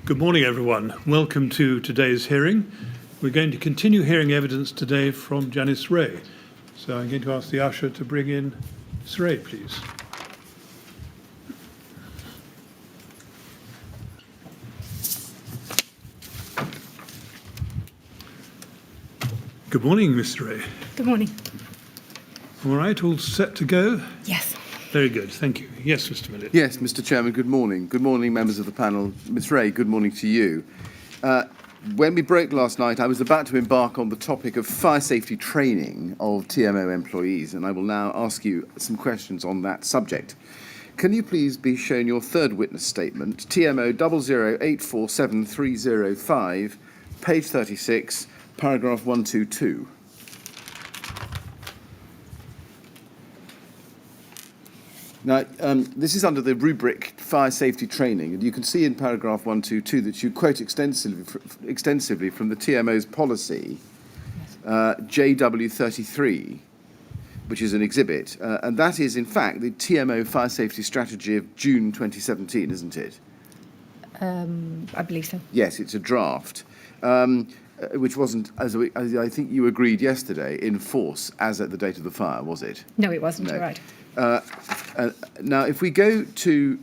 Good morning, everyone. Welcome to today's hearing. We're going to continue hearing evidence today from Janice Wray. So I'm going to ask the usher to bring in Ms. Wray, please. Good morning, Ms. Wray. Good morning. All right, all set to go? Yes. Very good, thank you. Yes, Mr. Millett. Yes, Mr. Chairman, good morning. Good morning, members of the panel. Ms. Wray, good morning to you. When we broke last night, I was about to embark on the topic of fire safety training of TMO employees, and I will now ask you some questions on that subject. Can you please be shown your third witness statement, TMO 008473005, page 36, paragraph 122. Now, this is under the rubric fire safety training, and you can see in paragraph 122 that you quote extensively from the TMO's policy, JW33, which is an exhibit, and that is, in fact, the TMO fire safety strategy of June 2017, isn't it? I believe so. Yes, it's a draft, which wasn't, as I think you agreed yesterday, in force as at the date of the fire, was it? No, it wasn't. No. You're right. Now, if we go to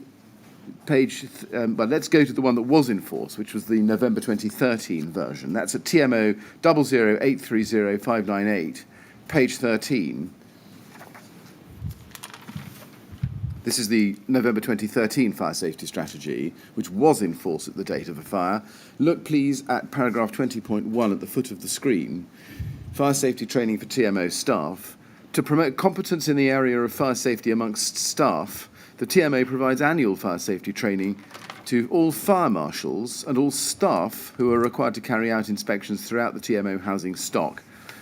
page, let's go to the one that was in force, which was the November 2013 version. That's at TMO 008305998, page 13. This is the November 2013 fire safety strategy, which was in force at the date of the fire. Look, please, at paragraph 20.1 at the foot of the screen. Fire safety training for TMO staff. To promote competence in the area of fire safety amongst staff, the TMO provides annual fire safety training to all fire marshals and all staff who are required to carry out inspections throughout the TMO housing stock.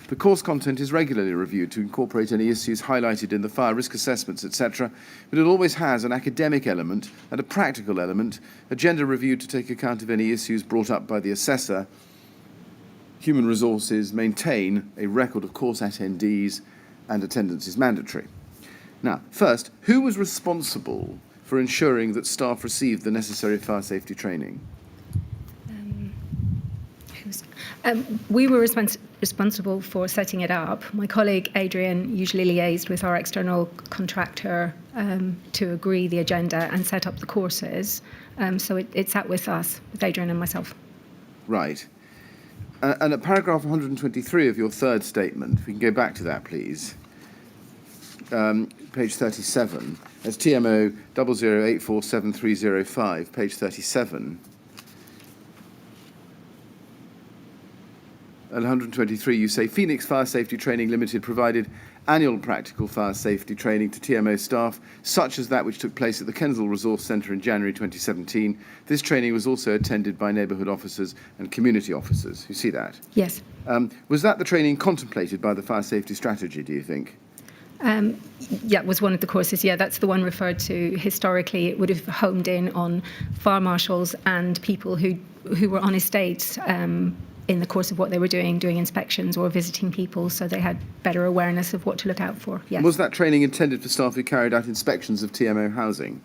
The course content is regularly reviewed to incorporate any issues highlighted in the fire risk assessments, etc., but it always has an academic element and a practical element, agenda review to take account of any issues brought up by the assessor. Human resources maintain a record of course attendees, and attendance is mandatory. Now, first, who was responsible for ensuring that staff received the necessary fire safety training? We were responsible for setting it up. My colleague Adrian usually liaised with our external contractor to agree the agenda and set up the courses. So it sat with us, with Adrian and myself. Right. And at paragraph 123 of your third statement, if we can go back to that, please, page 37, as TMO 008473005, page 37. At 123, you say Phoenix Fire Safety Training Limited provided annual practical fire safety training to TMO staff, such as that which took place at the Kensington Resource Centre in January 2017. This training was also attended by neighbourhood officers and community officers. You see that? Yes. Was that the training contemplated by the fire safety strategy, do you think? Yeah, it was one of the courses. Yeah, that's the one referred to. Historically, it would have homed in on fire marshals and people who were on estates in the course of what they were doing inspections or visiting people, so they had better awareness of what to look out for. Yes. Was that training intended for staff who carried out inspections of TMO housing?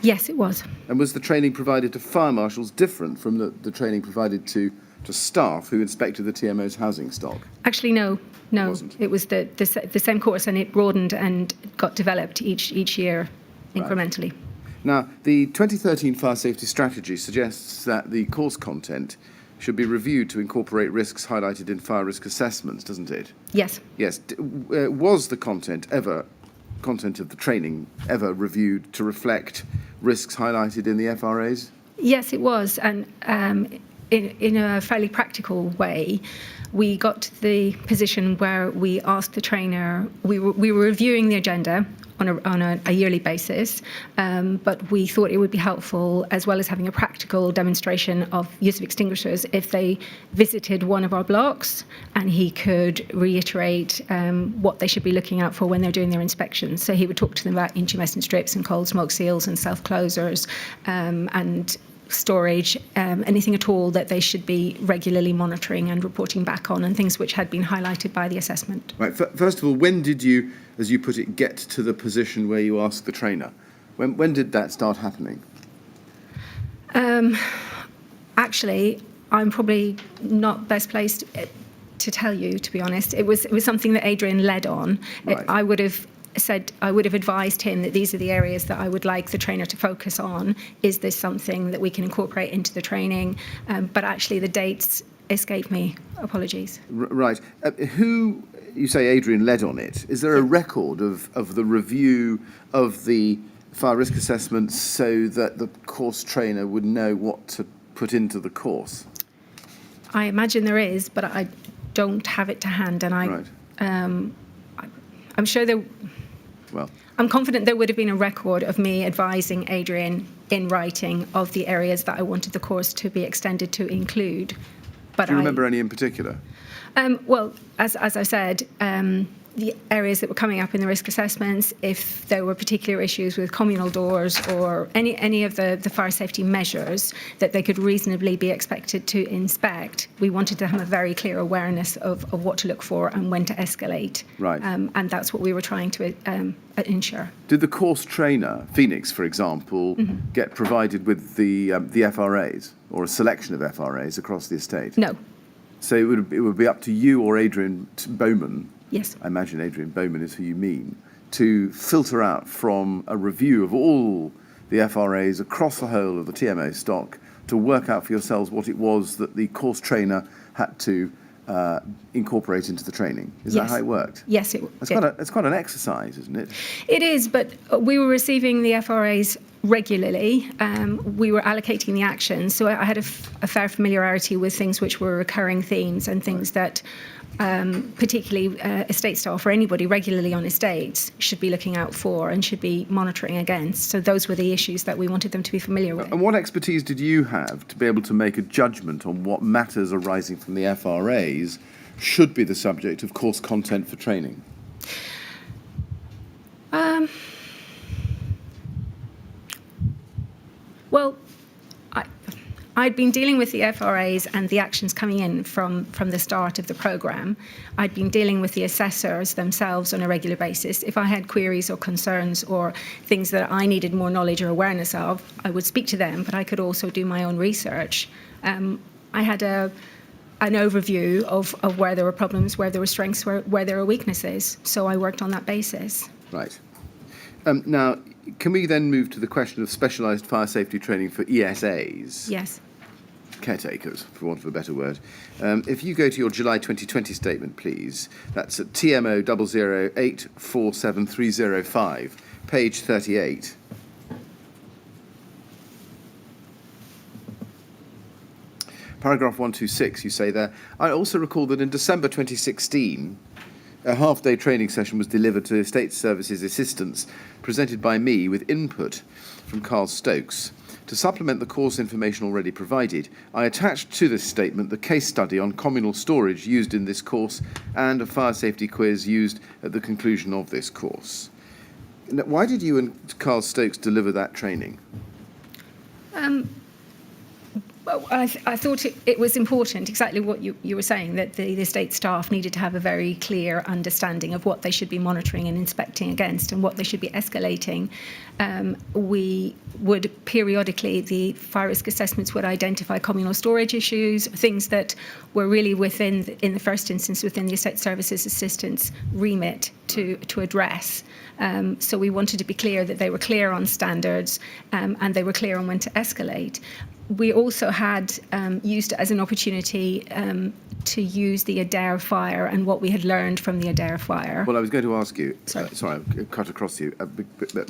Yes, it was. And was the training provided to fire marshals different from the training provided to staff who inspected the TMO's housing stock? Actually, no. It wasn't. It was the same course, and it broadened and got developed each year incrementally. Right. Now, the 2013 fire safety strategy suggests that the course content should be reviewed to incorporate risks highlighted in fire risk assessments, doesn't it? Yes. Yes. Was the content of the training ever reviewed to reflect risks highlighted in the FRAs? Yes, it was, and in a fairly practical way, we got to the position where we asked the trainer. We were reviewing the agenda on a yearly basis, but we thought it would be helpful, as well as having a practical demonstration of use of extinguishers, if they visited one of our blocks and he could reiterate what they should be looking out for when they're doing their inspections. So he would talk to them about intumescent strips and cold smoke seals and self-closers and storage, anything at all that they should be regularly monitoring and reporting back on, and things which had been highlighted by the assessment. Right. First of all, when did you, as you put it, get to the position where you asked the trainer? When did that start happening? Actually, I'm probably not best placed to tell you, to be honest. It was something that Adrian led on. Right. I would have advised him that these are the areas that I would like the trainer to focus on. Is this something that we can incorporate into the training? But actually, the dates escape me. Apologies. Right. Who, you say Adrian led on it. Is there a record of the review of the fire risk assessments so that the course trainer would know what to put into the course? I imagine there is, but I don't have it to hand, and Right. I'm sure there. Well, I'm confident there would have been a record of me advising Adrian in writing of the areas that I wanted the course to be extended to include. But do you remember any in particular? Well, as I said, the areas that were coming up in the risk assessments, if there were particular issues with communal doors or any of the fire safety measures that they could reasonably be expected to inspect, we wanted to have a very clear awareness of what to look for and when to escalate. Right. And that's what we were trying to ensure. Did the course trainer, Phoenix, for example, get provided with the FRAs or a selection of FRAs across the estate? No. So it would be up to you or Adrian Bowman. Yes. I imagine Adrian Bowman is who you mean, to filter out from a review of all the FRAs across the whole of the TMO stock to work out for yourselves what it was that the course trainer had to incorporate into the training. Is that how it worked? Yes, It's quite an exercise, isn't it? It is, but we were receiving the FRAs regularly. We were allocating the actions, so I had a fair familiarity with things which were recurring themes and things that particularly estate staff or anybody regularly on estates should be looking out for and should be monitoring against. So those were the issues that we wanted them to be familiar with. And what expertise did you have to be able to make a judgment on what matters arising from the FRAs should be the subject of course content for training? Well, I'd been dealing with the FRAs and the actions coming in from the start of the programme. I'd been dealing with the assessors themselves on a regular basis. If I had queries or concerns or things that I needed more knowledge or awareness of, I would speak to them, but I could also do my own research. I had an overview of where there were problems, where there were strengths, where there were weaknesses. So I worked on that basis. Right. Now, can we then move to the question of specialised fire safety training for ESAs? Yes. Caretakers, for want of a better word. If you go to your July 2020 statement, please, that's at TMO 008473005, page 38. Paragraph 126, you say there, I also recall that in December 2016, a half-day training session was delivered to Estate Services assistants, presented by me with input from Carl Stokes. To supplement the course information already provided, I attached to this statement the case study on communal storage used in this course and a fire safety quiz used at the conclusion of this course. Now, why did you and Carl Stokes deliver that training? Well, I thought it was important, exactly what you were saying, that the estate staff needed to have a very clear understanding of what they should be monitoring and inspecting against and what they should be escalating. We would periodically, the fire risk assessments would identify communal storage issues, things that were really in the first instance, within the estate services assistants' remit to address. So we wanted to be clear that they were clear on standards and they were clear on when to escalate. We also had used it as an opportunity to use the Adair fire and what we had learned from the Adair fire. Well, I was going to ask you, sorry, I cut across you,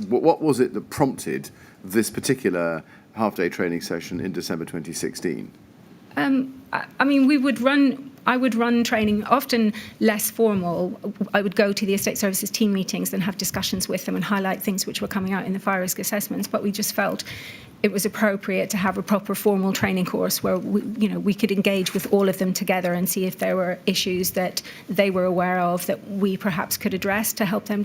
what was it that prompted this particular half-day training session in December 2016? I mean, I would run training, often less formal. I would go to the estate services team meetings and have discussions with them and highlight things which were coming out in the fire risk assessments. But we just felt it was appropriate to have a proper formal training course where we could engage with all of them together and see if there were issues that they were aware of that we perhaps could address to help them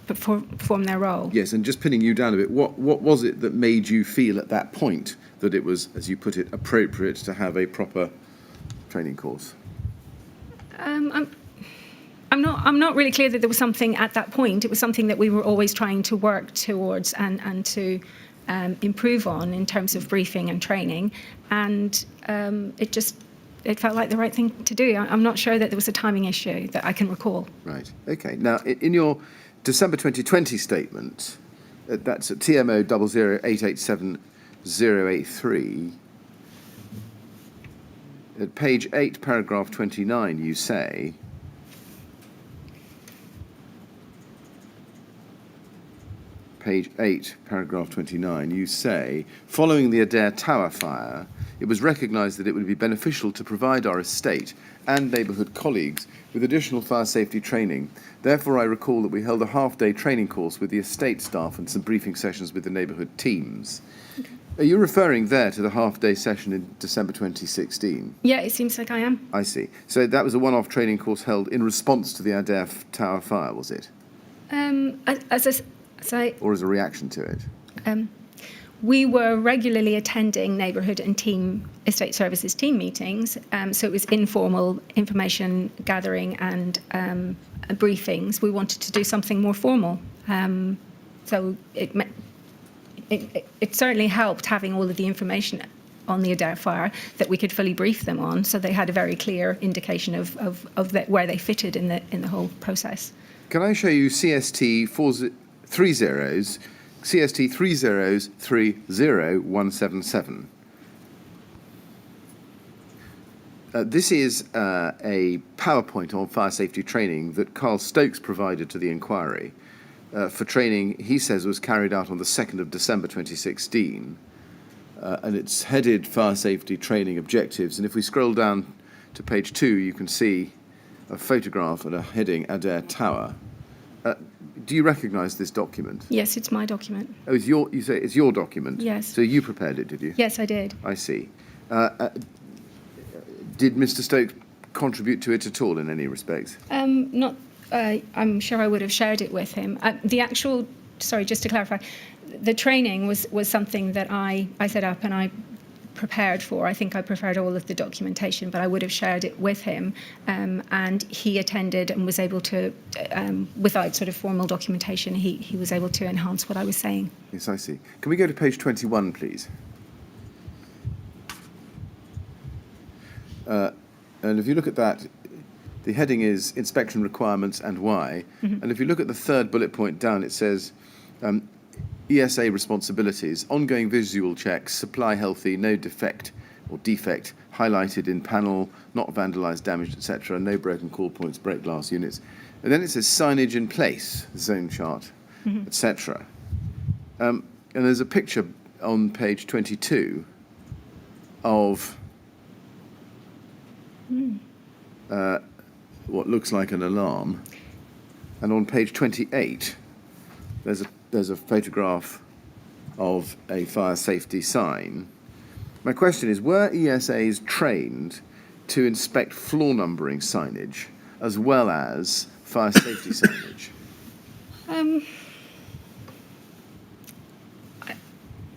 perform their role. Yes, and just pinning you down a bit, what was it that made you feel at that point that it was, as you put it, appropriate to have a proper training course? I'm not really clear that there was something at that point. It was something that we were always trying to work towards and to improve on in terms of briefing and training, and it felt like the right thing to do. I'm not sure that there was a timing issue that I can recall. Right. Okay. Now, in your December 2020 statement, that's at TMO 00887-083, at page 8, paragraph 29, you say, page 8, paragraph 29, you say, following the Adair Tower fire, it was recognised that it would be beneficial to provide our estate and neighbourhood colleagues with additional fire safety training. Therefore, I recall that we held a half-day training course with the estate staff and some briefing sessions with the neighbourhood teams. Okay. Are you referring there to the half-day session in December 2016? Yeah, it seems like I am. I see. So that was a one-off training course held in response to the Adair Tower fire, was it? Or as a reaction to it? We were regularly attending neighbourhood and estate services team meetings, so it was informal information gathering and briefings. We wanted to do something more formal, so it certainly helped having all of the information on the Adair fire that we could fully brief them on, so they had a very clear indication of where they fitted in the whole process. Can I show you CST 3030177? This is a PowerPoint on fire safety training that Carl Stokes provided to the inquiry for training he says was carried out on the 2nd of December 2016, and it's headed Fire Safety Training Objectives, and if we scroll down to page 2 you can see a photograph and a heading Adair Tower. Do you recognise this document? Yes, it's my document. Oh, you say it's your document? Yes. So you prepared it, did you? Yes, I did. I see. Did Mr. Stokes contribute to it at all in any respect? Not. I'm sure I would have shared it with him. Just to clarify, the training was something that I set up and I prepared for. I think I prepared all of the documentation, but I would have shared it with him, and he attended and was able to, without sort of formal documentation, he was able to enhance what I was saying. Yes, I see. Can we go to page 21, please? And if you look at that, the heading is Inspection Requirements and Why. Mm-hmm. And if you look at the third bullet point down, it says ESA responsibilities, ongoing visual checks, supply healthy, no defect or defect, highlighted in panel, not vandalised, damaged, etc., no broken call points, break glass units. And then it says signage in place, zone chart, mm-hmm. etc. And there's a picture on page 22 of what looks like an alarm. And on page 28, there's a photograph of a fire safety sign. My question is, were ESAs trained to inspect floor numbering signage as well as fire safety signage?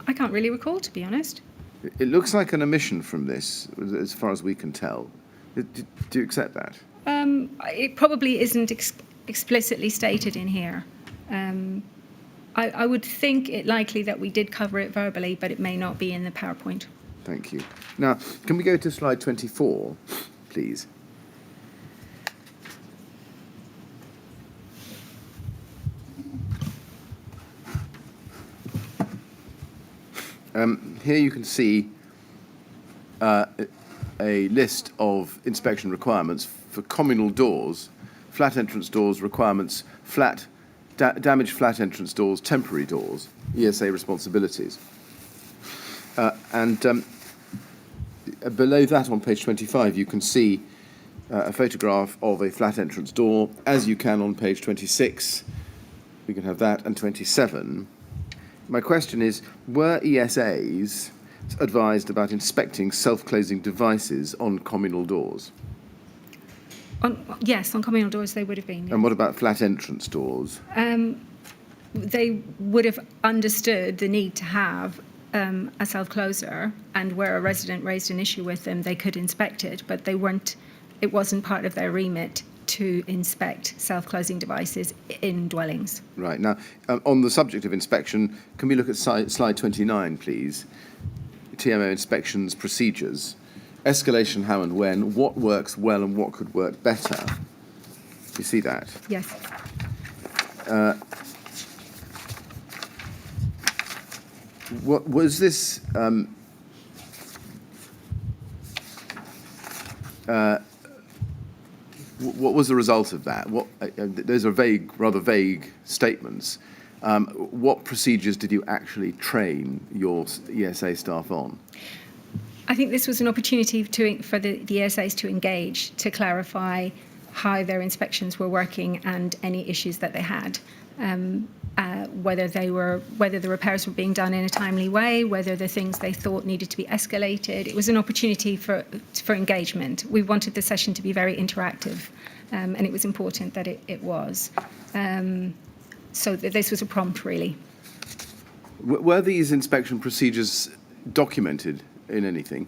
I can't really recall, to be honest. It looks like an omission from this, as far as we can tell. Do you accept that? It probably isn't explicitly stated in here. I would think it likely that we did cover it verbally, but it may not be in the PowerPoint. Thank you. Now, can we go to slide 24, please? Here you can see a list of inspection requirements for communal doors, flat entrance doors requirements, damaged flat entrance doors, temporary doors, ESA responsibilities. And below that on page 25 you can see a photograph of a flat entrance door, as you can on page 26. We can have that, and 27. My question is, were ESAs advised about inspecting self-closing devices on communal doors? Yes, on communal doors they would have been. Yes. And what about flat entrance doors? They would have understood the need to have a self-closer, and where a resident raised an issue with them, they could inspect it, but it wasn't part of their remit to inspect self-closing devices in dwellings. Right. Now, on the subject of inspection, can we look at slide 29, please? TMO inspections procedures. Escalation, how and when, what works well and what could work better. You see that? Yes. What was this? What was the result of that? Those are rather vague statements. What procedures did you actually train your ESA staff on? I think this was an opportunity for the ESAs to engage, to clarify how their inspections were working and any issues that they had. Whether the repairs were being done in a timely way, whether the things they thought needed to be escalated. It was an opportunity for engagement. We wanted the session to be very interactive, and it was important that it was. So this was a prompt, really. Were these inspection procedures documented in anything?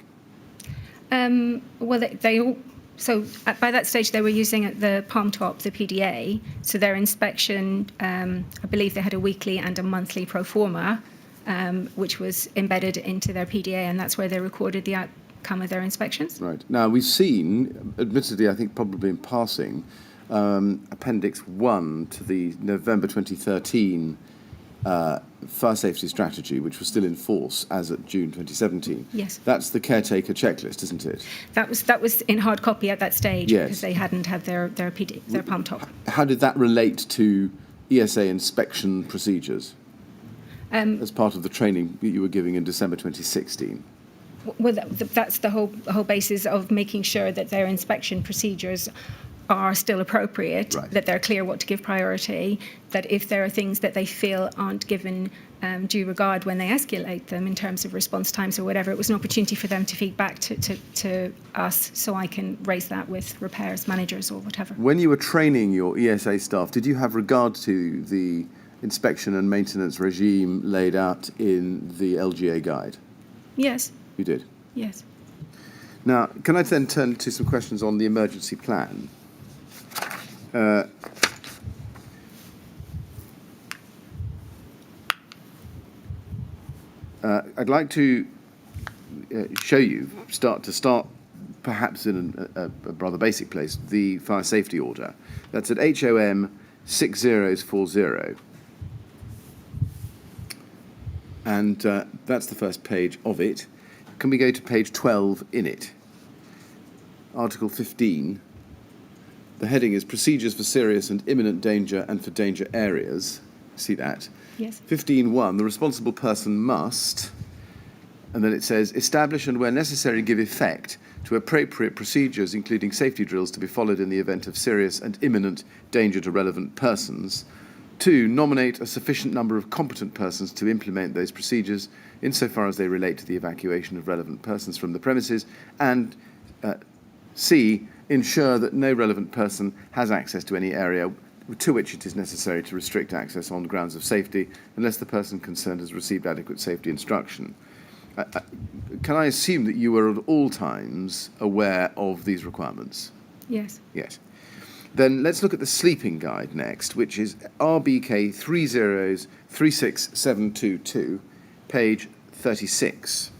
Well, they all. So by that stage, they were using the Palm Top, the PDA. So their inspection, I believe they had a weekly and a monthly pro forma, which was embedded into their PDA, and that's where they recorded the outcome of their inspections. Right. Now, we've seen, admittedly, I think probably in passing, Appendix 1 to the November 2013 fire safety strategy, which was still in force as at June 2017. Yes. That's the caretaker checklist, isn't it? That was in hard copy at that stage, yes, because they hadn't had their Palm Top. How did that relate to ESA inspection procedures as part of the training that you were giving in December 2016? Well, that's the whole basis of making sure that their inspection procedures are still appropriate, right, that they're clear what to give priority, that if there are things that they feel aren't given due regard when they escalate them in terms of response times or whatever, it was an opportunity for them to feed back to us, so I can raise that with repairs managers or whatever. When you were training your ESA staff, did you have regard to the inspection and maintenance regime laid out in the LGA guide? Yes. You did? Yes. Now, can I then turn to some questions on the emergency plan? I'd like to show you, start perhaps in a rather basic place, the fire safety order. That's at HOM 6040. And that's the first page of it. Can we go to page 12 in it? Article 15. The heading is Procedures for Serious and Imminent Danger and for Danger Areas. See that? Yes. 15.1, the responsible person must, and then it says, establish and where necessary give effect to appropriate procedures, including safety drills to be followed in the event of serious and imminent danger to relevant persons. 2, nominate a sufficient number of competent persons to implement those procedures insofar as they relate to the evacuation of relevant persons from the premises. And C, ensure that no relevant person has access to any area to which it is necessary to restrict access on grounds of safety unless the person concerned has received adequate safety instruction. Can I assume that you were at all times aware of these requirements? Yes. Yes. Then let's look at the sleeping guide next, which is RBK 3036722, page 36.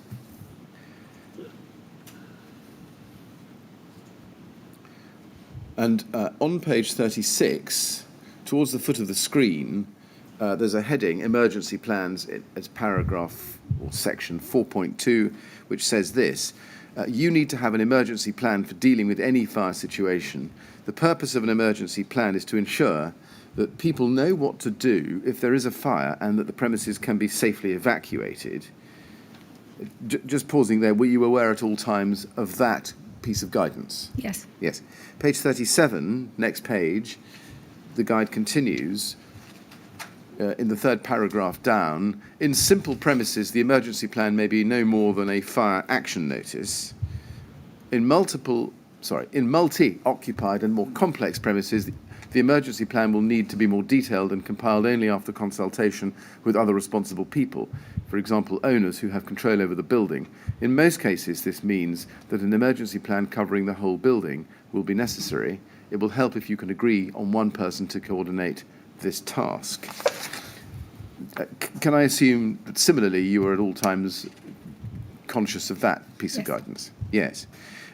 And on page 36, towards the foot of the screen, there's a heading, Emergency Plans, as paragraph or section 4.2, which says this. You need to have an emergency plan for dealing with any fire situation. The purpose of an emergency plan is to ensure that people know what to do if there is a fire and that the premises can be safely evacuated. Just pausing there, were you aware at all times of that piece of guidance? Yes. Yes. Page 37, next page, the guide continues. In the third paragraph down, in simple premises, the emergency plan may be no more than a fire action notice. In multi-occupied and more complex premises, the emergency plan will need to be more detailed and compiled only after consultation with other responsible people, for example, owners who have control over the building. In most cases, this means that an emergency plan covering the whole building will be necessary. It will help if you can agree on one person to coordinate this task. Can I assume that similarly you are at all times conscious of that piece of guidance? Yes.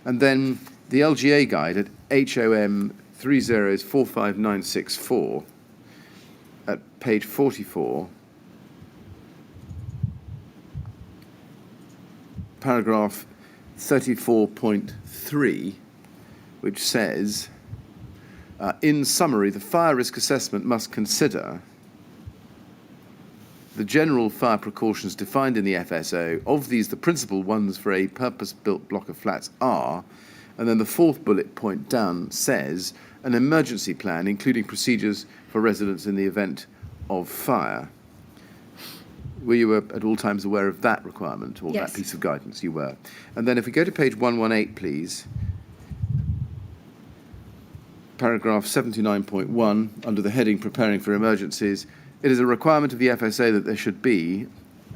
And then the LGA guide at HOM 3045964 at page 44, paragraph 34.3, which says, in summary, the fire risk assessment must consider the general fire precautions defined in the FSO. Of these, the principal ones for a purpose-built block of flats are, and then the fourth bullet point down says, an emergency plan, including procedures for residents in the event of fire. Were you at all times aware of that requirement or Yes. that piece of guidance? You were. And then if we go to page 118, please, paragraph 79.1, under the heading Preparing for Emergencies, it is a requirement of the FSA that there should be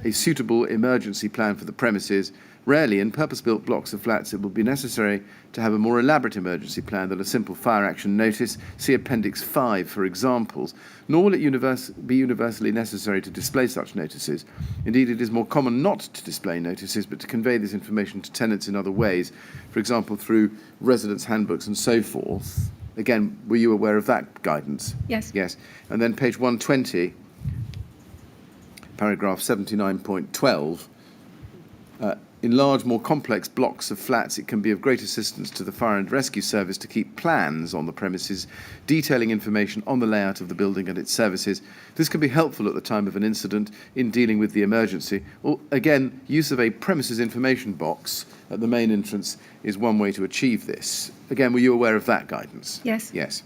a suitable emergency plan for the premises. Rarely, in purpose-built blocks of flats, it will be necessary to have a more elaborate emergency plan than a simple fire action notice. See Appendix 5 for examples. Nor will it be universally necessary to display such notices. Indeed, it is more common not to display notices, but to convey this information to tenants in other ways, for example, through residents' handbooks and so forth. Again, were you aware of that guidance? Yes. Yes. And then page 120, paragraph 79.12, in large, more complex blocks of flats, it can be of great assistance to the fire and rescue service to keep plans on the premises, detailing information on the layout of the building and its services. This can be helpful at the time of an incident in dealing with the emergency. Or, again, use of a premises information box at the main entrance is one way to achieve this. Again, were you aware of that guidance? Yes. Yes.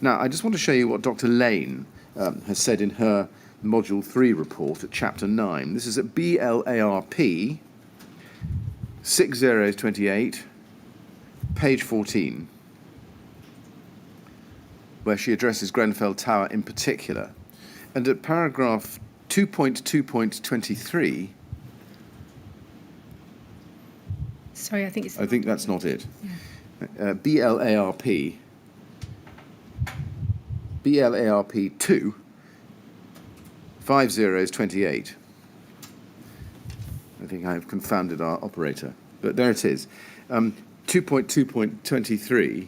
Now, I just want to show you what Dr. Lane has said in her Module 3 report at Chapter 9. This is at BLARP 6028, page 14, where she addresses Grenfell Tower in particular. And at paragraph 2.2.23, Sorry, I think it's... I think that's not it. Yeah. BLARP 2, 5028. I think I have confounded our operator, but there it is. 2.2.23,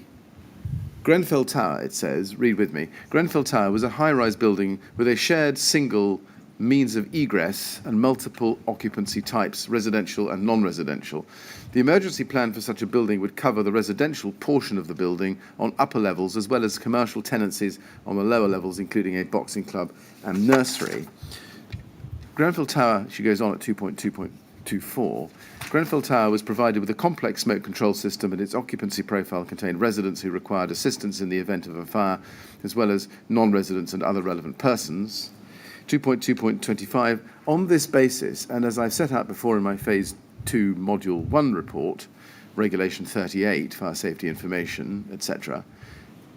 Grenfell Tower, it says, read with me. Grenfell Tower was a high-rise building with a shared single means of egress and multiple occupancy types, residential and non-residential. The emergency plan for such a building would cover the residential portion of the building on upper levels, as well as commercial tenancies on the lower levels, including a boxing club and nursery. Grenfell Tower, she goes on at 2.2.24, Grenfell Tower was provided with a complex smoke control system, and its occupancy profile contained residents who required assistance in the event of a fire, as well as non-residents and other relevant persons. 2.2.25, on this basis, and as I set out before in my Phase 2 Module 1 report, Regulation 38, Fire Safety Information, etc.,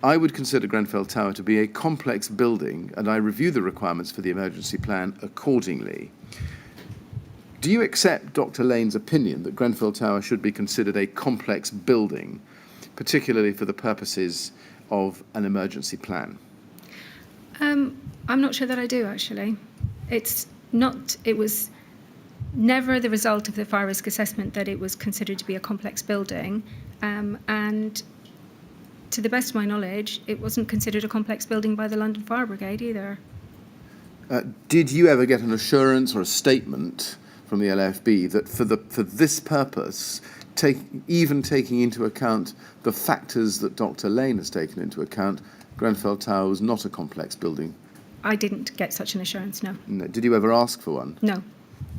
I would consider Grenfell Tower to be a complex building, and I review the requirements for the emergency plan accordingly. Do you accept Dr. Lane's opinion that Grenfell Tower should be considered a complex building, particularly for the purposes of an emergency plan? I'm not sure that I do, actually. It was never the result of the fire risk assessment that it was considered to be a complex building, and to the best of my knowledge, it wasn't considered a complex building by the London Fire Brigade either. Did you ever get an assurance or a statement from the LFB that for this purpose, even taking into account the factors that Dr. Lane has taken into account, Grenfell Tower was not a complex building? I didn't get such an assurance, no. No. Did you ever ask for one? No.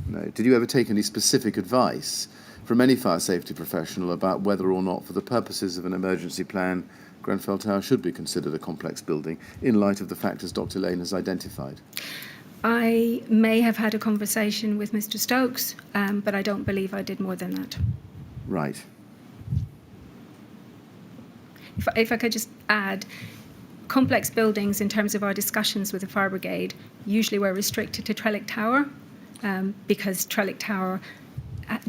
No. Did you ever take any specific advice from any fire safety professional about whether or not, for the purposes of an emergency plan, Grenfell Tower should be considered a complex building in light of the factors Dr. Lane has identified? I may have had a conversation with Mr. Stokes, but I don't believe I did more than that. Right. If I could just add, complex buildings, in terms of our discussions with the fire brigade, usually were restricted to Trellick Tower, because Trellick Tower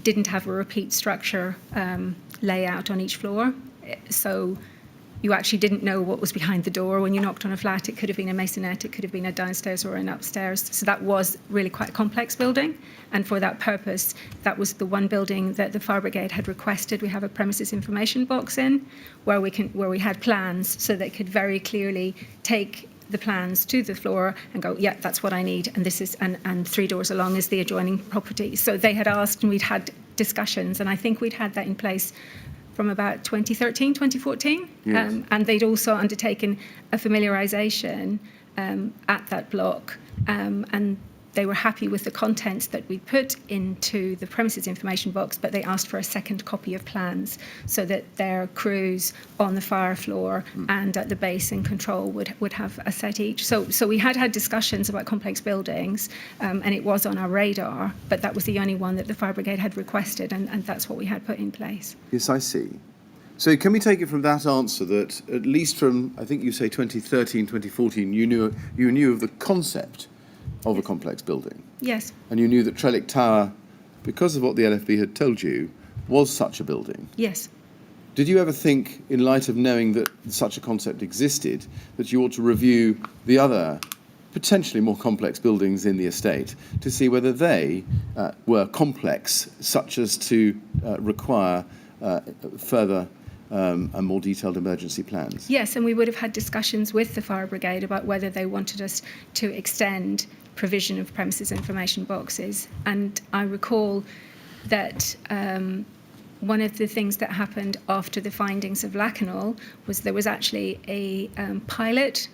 didn't have a repeat structure layout on each floor. So you actually didn't know what was behind the door when you knocked on a flat. It could have been a masonette, it could have been a downstairs or an upstairs. So that was really quite a complex building. And for that purpose, that was the one building that the fire brigade had requested. We have a premises information box in where we had plans so they could very clearly take the plans to the floor and go, yeah, that's what I need, and this is and 3 doors along is the adjoining property. So they had asked and we'd had discussions, and I think we'd had that in place from about 2013, 2014. Yes. And they'd also undertaken a familiarisation at that block, and they were happy with the contents that we put into the premises information box, but they asked for a second copy of plans so that their crews on the fire floor and at the base in control would have a set each. So we had discussions about complex buildings, and it was on our radar, but that was the only one that the fire brigade had requested, and that's what we had put in place. Yes, I see. So can we take it from that answer that at least from, I think you say 2013, 2014, you knew of the concept of a complex building? Yes. And you knew that Trellick Tower, because of what the LFB had told you, was such a building? Yes. Did you ever think, in light of knowing that such a concept existed, that you ought to review the other potentially more complex buildings in the estate to see whether they were complex, such as to require further and more detailed emergency plans? Yes, and we would have had discussions with the fire brigade about whether they wanted us to extend provision of premises information boxes. And I recall that one of the things that happened after the findings of Lacanau was there was actually a pilot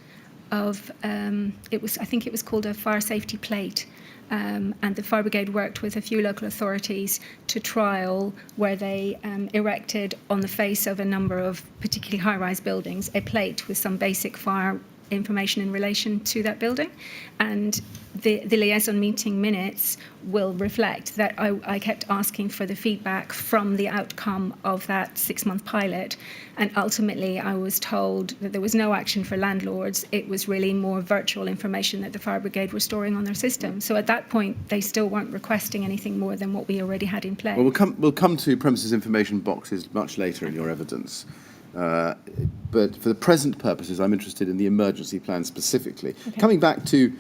of, I think it was called a fire safety plate. And the fire brigade worked with a few local authorities to trial where they erected on the face of a number of particularly high-rise buildings a plate with some basic fire information in relation to that building. And the liaison meeting minutes will reflect that I kept asking for the feedback from the outcome of that 6-month pilot, and ultimately I was told that there was no action for landlords. It was really more virtual information that the fire brigade were storing on their system. So at that point they still weren't requesting anything more than what we already had in place. Well, we'll come to premises information boxes much later in your evidence. But for the present purposes, I'm interested in the emergency plan specifically. Okay. Coming back to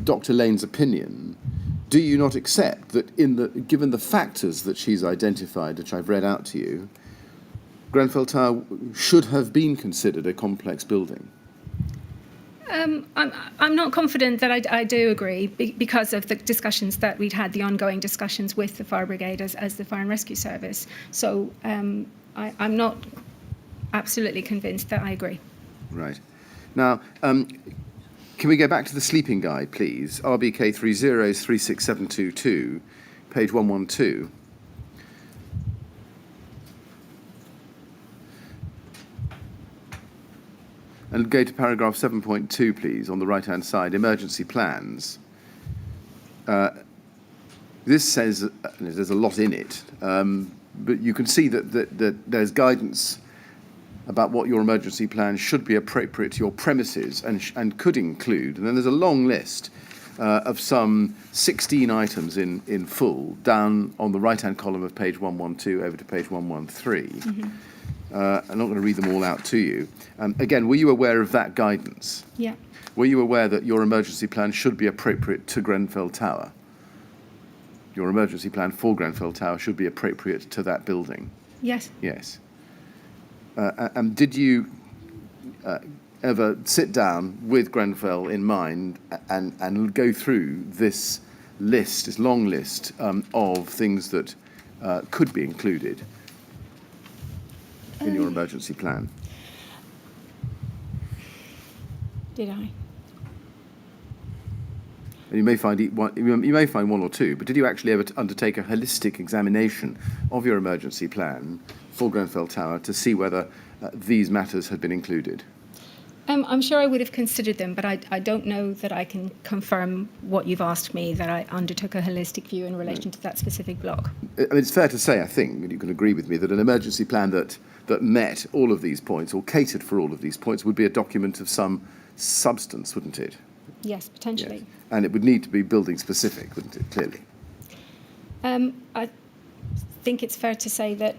Dr. Lane's opinion, do you not accept that given the factors that she's identified, which I've read out to you, Grenfell Tower should have been considered a complex building? I'm not confident that I do agree because of the discussions that we'd had, the ongoing discussions with the fire brigade as the fire and rescue service. So I'm not absolutely convinced that I agree. Right. Now, can we go back to the sleeping guide, please? RBK 3036722, page 112. And go to paragraph 7.2, please, on the right-hand side, emergency plans. This says, there's a lot in it, but you can see that there's guidance about what your emergency plan should be appropriate to your premises and could include. And then there's a long list of some 16 items in full down on the right-hand column of page 112 over to page 113. Mm-hmm. I'm not going to read them all out to you. Again, were you aware of that guidance? Yeah. Were you aware that your emergency plan should be appropriate to Grenfell Tower? Your emergency plan for Grenfell Tower should be appropriate to that building? Yes. Yes. And did you ever sit down with Grenfell in mind and go through this list, this long list of things that could be included in your emergency plan? Did I? And you may find one or two, but did you actually ever undertake a holistic examination of your emergency plan for Grenfell Tower to see whether these matters had been included? I'm sure I would have considered them, but I don't know that I can confirm what you've asked me, that I undertook a holistic view in relation to that specific block. I mean, it's fair to say, I think, and you can agree with me, that an emergency plan that met all of these points or catered for all of these points would be a document of some substance, wouldn't it? Yes, potentially. Yes. And it would need to be building specific, wouldn't it, clearly? I think it's fair to say that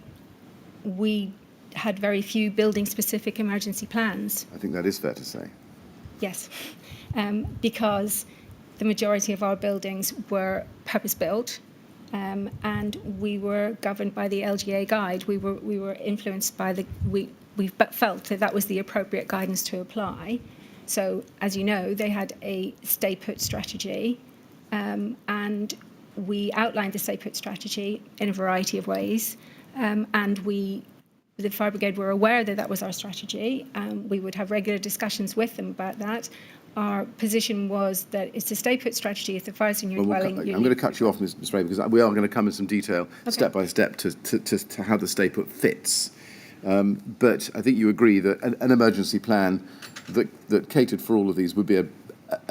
we had very few building-specific emergency plans. I think that is fair to say. Yes, because the majority of our buildings were purpose-built, and we were governed by the LGA guide. We were influenced by we felt that was the appropriate guidance to apply. So, as you know, they had a stay-put strategy, and we outlined the stay-put strategy in a variety of ways, and the Fire Brigade were aware that was our strategy. We would have regular discussions with them about that. Our position was that it's a stay-put strategy. If the fire's in your dwelling, I'm going to cut you off, Ms. Wray, because we are going to come in some detail, step by step, to how the stay-put fits. But I think you agree that an emergency plan that catered for all of these would be a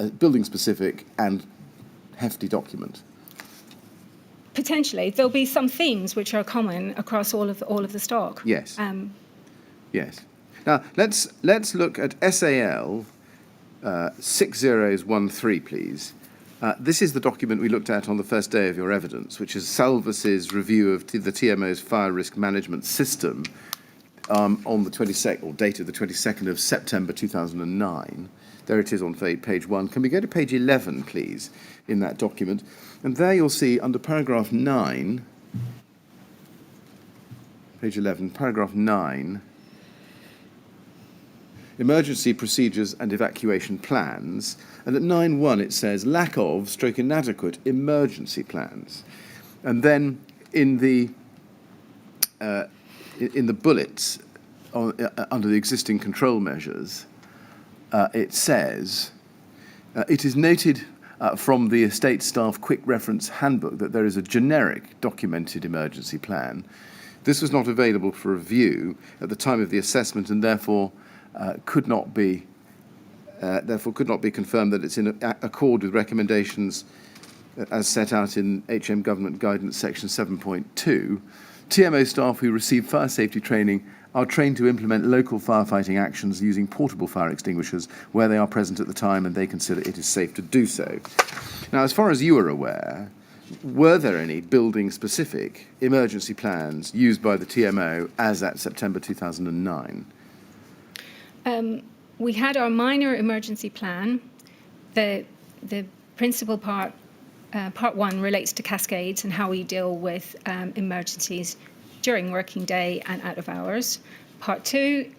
building-specific and hefty document. Potentially, there'll be some themes which are common across all of the stock. Yes. Yes. Now let's look at SAL 6013, please. This is the document we looked at on the first day of your evidence, which is Salvas's review of the TMO's fire risk management system on the 22nd, or dated the 22nd of September 2009. There it is on page 1. Can we go to page 11, please, in that document? And there you'll see under paragraph 9, page 11, paragraph 9, emergency procedures and evacuation plans. And at 9.1 it says lack of / inadequate emergency plans. And then in the bullets under the existing control measures, it says, it is noted from the estate staff quick reference handbook that there is a generic documented emergency plan. This was not available for review at the time of the assessment, and therefore could not be confirmed that it's in accord with recommendations as set out in HM Government Guidance Section 7.2. TMO staff who receive fire safety training are trained to implement local firefighting actions using portable fire extinguishers where they are present at the time and they consider it is safe to do so. Now, as far as you are aware, were there any building-specific emergency plans used by the TMO as at September 2009? We had our minor emergency plan. The principal part 1 relates to cascades and how we deal with emergencies during working day and out of hours. Part 2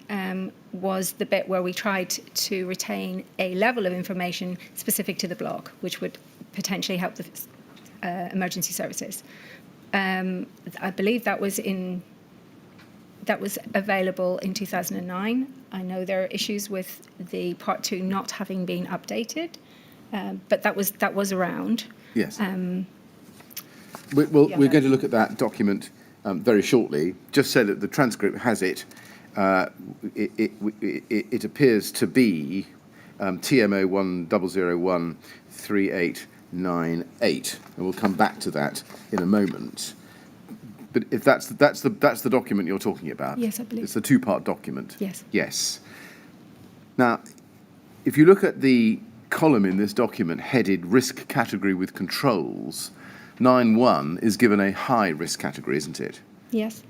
was the bit where we tried to retain a level of information specific to the block, which would potentially help the emergency services. I believe that was available in 2009. I know there are issues with the Part 2 not having been updated, but that was around. Yes. We're going to look at that document very shortly. Just so that the transcript has it, it appears to be TMO 10013898, and we'll come back to that in a moment. But if that's the document you're talking about, yes, I believe it's the two-part document. Yes. Yes. Now, if you look at the column in this document headed risk category with controls, 9.1 is given a high risk category, isn't it? Yes.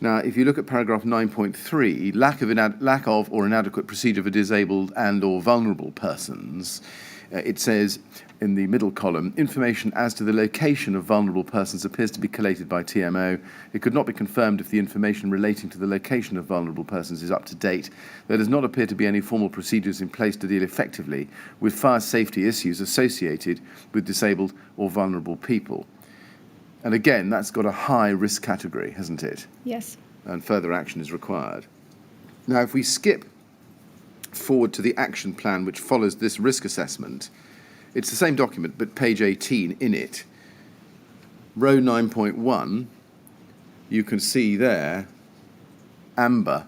Now, if you look at paragraph 9.3, lack of or inadequate procedure for disabled and or vulnerable persons, it says in the middle column, information as to the location of vulnerable persons appears to be collated by TMO. It could not be confirmed if the information relating to the location of vulnerable persons is up to date. There does not appear to be any formal procedures in place to deal effectively with fire safety issues associated with disabled or vulnerable people. And again, that's got a high risk category, hasn't it? Yes. And further action is required. Now, if we skip forward to the action plan which follows this risk assessment, it's the same document, but page 18 in it. Row 9.1, you can see there, amber.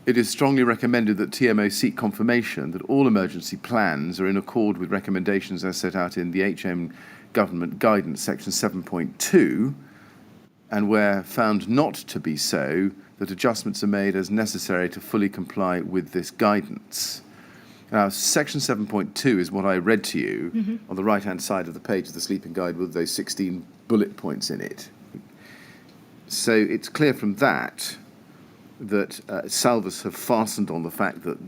It is strongly recommended that TMO seek confirmation that all emergency plans are in accord with recommendations as set out in the HM Government Guidance Section 7.2, and where found not to be so, that adjustments are made as necessary to fully comply with this guidance. Now, Section 7.2 is what I read to you on the right-hand side of the page of the sleeping guide with those 16 bullet points in it. So it's clear from that that Salvus have fastened on the fact that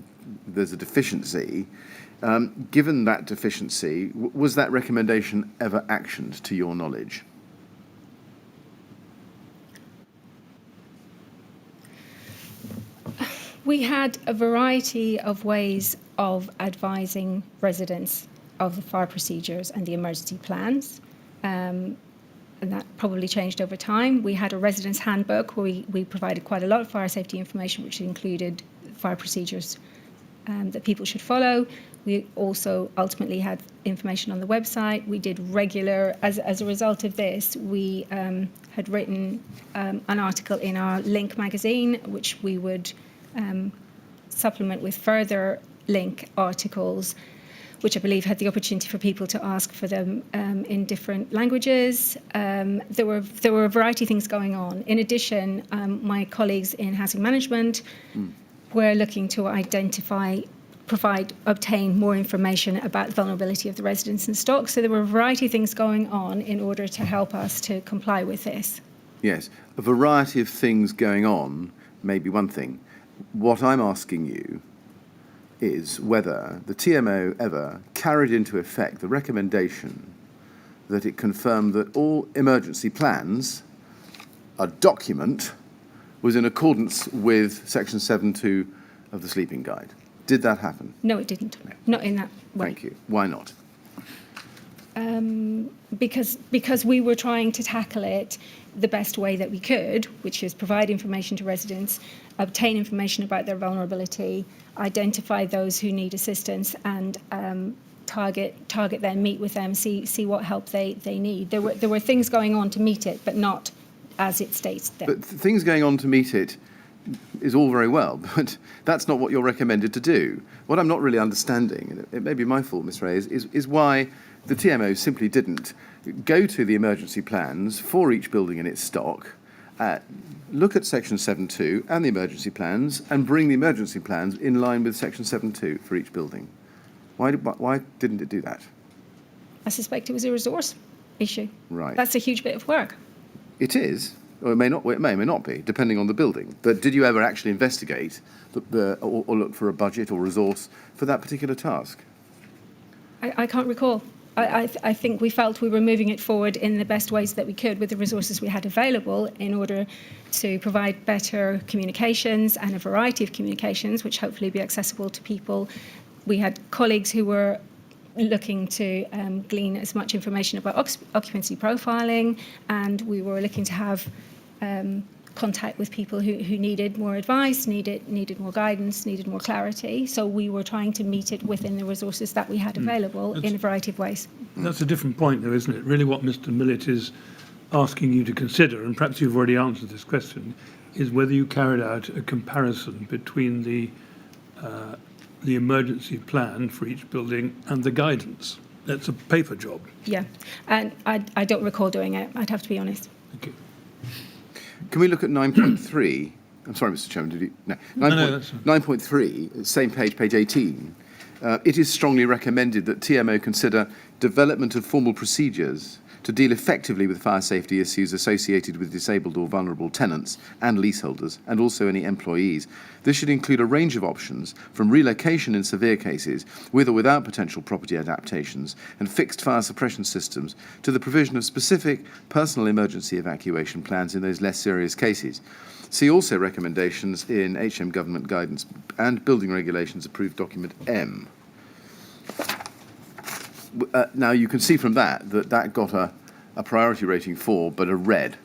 there's a deficiency. Given that deficiency, was that recommendation ever actioned to your knowledge? We had a variety of ways of advising residents of the fire procedures and the emergency plans. And that probably changed over time. We had a residents' handbook where we provided quite a lot of fire safety information, which included fire procedures that people should follow. We also ultimately had information on the website. We did regular, as a result of this, we had written an article in our Link magazine, which we would supplement with further Link articles, which I believe had the opportunity for people to ask for them in different languages. There were a variety of things going on. In addition, my colleagues in housing management were looking to obtain more information about the vulnerability of the residents and stock. So there were a variety of things going on in order to help us to comply with this. Yes, a variety of things going on may be one thing. What I'm asking you is whether the TMO ever carried into effect the recommendation that it confirmed that all emergency plans, a document, was in accordance with Section 7.2 of the Sleeping Guide. Did that happen? No, it didn't. Not in that way. Thank you. Why not? Because we were trying to tackle it the best way that we could, which is provide information to residents, obtain information about their vulnerability, identify those who need assistance, and target them, meet with them, see what help they need. There were things going on to meet it, but not as it states there. But things going on to meet it is all very well, but that's not what you're recommended to do. What I'm not really understanding, and it may be my fault, Miss Wray, is why the TMO simply didn't go to the emergency plans for each building in its stock, look at Section 7.2 and the emergency plans, and bring the emergency plans in line with Section 7.2 for each building. Why didn't it do that? I suspect it was a resource issue. Right. That's a huge bit of work. It is. Or it may not. It may or may not be, depending on the building. But did you ever actually investigate or look for a budget or resource for that particular task? I can't recall. I think we felt we were moving it forward in the best ways that we could with the resources we had available in order to provide better communications and a variety of communications, which hopefully be accessible to people. We had colleagues who were looking to glean as much information about occupancy profiling, and we were looking to have contact with people who needed more advice, needed more guidance, needed more clarity. So we were trying to meet it within the resources that we had available in a variety of ways. That's a different point, though, isn't it? Really what Mr. Millett is asking you to consider, and perhaps you've already answered this question, is whether you carried out a comparison between the emergency plan for each building and the guidance. That's a paper job. Yeah, and I don't recall doing it, I'd have to be honest. Thank you. Can we look at 9.3? I'm sorry, Mr. Chairman, did you? No. 9.3, same page, page 18. It is strongly recommended that TMO consider development of formal procedures to deal effectively with fire safety issues associated with disabled or vulnerable tenants and leaseholders, and also any employees. This should include a range of options, from relocation in severe cases, with or without potential property adaptations, and fixed fire suppression systems, to the provision of specific personal emergency evacuation plans in those less serious cases. See also recommendations in HM Government Guidance and Building Regulations Approved Document M. Now, you can see from that got a priority rating 4, but a red,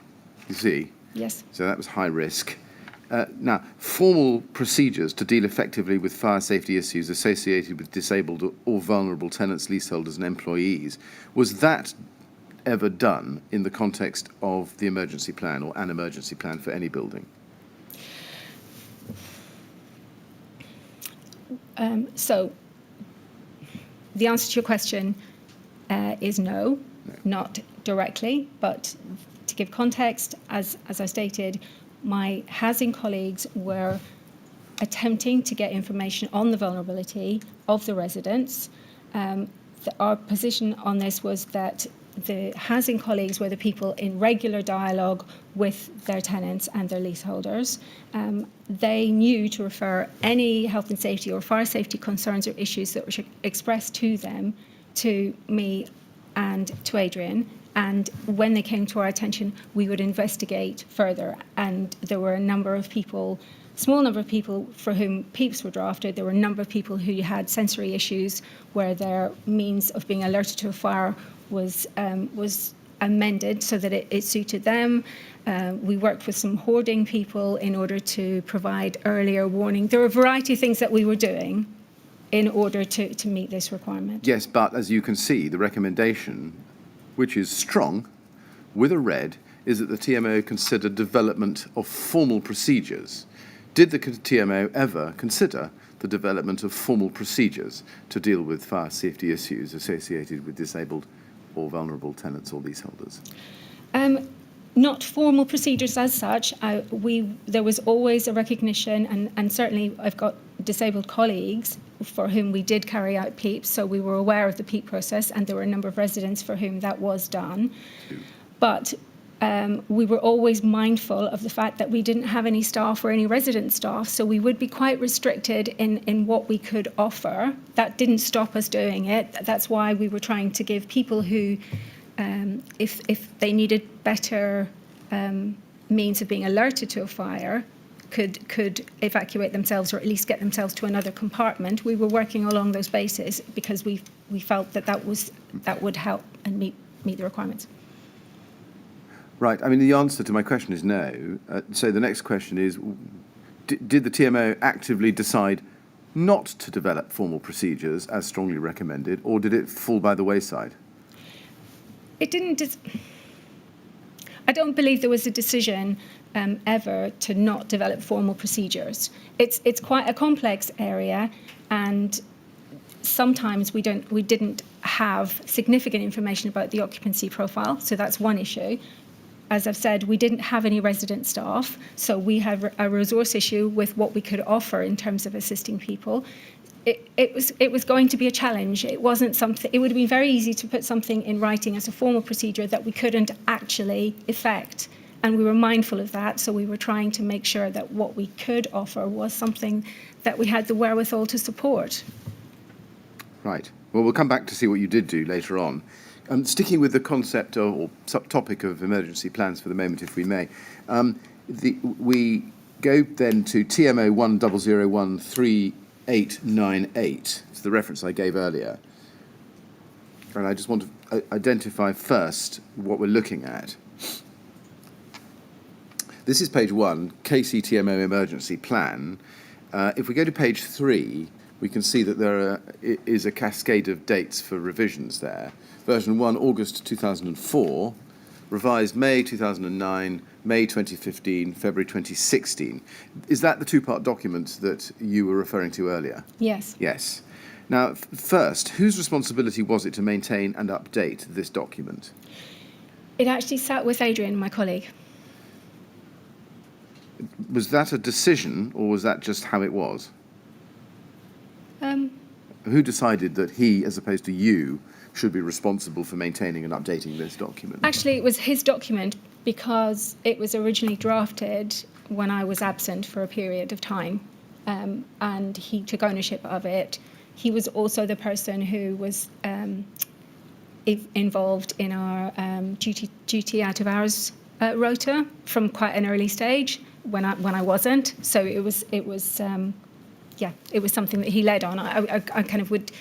you see? Yes. So that was high risk. Now, formal procedures to deal effectively with fire safety issues associated with disabled or vulnerable tenants, leaseholders and employees. Was that ever done in the context of the emergency plan or an emergency plan for any building? So the answer to your question is no, not directly, but to give context, as I stated, my housing colleagues were attempting to get information on the vulnerability of the residents. Our position on this was that the housing colleagues were the people in regular dialogue with their tenants and their leaseholders. They knew to refer any health and safety or fire safety concerns or issues that were expressed to them to me and to Adrian. And when they came to our attention, we would investigate further. And there were a number of people, small number of people for whom Peeps were drafted. There were a number of people who had sensory issues where their means of being alerted to a fire was amended so that it suited them. We worked with some hoarding people in order to provide earlier warning. There were a variety of things that we were doing in order to meet this requirement. Yes, but as you can see, the recommendation, which is strong, with a red, is that the TMO consider development of formal procedures. Did the TMO ever consider the development of formal procedures to deal with fire safety issues associated with disabled or vulnerable tenants or leaseholders? Not formal procedures as such. There was always a recognition, and certainly I've got disabled colleagues for whom we did carry out Peep, so we were aware of the Peep process, and there were a number of residents for whom that was done. But we were always mindful of the fact that we didn't have any staff or any resident staff, so we would be quite restricted in what we could offer. That didn't stop us doing it. That's why we were trying to give people who, if they needed better means of being alerted to a fire, could evacuate themselves or at least get themselves to another compartment. We were working along those bases because we felt that would help and meet the requirements. Right. I mean, the answer to my question is no. So the next question is, did the TMO actively decide not to develop formal procedures as strongly recommended, or did it fall by the wayside? It didn't. I don't believe there was a decision ever to not develop formal procedures. It's quite a complex area, and sometimes we didn't have significant information about the occupancy profile, so that's one issue. As I've said, we didn't have any resident staff, so we had a resource issue with what we could offer in terms of assisting people. It was going to be a challenge. It wasn't something. It would have been very easy to put something in writing as a formal procedure that we couldn't actually effect, and we were mindful of that. So we were trying to make sure that what we could offer was something that we had the wherewithal to support. Right. Well, we'll come back to see what you did do later on. Sticking with the concept or subtopic of emergency plans for the moment, if we may, we go then to TMO 10013898. It's the reference I gave earlier. And I just want to identify first what we're looking at. This is page 1, KCTMO emergency plan. If we go to page 3, we can see that there is a cascade of dates for revisions there. Version 1, August 2004, revised May 2009, May 2015, February 2016. Is that the two-part document that you were referring to earlier? Yes. Yes. Now, first, whose responsibility was it to maintain and update this document? It actually sat with Adrian, my colleague. Was that a decision, or was that just how it was? Who decided that he, as opposed to you, should be responsible for maintaining and updating this document? Actually, it was his document because it was originally drafted when I was absent for a period of time, and he took ownership of it. He was also the person who was involved in our duty out of hours rota from quite an early stage when I wasn't. So it was something that he led on. I kind of would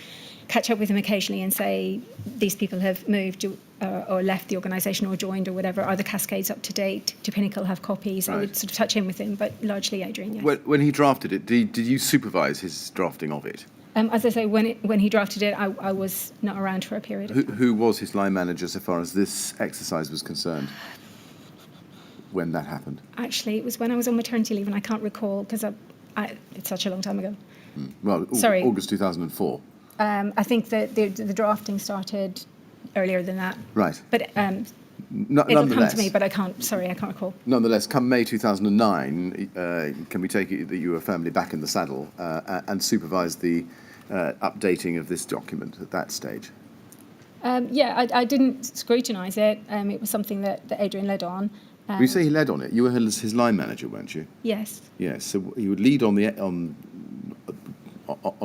catch up with him occasionally and say, these people have moved or left the organisation or joined or whatever. Are the cascades up to date? Do Pinnacle have copies? Right. I would sort of touch in with him, but largely Adrian, yes. When he drafted it, did you supervise his drafting of it? As I say, when he drafted it, I was not around for a period of time. Who was his line manager so far as this exercise was concerned when that happened? Actually, it was when I was on maternity leave, and I can't recall because it's such a long time ago. Well, Sorry. August 2004. I think that the drafting started earlier than that. Right. But it'll come to me, but I can't recall. Nonetheless, come May 2009, can we take it that you were firmly back in the saddle and supervised the updating of this document at that stage? I didn't scrutinise it. It was something that Adrian led on. When you say he led on it, you were his line manager, weren't you? Yes. Yes. So he would lead on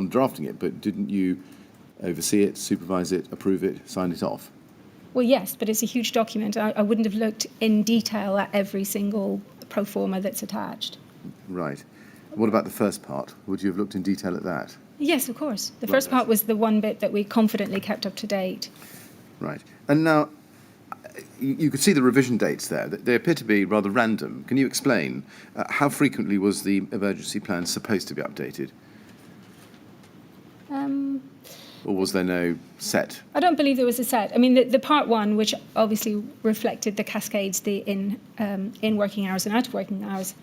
drafting it, but didn't you oversee it, supervise it, approve it, sign it off? Well, yes, but it's a huge document. I wouldn't have looked in detail at every single pro forma that's attached. Right. What about the first part? Would you have looked in detail at that? Yes, of course. The first part was the one bit that we confidently kept up to date. Right. And now, you could see the revision dates there. They appear to be rather random. Can you explain how frequently was the emergency plan supposed to be updated? Or was there no set? I don't believe there was a set. I mean, the part one, which obviously reflected the cascades, the in working hours and out of working hours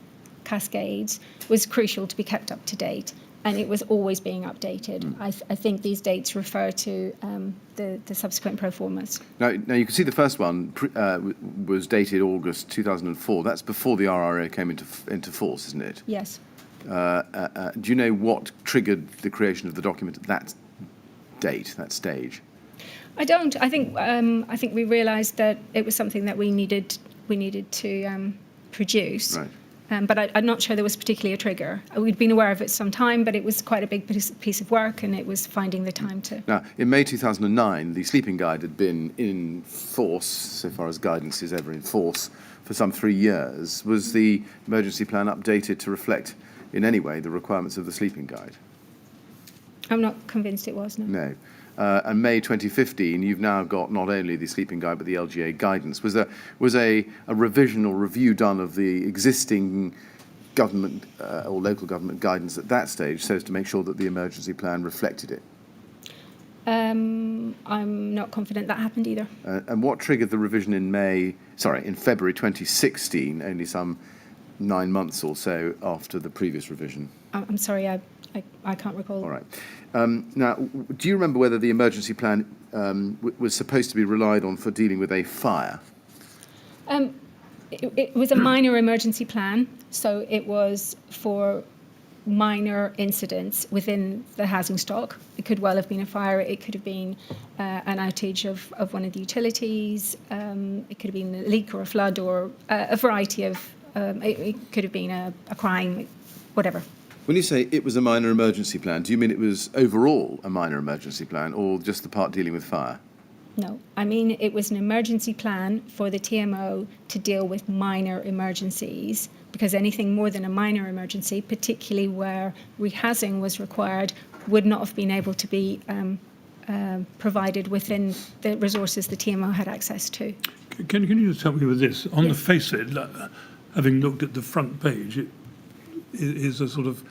cascades, was crucial to be kept up to date. And it was always being updated. I think these dates refer to the subsequent pro formas. Now you can see the first one was dated August 2004. That's before the RRO came into force, isn't it? Yes. Do you know what triggered the creation of the document at that date, that stage? I don't. I think we realised that it was something that we needed to produce. Right. But I'm not sure there was particularly a trigger. We'd been aware of it some time, but it was quite a big piece of work, and it was finding the time to. Now, in May 2009, the sleeping guide had been in force, so far as guidance is ever in force, for some 3 years. Was the emergency plan updated to reflect in any way the requirements of the sleeping guide? I'm not convinced it was, no. No. And May 2015, you've now got not only the sleeping guide but the LGA guidance. Was a revision or review done of the existing government or local government guidance at that stage so as to make sure that the emergency plan reflected it? I'm not confident that happened either. And what triggered the revision in February 2016, only some 9 months or so after the previous revision? I'm sorry, I can't recall. All right. Now, do you remember whether the emergency plan was supposed to be relied on for dealing with a fire? It was a minor emergency plan, so it was for minor incidents within the housing stock. It could well have been a fire, it could have been an outage of one of the utilities, it could have been a leak or a flood or a variety of, it could have been a crime, whatever. When you say it was a minor emergency plan, do you mean it was overall a minor emergency plan or just the part dealing with fire? No, I mean it was an emergency plan for the TMO to deal with minor emergencies, because anything more than a minor emergency, particularly where rehousing was required, would not have been able to be provided within the resources the TMO had access to. Can you just help me with this? On Yes. the face of it, having looked at the front page, it is a sort of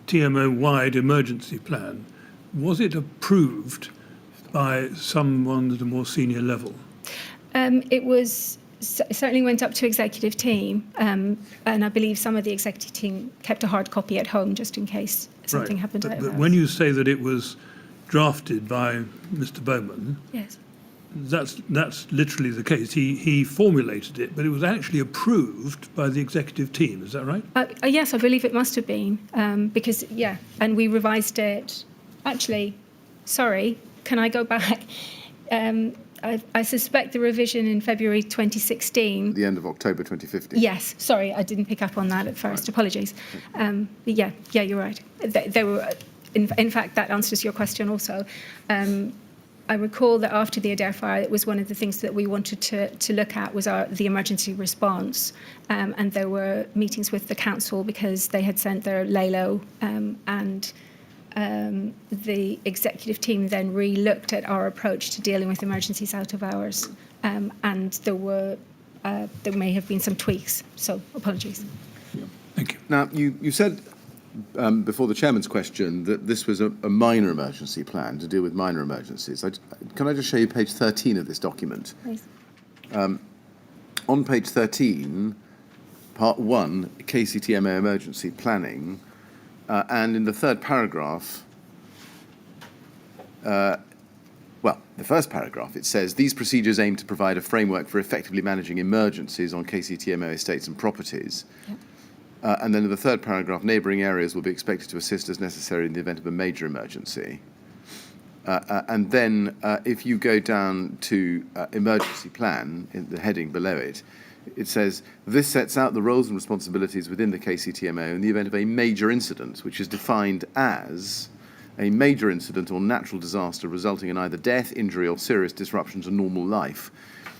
TMO-wide emergency plan. Was it approved by someone at a more senior level? It was certainly went up to executive team, and I believe some of the executive team kept a hard copy at home just in case something happened. But when you say that it was drafted by Mr. Bowman, yes, that's literally the case. He formulated it, but it was actually approved by the executive team. Is that right? yes, I believe it must have been because and we revised it. Actually, sorry, can I go back? I suspect the revision in February 2016. At the end of October 2015. Yes, sorry, I didn't pick up on that at first. Right. Apologies. Yeah, you're right. They were. In fact, that answers your question also. I recall that after the Adair fire, it was one of the things that we wanted to look at was the emergency response. And there were meetings with the council because they had sent their LALO and the executive team then re-looked at our approach to dealing with emergencies out of hours. And there may have been some tweaks. So apologies. Yeah. Thank you. Now, you said before the chairman's question that this was a minor emergency plan to deal with minor emergencies. Can I just show you page 13 of this document? Please. On page 13, part 1, KCTMA emergency planning, and in the third paragraph, the first paragraph, it says, these procedures aim to provide a framework for effectively managing emergencies on KCTMA estates and properties. Yep. And then in the third paragraph, neighbouring areas will be expected to assist as necessary in the event of a major emergency. And then if you go down to emergency plan, in the heading below it, it says, this sets out the roles and responsibilities within the KCTMO in the event of a major incident, which is defined as a major incident or natural disaster resulting in either death, injury, or serious disruption to normal life,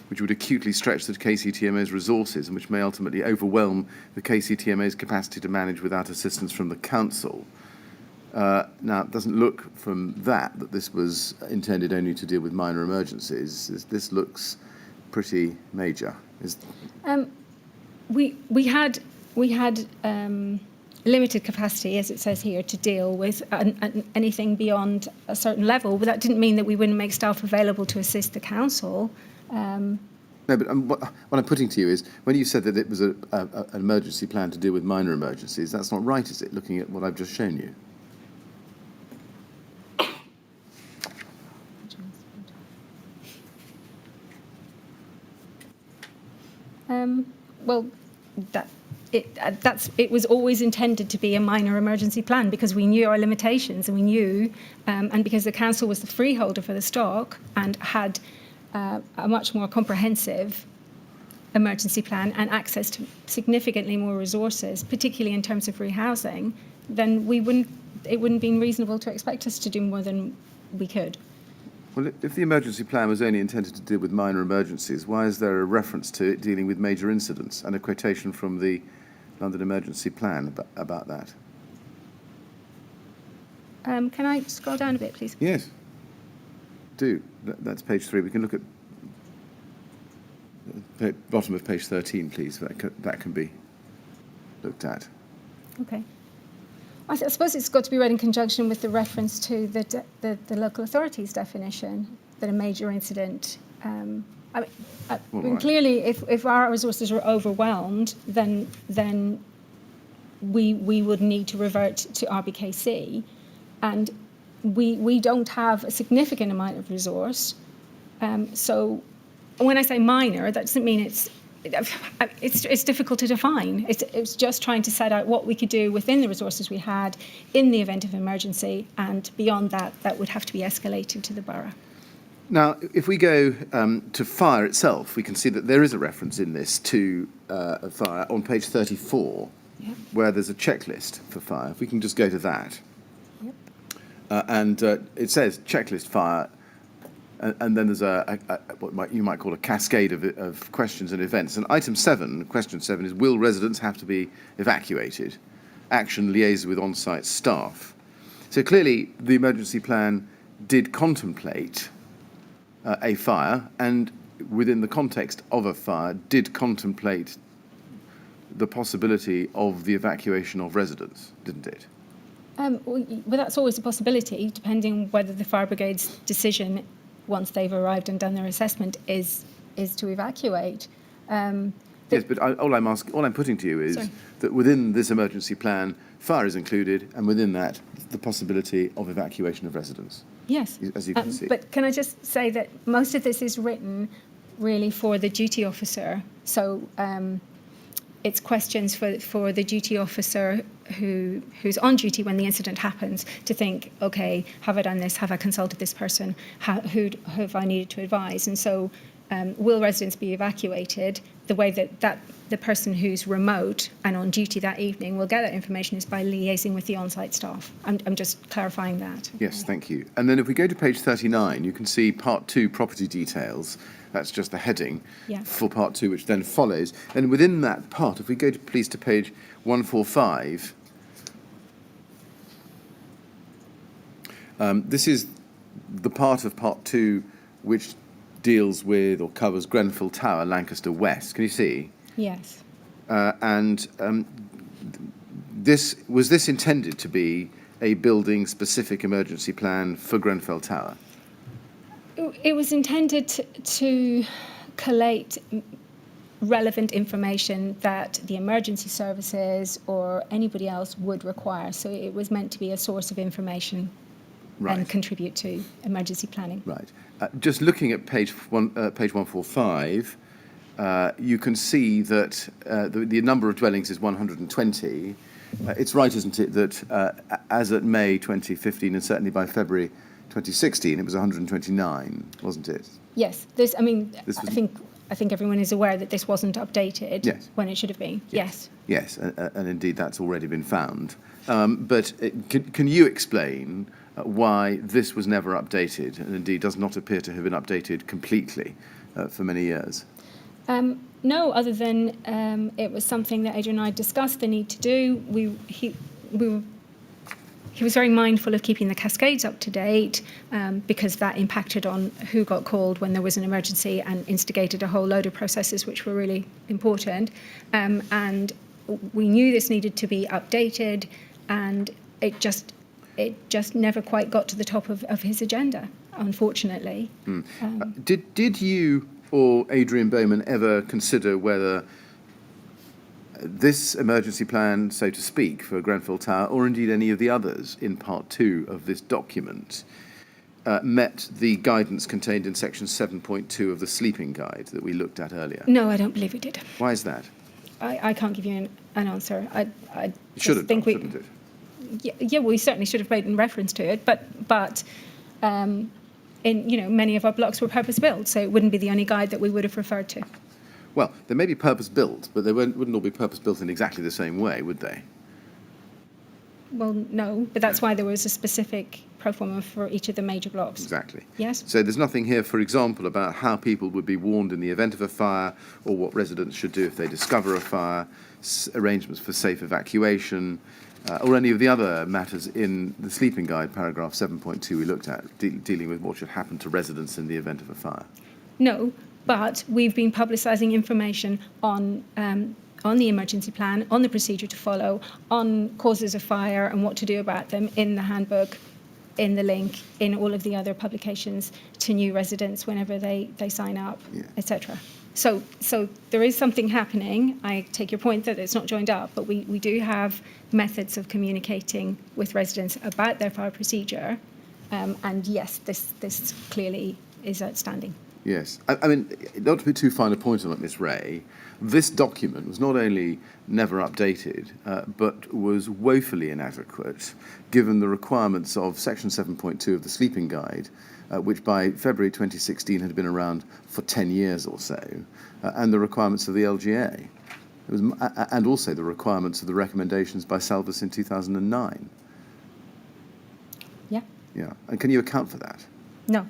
which would acutely stretch the KCTMO's resources and which may ultimately overwhelm the KCTMO's capacity to manage without assistance from the Council. Now, it doesn't look from that that this was intended only to deal with minor emergencies. This looks pretty major. We had limited capacity, as it says here, to deal with anything beyond a certain level, but that didn't mean that we wouldn't make staff available to assist the council. No, but what I'm putting to you is, when you said that it was an emergency plan to deal with minor emergencies, that's not right, is it, looking at what I've just shown you? Well, it was always intended to be a minor emergency plan because we knew our limitations and we knew, and because the council was the freeholder for the stock and had a much more comprehensive emergency plan and access to significantly more resources, particularly in terms of rehousing, then it wouldn't be reasonable to expect us to do more than we could. Well, if the emergency plan was only intended to deal with minor emergencies, why is there a reference to it dealing with major incidents and a quotation from the London Emergency Plan about that? Can I scroll down a bit, please? Yes, do. That's page 3. We can look at the bottom of page 13, please. That can be looked at. Okay. I suppose it's got to be read in conjunction with the reference to the local authorities definition that a major incident. Clearly, if our resources are overwhelmed, then we would need to revert to RBKC, and we don't have a significant amount of resource. So when I say minor, that doesn't mean it's difficult to define. It's just trying to set out what we could do within the resources we had in the event of emergency, and beyond that would have to be escalated to the borough. Now, if we go to fire itself, we can see that there is a reference in this to a fire on page 34, Yep. where there's a checklist for fire. If we can just go to that. Yep. And it says checklist fire, and then there's you might call a cascade of questions and events. And item 7, question 7, is will residents have to be evacuated? Action liaise with on-site staff. So clearly the emergency plan did contemplate a fire, and within the context of a fire did contemplate the possibility of the evacuation of residents, didn't it? Well, that's always a possibility, depending whether the fire brigade's decision, once they've arrived and done their assessment, is to evacuate. Yes, but all I'm putting to you is that within this emergency plan, fire is included, and within that, the possibility of evacuation of residents. Yes, as you can see. But can I just say that most of this is written really for the duty officer. So it's questions for the duty officer who's on duty when the incident happens to think, okay, have I done this? Have I consulted this person? Who have I needed to advise? And so will residents be evacuated? The way that the person who's remote and on duty that evening will get that information is by liaising with the on-site staff. I'm just clarifying that. Yes, thank you. And then if we go to page 39, you can see part 2, property details. That's just the heading for part 2, which then follows. And within that part, if we go please to page 145, this is the part of part 2 which deals with or covers Grenfell Tower, Lancaster West. Can you see? Yes. Was this intended to be a building-specific emergency plan for Grenfell Tower? It was intended to collate relevant information that the emergency services or anybody else would require. So it was meant to be a source of information and contribute to emergency planning. Right. Just looking at page 145, you can see that the number of dwellings is 120. It's right, isn't it, that as at May 2015 and certainly by February 2016, it was 129, wasn't it? Yes, This was- I think everyone is aware that this wasn't updated Yes. when it should have been. Yes. Yes, and indeed that's already been found. But can you explain why this was never updated, and indeed does not appear to have been updated completely for many years? No, other than it was something that Adair and I discussed the need to do. He was very mindful of keeping the cascades up to date because that impacted on who got called when there was an emergency and instigated a whole load of processes which were really important. And we knew this needed to be updated, and it just never quite got to the top of his agenda, unfortunately. Did you or Adrian Bowman ever consider whether this emergency plan, so to speak, for Grenfell Tower, or indeed any of the others in part 2 of this document, met the guidance contained in section 7.2 of the sleeping guide that we looked at earlier? No, I don't believe we did. Why is that? I can't give you an answer. I Should have done, shouldn't it? Yeah, we certainly should have made in reference to it, but many of our blocks were purpose-built, so it wouldn't be the only guide that we would have referred to. Well, they may be purpose-built, but they wouldn't all be purpose-built in exactly the same way, would they? Well, no, but that's why there was a specific pro forma for each of the major blocks. Exactly. Yes. So there's nothing here, for example, about how people would be warned in the event of a fire, or what residents should do if they discover a fire, arrangements for safe evacuation, or any of the other matters in the sleeping guide, paragraph 7.2 we looked at, dealing with what should happen to residents in the event of a fire. No, but we've been publicising information on the emergency plan, on the procedure to follow, on causes of fire and what to do about them in the handbook, in the link, in all of the other publications to new residents whenever they sign up, etc. So there is something happening. I take your point that it's not joined up, but we do have methods of communicating with residents about their fire procedure. And yes, this clearly is outstanding. Yes. I mean, not to put too fine a point on it, Miss Wray, this document was not only never updated, but was woefully inadequate, given the requirements of Section 7.2 of the Sleeping Guide, which by February 2016 had been around for 10 years or so, and the requirements of the LGA, and also the requirements of the recommendations by Salvus in 2009. Yeah. Yeah. And can you account for that? No.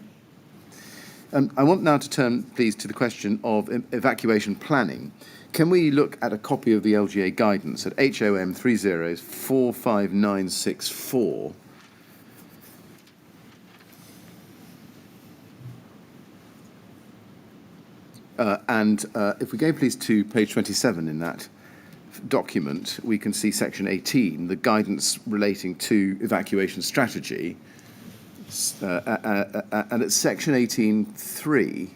I want now to turn, please, to the question of evacuation planning. Can we look at a copy of the LGA guidance at HOM 45964? And if we go, please, to page 27 in that document, we can see section 18, the guidance relating to evacuation strategy. And at section 18.3,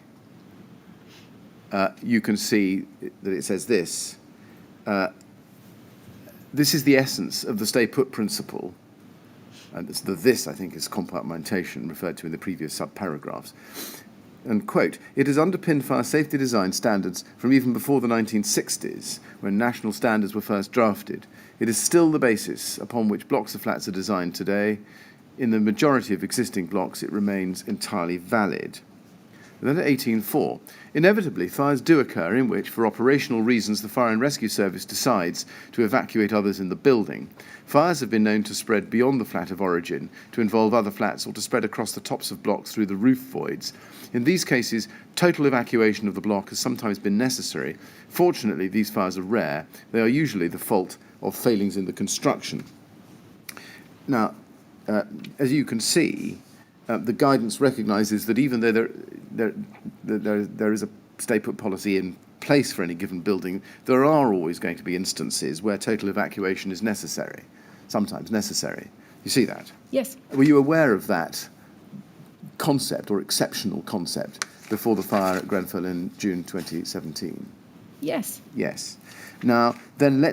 you can see that it says this. This is the essence of the stay put principle. And this, I think, is compartmentation referred to in the previous sub-paragraphs. And, quote, it has underpinned fire safety design standards from even before the 1960s, when national standards were first drafted. It is still the basis upon which blocks of flats are designed today. In the majority of existing blocks, it remains entirely valid. And then at 18.4, inevitably, fires do occur in which, for operational reasons, the Fire and Rescue Service decides to evacuate others in the building. Fires have been known to spread beyond the flat of origin, to involve other flats, or to spread across the tops of blocks through the roof voids. In these cases, total evacuation of the block has sometimes been necessary. Fortunately, these fires are rare. They are usually the fault of failings in the construction. Now, as you can see, the guidance recognises that even though there is a stay put policy in place for any given building, there are always going to be instances where total evacuation is necessary, sometimes necessary. You see that? Yes. Were you aware of that concept or exceptional concept before the fire at Grenfell in June 2017? Yes. Yes. Now, then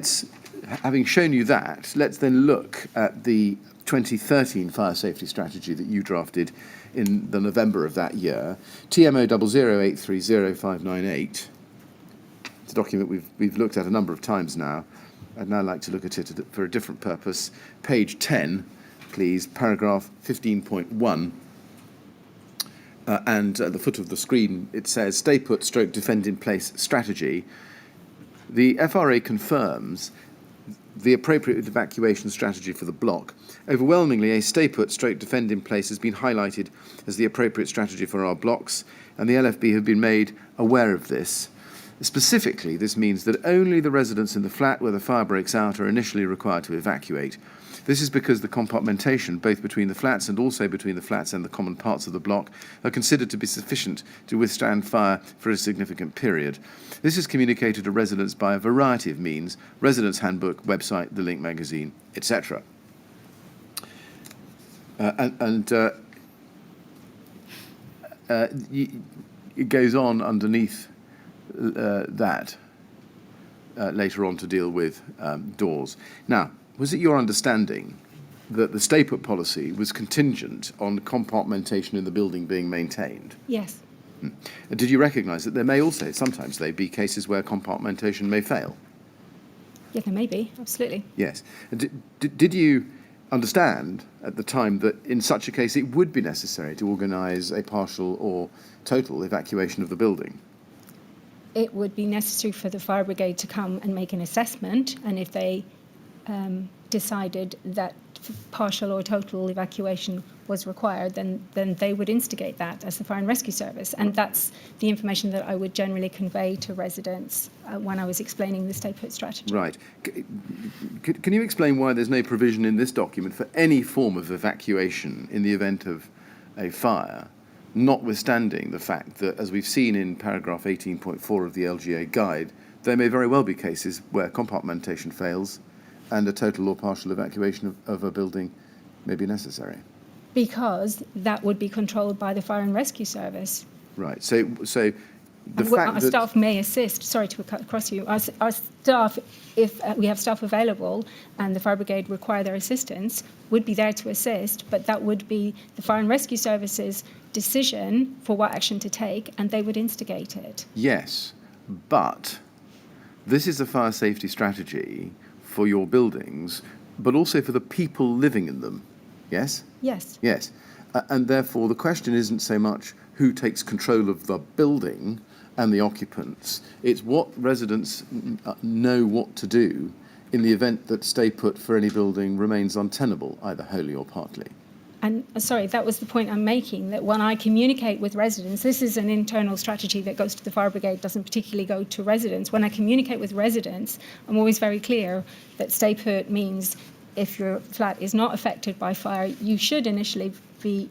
having shown you that, let's then look at the 2013 fire safety strategy that you drafted in the November of that year, TMO 008300598. It's a document we've looked at a number of times now. I'd now like to look at it for a different purpose. Page 10, please, paragraph 15.1. and at the foot of the screen it says stay put / defend in place strategy. The FRA confirms the appropriate evacuation strategy for the block. Overwhelmingly, a stay put / defend in place has been highlighted as the appropriate strategy for our blocks, and the LFB have been made aware of this. Specifically, this means that only the residents in the flat where the fire breaks out are initially required to evacuate. This is because the compartmentation, both between the flats and also between the flats and the common parts of the block, are considered to be sufficient to withstand fire for a significant period. This is communicated to residents by a variety of means: residents' handbook, website, the Link magazine, etc. It goes on underneath that later on to deal with doors. Now, was it your understanding that the stay put policy was contingent on compartmentation in the building being maintained? Yes. Did you recognise that there may also sometimes be cases where compartmentation may fail? Yeah, there may be, absolutely. Yes. Did you understand at the time that in such a case it would be necessary to organise a partial or total evacuation of the building? It would be necessary for the fire brigade to come and make an assessment, and if they decided that partial or total evacuation was required, then they would instigate that as the Fire and Rescue Service. And that's the information that I would generally convey to residents when I was explaining the stay put strategy. Right. Can you explain why there's no provision in this document for any form of evacuation in the event of a fire, notwithstanding the fact that, as we've seen in paragraph 18.4 of the LGA guide, there may very well be cases where compartmentation fails and a total or partial evacuation of a building may be necessary? Because that would be controlled by the Fire and Rescue Service. Right. So the And fact our that staff may assist. Sorry to cut across you. Our staff, if we have staff available and the fire brigade require their assistance, would be there to assist. But that would be the Fire and Rescue Service's decision for what action to take, and they would instigate it. yes, but this is a fire safety strategy for your buildings, but also for the people living in them. Yes? Yes. Yes. And therefore, the question isn't so much who takes control of the building and the occupants, it's what residents know what to do in the event that stay put for any building remains untenable, either wholly or partly. And sorry, that was the point I'm making, that when I communicate with residents, this is an internal strategy that goes to the fire brigade, doesn't particularly go to residents. When I communicate with residents, I'm always very clear that stay put means if your flat is not affected by fire, you should initially be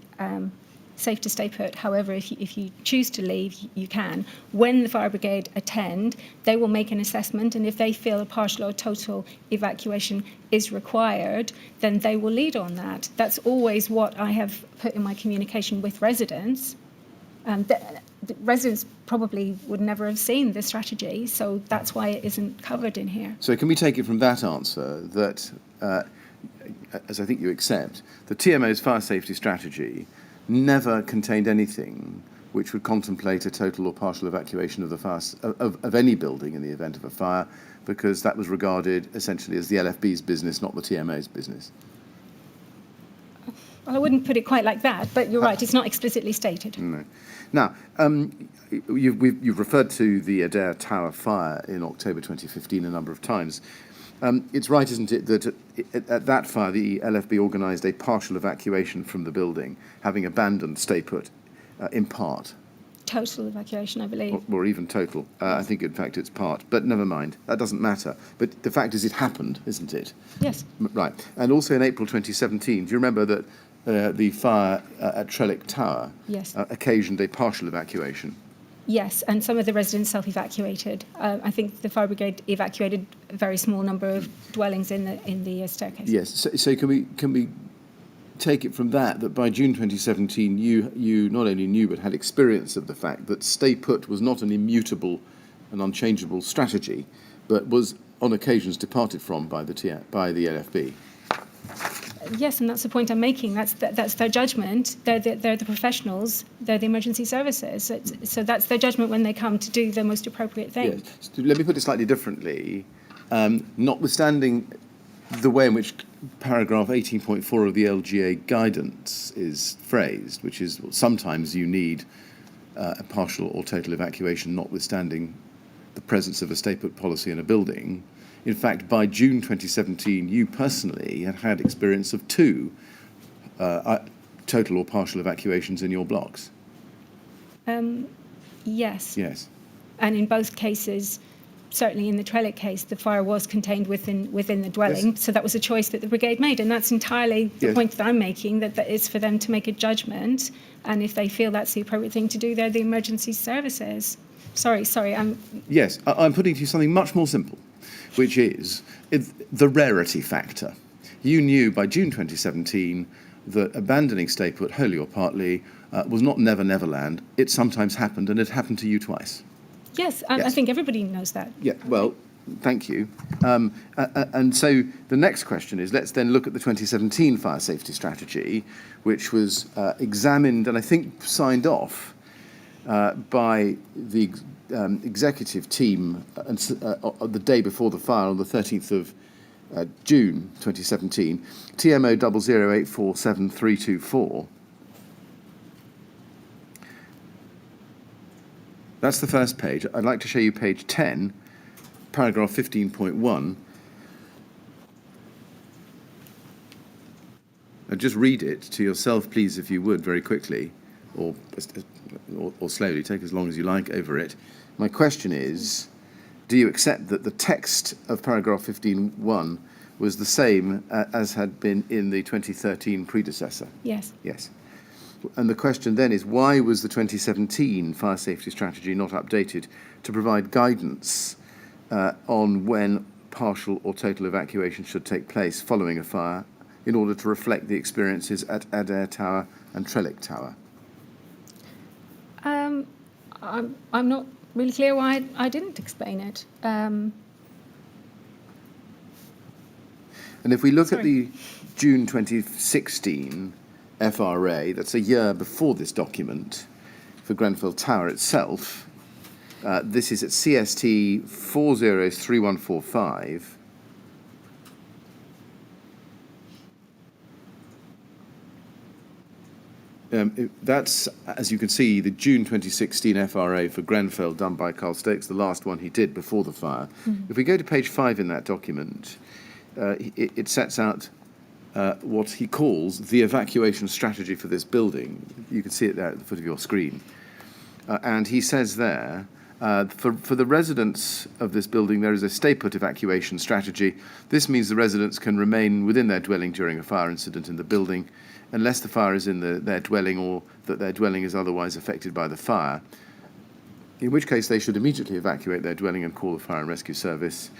safe to stay put. However, if you choose to leave, you can. When the fire brigade attend, they will make an assessment, and if they feel a partial or total evacuation is required, then they will lead on that. That's always what I have put in my communication with residents. The residents probably would never have seen this strategy, so that's why it isn't covered in here. So can we take it from that answer that, as I think you accept, the TMO's fire safety strategy never contained anything which would contemplate a total or partial evacuation of the fire of any building in the event of a fire, because that was regarded essentially as the LFB's business, not the TMO's business? Well, I wouldn't put it quite like that, but you're right, it's not explicitly stated. No. Now, you've referred to the Adair Tower fire in October 2015 a number of times. It's right, isn't it, that at that fire the LFB organised a partial evacuation from the building, having abandoned stay put in part? Total evacuation, I believe. Or even total. I think, in fact, it's part. But never mind. That doesn't matter. But the fact is it happened, isn't it? Yes. Right. And also in April 2017, do you remember that the fire at Trellick Tower Yes. Occasioned a partial evacuation? Yes, and some of the residents self-evacuated. I think the fire brigade evacuated a very small number of dwellings in the staircase. Yes. So can we take it from that by June 2017 you not only knew but had experience of the fact that stay put was not an immutable and unchangeable strategy, but was on occasions departed from by the LFB? Yes, and that's the point I'm making. That's their judgment. They're the professionals. They're the emergency services. So that's their judgment when they come to do the most appropriate thing. Yes. So let me put it slightly differently. Notwithstanding the way in which paragraph 18.4 of the LGA guidance is phrased, which is sometimes you need a partial or total evacuation, notwithstanding the presence of a stay put policy in a building. In fact, by June 2017, you personally had experience of 2 total or partial evacuations in your blocks. Yes. Yes. And in both cases, certainly in the Trellick case, the fire was contained within the dwelling. Yes. So that was a choice that the brigade made. And that's entirely the Yes. point that I'm making, that it's for them to make a judgment. And if they feel that's the appropriate thing to do, they're the emergency services. Sorry, Yes, I'm putting to you something much more simple, which is the rarity factor. You knew by June 2017 that abandoning stay put, wholly or partly, was not never land. It sometimes happened, and it happened to you twice. Yes, I Yes. think everybody knows that. Yeah, well, thank you. And so the next question is, let's then look at the 2017 fire safety strategy, which was examined and I think signed off by the executive team the day before the fire on the 13th of June 2017, TMO 0084734. That's the first page. I'd like to show you page 10, paragraph 15.1. And just read it to yourself, please, if you would, very quickly, or slowly. Take as long as you like over it. My question is, do you accept that the text of paragraph 15.1 was the same as had been in the 2013 predecessor? Yes. Yes. And the question then is, why was the 2017 fire safety strategy not updated to provide guidance on when partial or total evacuation should take place following a fire in order to reflect the experiences at Adair Tower and Trellick Tower? I'm not really clear why I didn't explain it. And if we look at the June 2016 FRA, that's a year before this document, for Grenfell Tower itself, this is at CST 403145. That's, as you can see, the June 2016 FRA for Grenfell done by Carl Stokes, the last one he did before the fire. Mm-hmm. If we go to page 5 in that document, it sets out what he calls the evacuation strategy for this building. You can see it there at the foot of your screen. And he says there, for the residents of this building, there is a stay-put evacuation strategy. This means the residents can remain within their dwelling during a fire incident in the building, unless the fire is in their dwelling or that their dwelling is otherwise affected by the fire, in which case they should immediately evacuate their dwelling and call the fire and rescue service.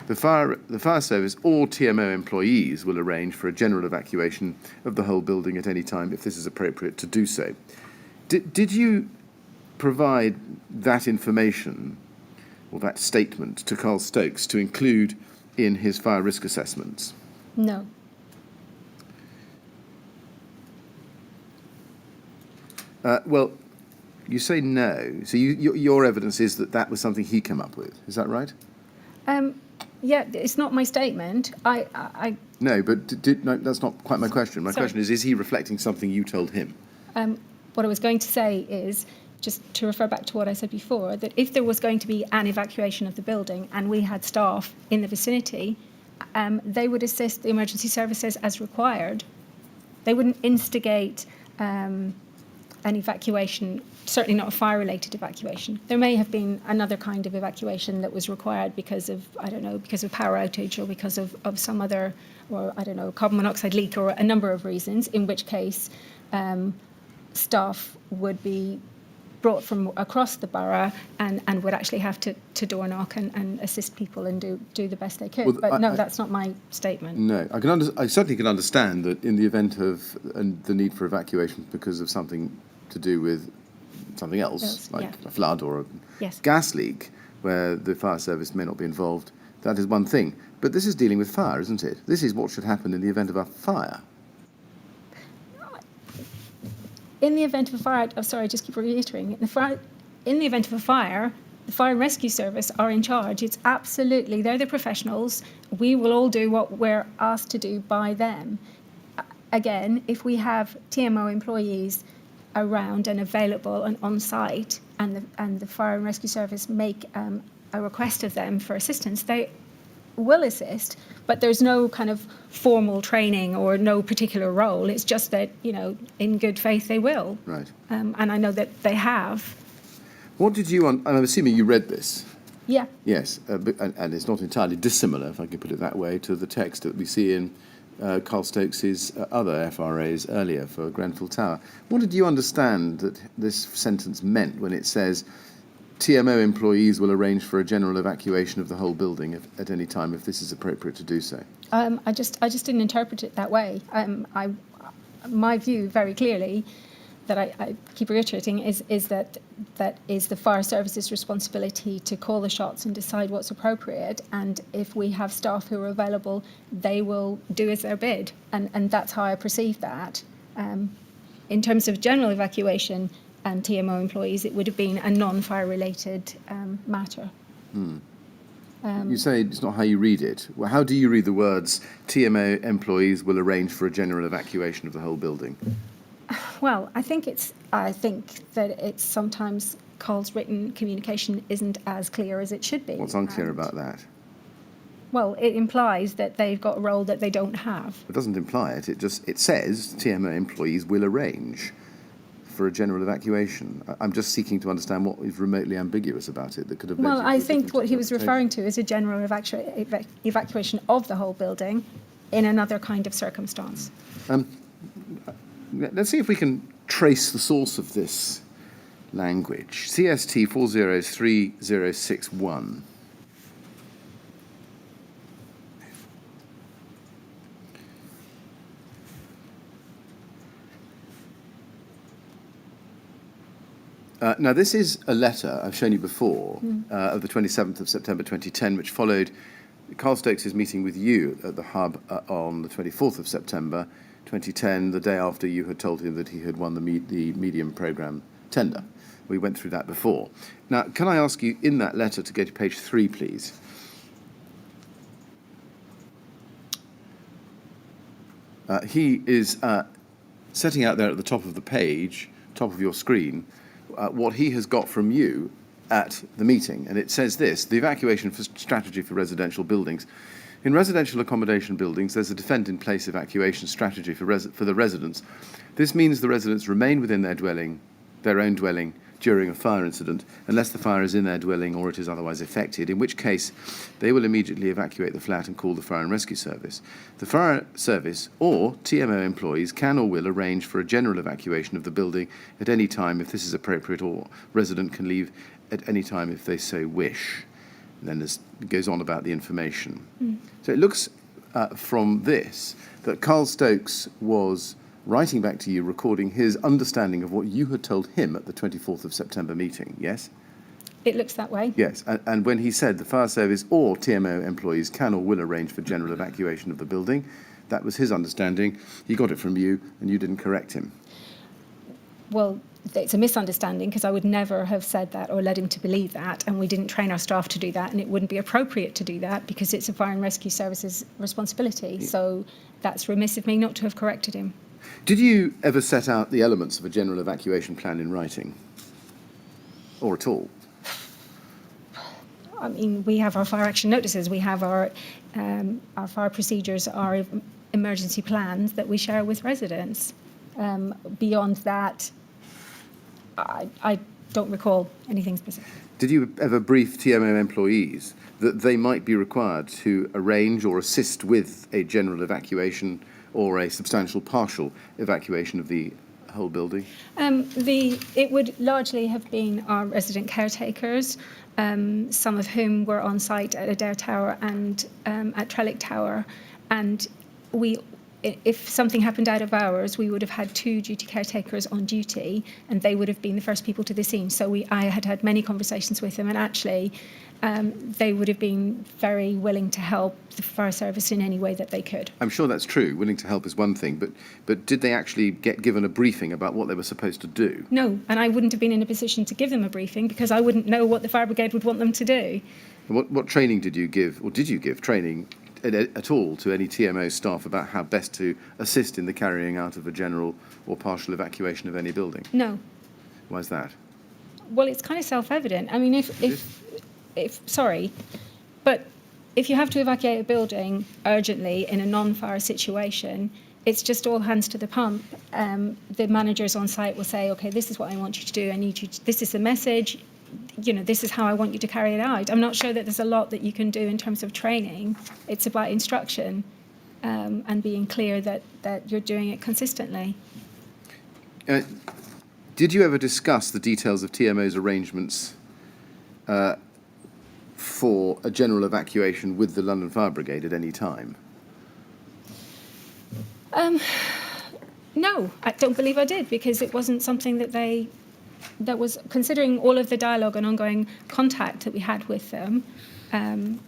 The fire service or TMO employees will arrange for a general evacuation of the whole building at any time if this is appropriate to do so. Did you provide that information or that statement to Carl Stokes to include in his fire risk assessments? No. Well, you say no. So your evidence is that was something he came up with. Is that right? Yeah, it's not my statement. No, but no, that's not quite my question. My question is he reflecting something you told him? What I was going to say is, just to refer back to what I said before, that if there was going to be an evacuation of the building and we had staff in the vicinity, they would assist the emergency services as required. They wouldn't instigate an evacuation, certainly not a fire-related evacuation. There may have been another kind of evacuation that was required because of, I don't know, because of power outage or because of some other, or I don't know, carbon monoxide leak or a number of reasons, in which case staff would be brought from across the borough and would actually have to door knock and assist people and do the best they could. Well, but no, that's not my statement. No, I certainly can understand that in the event of the need for evacuation because of something to do with something else, like a flood or a gas leak, where the fire service may not be involved, that is one thing. But this is dealing with fire, isn't it? This is what should happen in the event of a fire. In the event of a fire, I'm sorry, I just keep reiterating, in the event of a fire, the Fire and Rescue Service are in charge. It's absolutely, they're the professionals. We will all do what we're asked to do by them. Again, if we have TMO employees around and available and on site, and the Fire and Rescue Service make a request of them for assistance, they will assist, but there's no kind of formal training or no particular role. It's just that, in good faith they will. Right. And I know that they have. What did you, I'm assuming you read this? Yeah. Yes, and it's not entirely dissimilar, if I can put it that way, to the text that we see in Carl Stokes's other FRAs earlier for Grenfell Tower. What did you understand that this sentence meant when it says TMO employees will arrange for a general evacuation of the whole building at any time if this is appropriate to do so? I just didn't interpret it that way. My view, very clearly, that I keep reiterating, is that is the fire service's responsibility to call the shots and decide what's appropriate. And if we have staff who are available, they will do as they're bid. And that's how I perceive that. In terms of general evacuation and TMO employees, it would have been a non-fire related matter. You say it's not how you read it. Well, how do you read the words TMO employees will arrange for a general evacuation of the whole building? Well, I think that it's sometimes Carl's written communication isn't as clear as it should be. What's unclear about that? Well, it implies that they've got a role that they don't have. It doesn't imply it. It says TMO employees will arrange for a general evacuation. I'm just seeking to understand what is remotely ambiguous about it that could have. Well, I think what he was referring to is a general evacuation of the whole building in another kind of circumstance. Let's see if we can trace the source of this language. CST 403061. Now, this is a letter I've shown you before of the 27th of September 2010, which followed Carl Stokes' meeting with you at the Hub on the 24th of September 2010, the day after you had told him that he had won the medium programme tender. We went through that before. Now, can I ask you in that letter to go to page 3, please? He is setting out there at the top of the page, top of your screen, what he has got from you at the meeting. And it says this: the evacuation strategy for residential buildings. In residential accommodation buildings, there's a defend-in-place evacuation strategy for the residents. This means the residents remain within their own dwelling, during a fire incident, unless the fire is in their dwelling or it is otherwise affected, in which case they will immediately evacuate the flat and call the Fire and Rescue Service. The Fire Service or TMO employees can or will arrange for a general evacuation of the building at any time if this is appropriate, or resident can leave at any time if they so wish. And then it goes on about the information. So it looks from this that Carl Stokes was writing back to you, recording his understanding of what you had told him at the 24th of September meeting, yes? It looks that way. Yes, and when he said the fire service or TMO employees can or will arrange for general evacuation of the building, that was his understanding. He got it from you, and you didn't correct him. Well, it's a misunderstanding, because I would never have said that or led him to believe that, and we didn't train our staff to do that, and it wouldn't be appropriate to do that because it's a Fire and Rescue Service's responsibility. Yeah. So that's remiss of me not to have corrected him. Did you ever set out the elements of a general evacuation plan in writing? Or at all? I mean, we have our fire action notices, we have our fire procedures, our emergency plans that we share with residents. Beyond that, I don't recall anything specific. Did you ever brief TMO employees that they might be required to arrange or assist with a general evacuation or a substantial partial evacuation of the whole building? It would largely have been our resident caretakers, some of whom were on site at Adair Tower and at Trellick Tower. And if something happened out of hours, we would have had 2 duty caretakers on duty, and they would have been the first people to the scene. So I had many conversations with them, and actually they would have been very willing to help the fire service in any way that they could. I'm sure that's true. Willing to help is one thing, but did they actually get given a briefing about what they were supposed to do? No, and I wouldn't have been in a position to give them a briefing because I wouldn't know what the fire brigade would want them to do. What training did you give, or did you give training at all to any TMO staff about how best to assist in the carrying out of a general or partial evacuation of any building? No. Why is that? Well, it's kind of self-evident. I mean, but if you have to evacuate a building urgently in a non-fire situation, it's just all hands to the pump. The managers on site will say, okay, this is what I want you to do. I need you to, this is the message. You know, this is how I want you to carry it out. I'm not sure that there's a lot that you can do in terms of training. It's about instruction and being clear that you're doing it consistently. Did you ever discuss the details of TMO's arrangements for a general evacuation with the London Fire Brigade at any time? No, I don't believe I did, because it wasn't something that was, considering all of the dialogue and ongoing contact that we had with them, I'm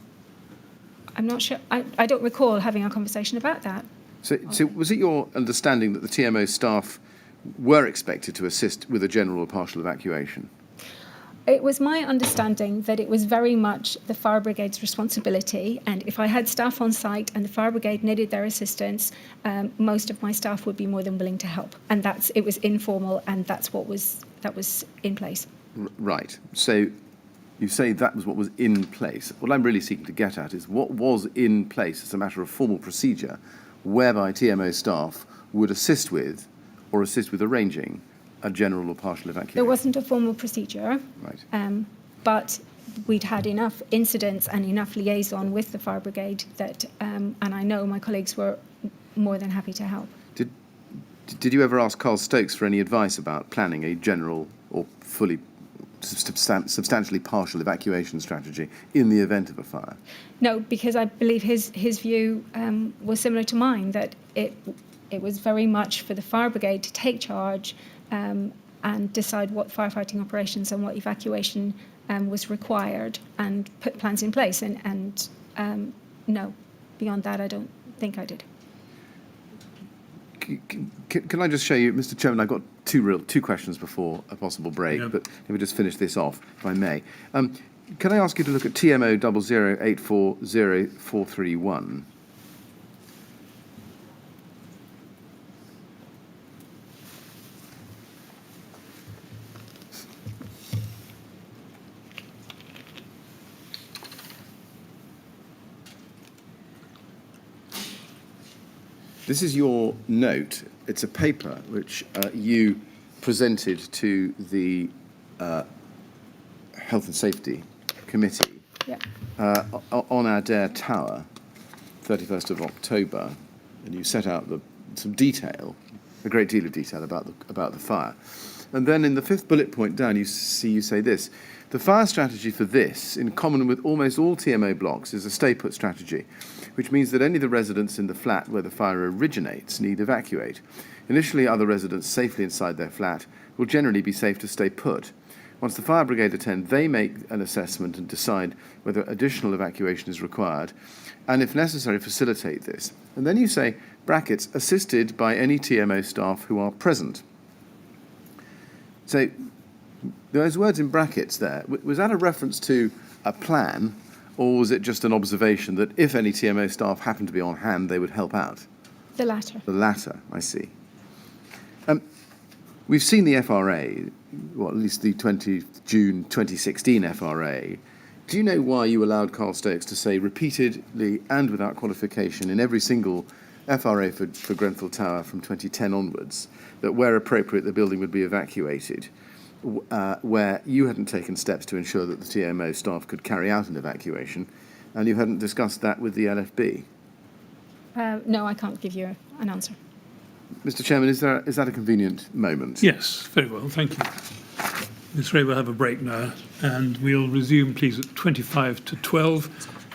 not sure, I don't recall having a conversation about that. So was it your understanding that the TMO staff were expected to assist with a general or partial evacuation? It was my understanding that it was very much the fire brigade's responsibility, and if I had staff on site and the fire brigade needed their assistance, most of my staff would be more than willing to help. And it was informal, and that was in place. Right. So you say that was what was in place. What I'm really seeking to get at is what was in place as a matter of formal procedure whereby TMO staff would assist with or assist with arranging a general or partial evacuation. There wasn't a formal procedure, right. But we'd had enough incidents and enough liaison with the fire brigade that, and I know my colleagues were more than happy to help. Did you ever ask Carl Stokes for any advice about planning a general or fully substantially partial evacuation strategy in the event of a fire? No, because I believe his view was similar to mine, that it was very much for the fire brigade to take charge and decide what firefighting operations and what evacuation was required and put plans in place. And no, beyond that, I don't think I did. Can I just show you, Mr. Chairman, I've got two questions before a possible break, but let me just finish this off, if I may. Can I ask you to look at TMO 00840431? This is your note. It's a paper which you presented to the Health and Safety Committee on Adair Tower, 31st of October, and you set out some detail, a great deal of detail about the fire. And then in the fifth bullet point down, you say this: the fire strategy for this, in common with almost all TMO blocks, is a stay-put strategy, which means that only the residents in the flat where the fire originates need evacuate. Initially, other residents safely inside their flat will generally be safe to stay put. Once the fire brigade attend, they make an assessment and decide whether additional evacuation is required, and if necessary, facilitate this. And then you say, brackets, assisted by any TMO staff who are present. So those words in brackets there, was that a reference to a plan, or was it just an observation that if any TMO staff happened to be on hand, they would help out? The latter. The latter, I see. We've seen the FRA, well, at least the June 2016 FRA. Do you know why you allowed Carl Stokes to say repeatedly and without qualification in every single FRA for Grenfell Tower from 2010 onwards that where appropriate the building would be evacuated, where you hadn't taken steps to ensure that the TMO staff could carry out an evacuation, and you hadn't discussed that with the LFB? No, I can't give you an answer. Mr. Chairman, is that a convenient moment? Yes, very well, thank you. Ms. Wray will have a break now, and we'll resume, please, at 25 to 12.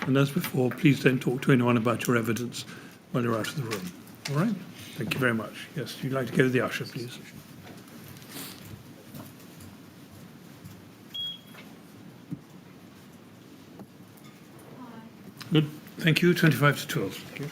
And as before, please don't talk to anyone about your evidence while you're out of the room. All right? Thank you very much. Yes, you'd like to go to the usher, please. Good. Thank you. 25 to 12. Thank you.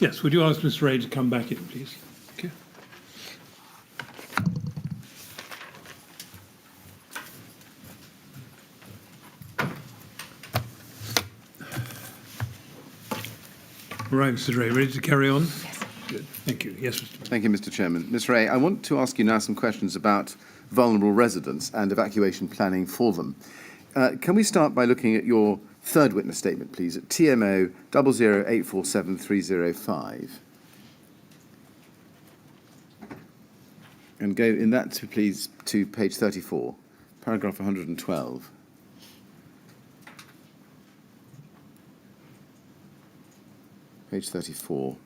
Yes, would you ask Ms. Wray to come back in, please? Okay. Right, Mr. Wray, ready to carry on? Yes. Good. Thank you. Yes, Mr. Thank you, Mr. Chairman. Ms. Wray, I want to ask you now some questions about vulnerable residents and evacuation planning for them. Can we start by looking at your third witness statement, please, at TMO 00847-305? And go in that, please, to page 34, paragraph 112. Page 34.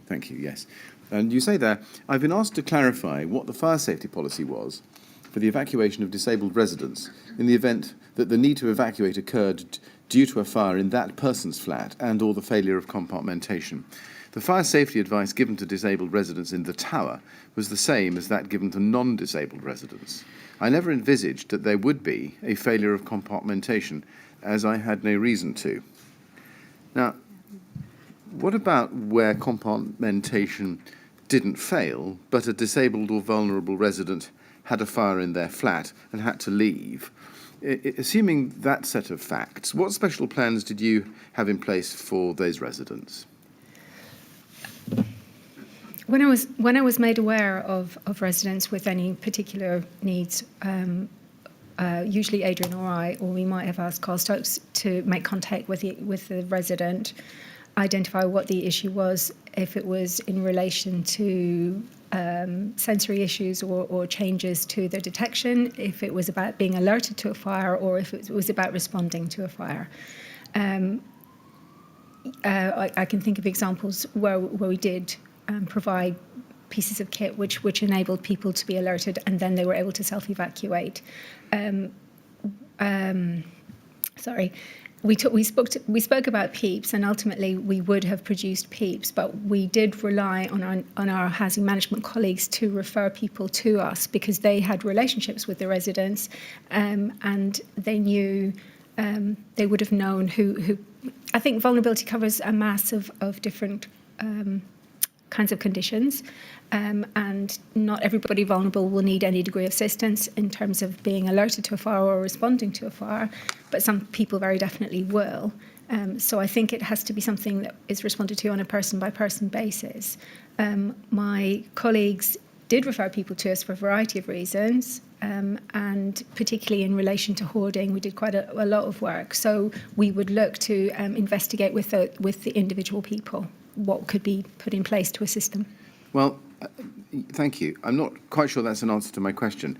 Thank you, yes. And you say there, I've been asked to clarify what the fire safety policy was for the evacuation of disabled residents in the event that the need to evacuate occurred due to a fire in that person's flat and or the failure of compartmentation. The fire safety advice given to disabled residents in the tower was the same as that given to non-disabled residents. I never envisaged that there would be a failure of compartmentation, as I had no reason to. Now, what about where compartmentation didn't fail, but a disabled or vulnerable resident had a fire in their flat and had to leave? Assuming that set of facts, what special plans did you have in place for those residents? When I was made aware of residents with any particular needs, usually Adrian or I, or we might have asked Carl Stokes to make contact with the resident, identify what the issue was, if it was in relation to sensory issues or changes to the detection, if it was about being alerted to a fire, or if it was about responding to a fire. I can think of examples where we did provide pieces of kit which enabled people to be alerted, and then they were able to self-evacuate. We spoke about Peeps, and ultimately we would have produced Peeps, but we did rely on our housing management colleagues to refer people to us because they had relationships with the residents, and they knew, they would have known who. I think vulnerability covers a mass of different kinds of conditions, and not everybody vulnerable will need any degree of assistance in terms of being alerted to a fire or responding to a fire, but some people very definitely will. So I think it has to be something that is responded to on a person-by-person basis. My colleagues did refer people to us for a variety of reasons, and particularly in relation to hoarding, we did quite a lot of work. So we would look to investigate with the individual people what could be put in place to assist them. Well, thank you. I'm not quite sure that's an answer to my question.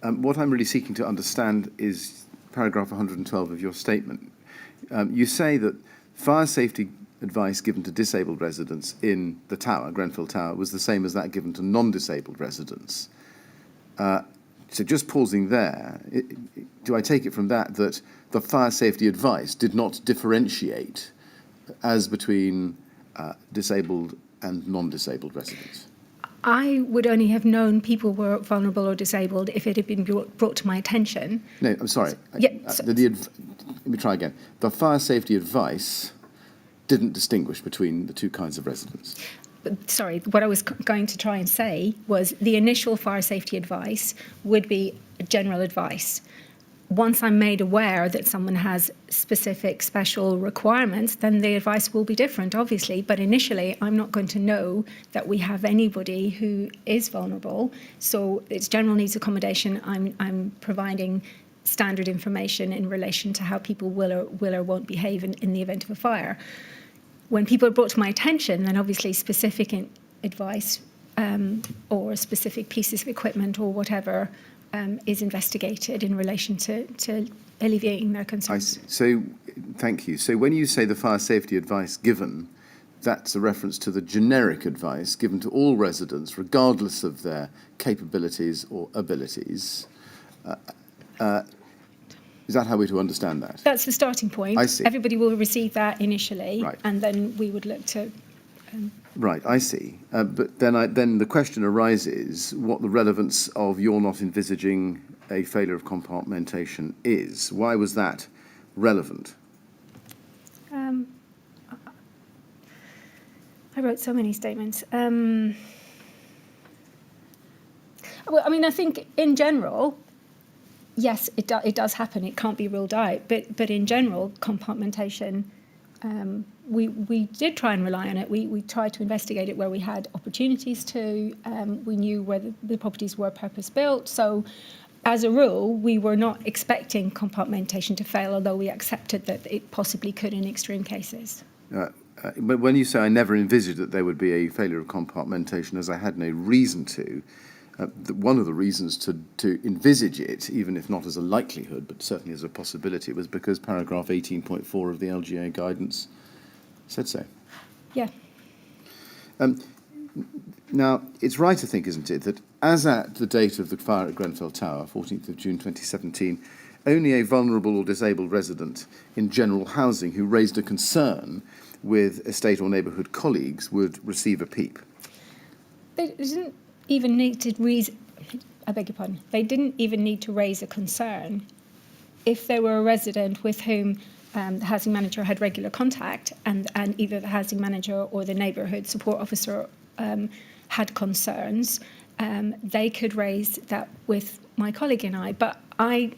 What I'm really seeking to understand is paragraph 112 of your statement. You say that fire safety advice given to disabled residents in the tower, Grenfell Tower, was the same as that given to non-disabled residents. So just pausing there, do I take it from that that the fire safety advice did not differentiate as between disabled and non-disabled residents? I would only have known people were vulnerable or disabled if it had been brought to my attention. No, I'm sorry. Yeah, let me try again. The fire safety advice didn't distinguish between the two kinds of residents. Sorry, what I was going to try and say was the initial fire safety advice would be general advice. Once I'm made aware that someone has specific special requirements, then the advice will be different, obviously. But initially, I'm not going to know that we have anybody who is vulnerable. So it's general needs accommodation. I'm providing standard information in relation to how people will or won't behave in the event of a fire. When people are brought to my attention, then obviously specific advice or specific pieces of equipment or whatever is investigated in relation to alleviating their concerns. I see. So, thank you. So when you say the fire safety advice given, that's a reference to the generic advice given to all residents, regardless of their capabilities or abilities. Is that how we're to understand that? That's the starting point. I see. Everybody will receive that initially, Right. and then we would look to Right, I see. But then the question arises what the relevance of your not envisaging a failure of compartmentation is. Why was that relevant? I wrote so many statements. Well, I mean, I think in general, yes, it does happen. It can't be ruled out. But in general, compartmentation, we did try and rely on it. We tried to investigate it where we had opportunities to. We knew where the properties were purpose-built. So as a rule, we were not expecting compartmentation to fail, although we accepted that it possibly could in extreme cases. But when you say I never envisaged that there would be a failure of compartmentation, as I had no reason to, one of the reasons to envisage it, even if not as a likelihood, but certainly as a possibility, was because paragraph 18.4 of the LGA guidance said so. Yeah. Now, it's right, I think, isn't it, that as at the date of the fire at Grenfell Tower, 14th of June 2017, only a vulnerable or disabled resident in general housing who raised a concern with estate or neighbourhood colleagues would receive a Peep. They didn't even need to I beg your pardon. They didn't even need to raise a concern if they were a resident with whom the housing manager had regular contact, and either the housing manager or the neighbourhood support officer had concerns. They could raise that with my colleague and I. But I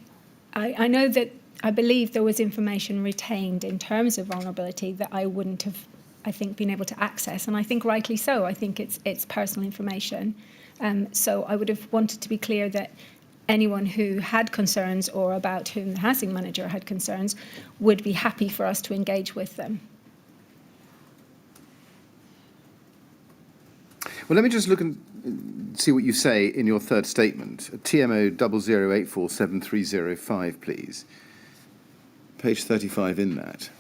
know that I believe there was information retained in terms of vulnerability that I wouldn't have, I think, been able to access, and I think rightly so. I think it's personal information. So I would have wanted to be clear that anyone who had concerns or about whom the housing manager had concerns would be happy for us to engage with them. Well, let me just look and see what you say in your third statement. TMO 00847305, please. Page 35 in that.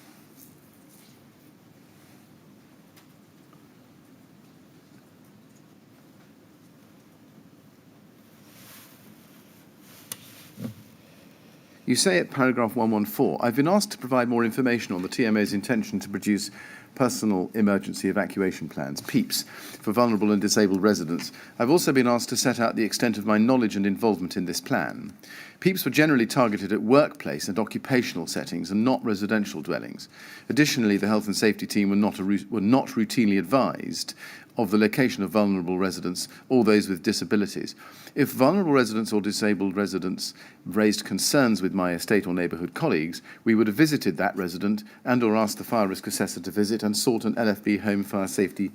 You say at paragraph 114, I've been asked to provide more information on the TMO's intention to produce personal emergency evacuation plans, PEEPs, for vulnerable and disabled residents. I've also been asked to set out the extent of my knowledge and involvement in this plan. PEEPs were generally targeted at workplace and occupational settings and not residential dwellings. Additionally, the health and safety team were not routinely advised of the location of vulnerable residents or those with disabilities. If vulnerable residents or disabled residents raised concerns with my estate or neighbourhood colleagues, we would have visited that resident and or asked the fire risk assessor to visit and sought an LFB home fire safety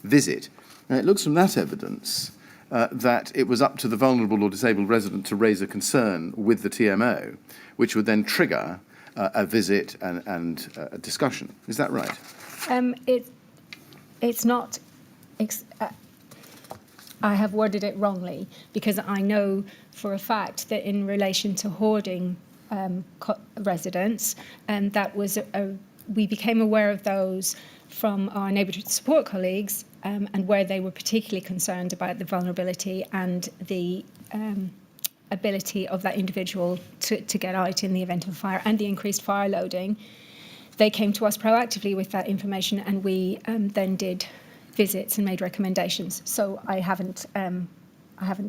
visit. Now, it looks from that evidence that it was up to the vulnerable or disabled resident to raise a concern with the TMO, which would then trigger a visit and a discussion. Is that right? It's not. I have worded it wrongly because I know for a fact that in relation to hoarding residents, that was we became aware of those from our neighbourhood support colleagues, and where they were particularly concerned about the vulnerability and the ability of that individual to get out in the event of a fire and the increased fire loading. They came to us proactively with that information, and we then did visits and made recommendations. So I haven't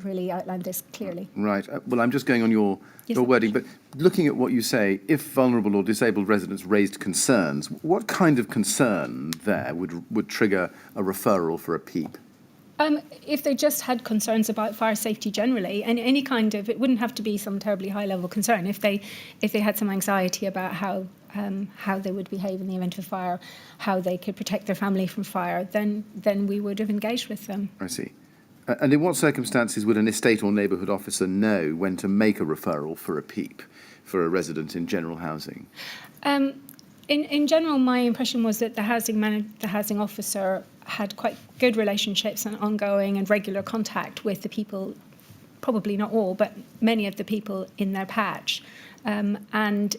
really outlined this clearly. Right. Well, I'm just going on your wording, but looking at what you say, if vulnerable or disabled residents raised concerns, what kind of concern there would trigger a referral for a PEEP? If they just had concerns about fire safety generally, and any kind of, it wouldn't have to be some terribly high level concern. If they had some anxiety about how they would behave in the event of fire, how they could protect their family from fire, then we would have engaged with them. I see. And in what circumstances would an estate or neighbourhood officer know when to make a referral for a PEEP for a resident in general housing? In general, my impression was that the housing officer had quite good relationships and ongoing and regular contact with the people, probably not all, but many of the people in their patch, and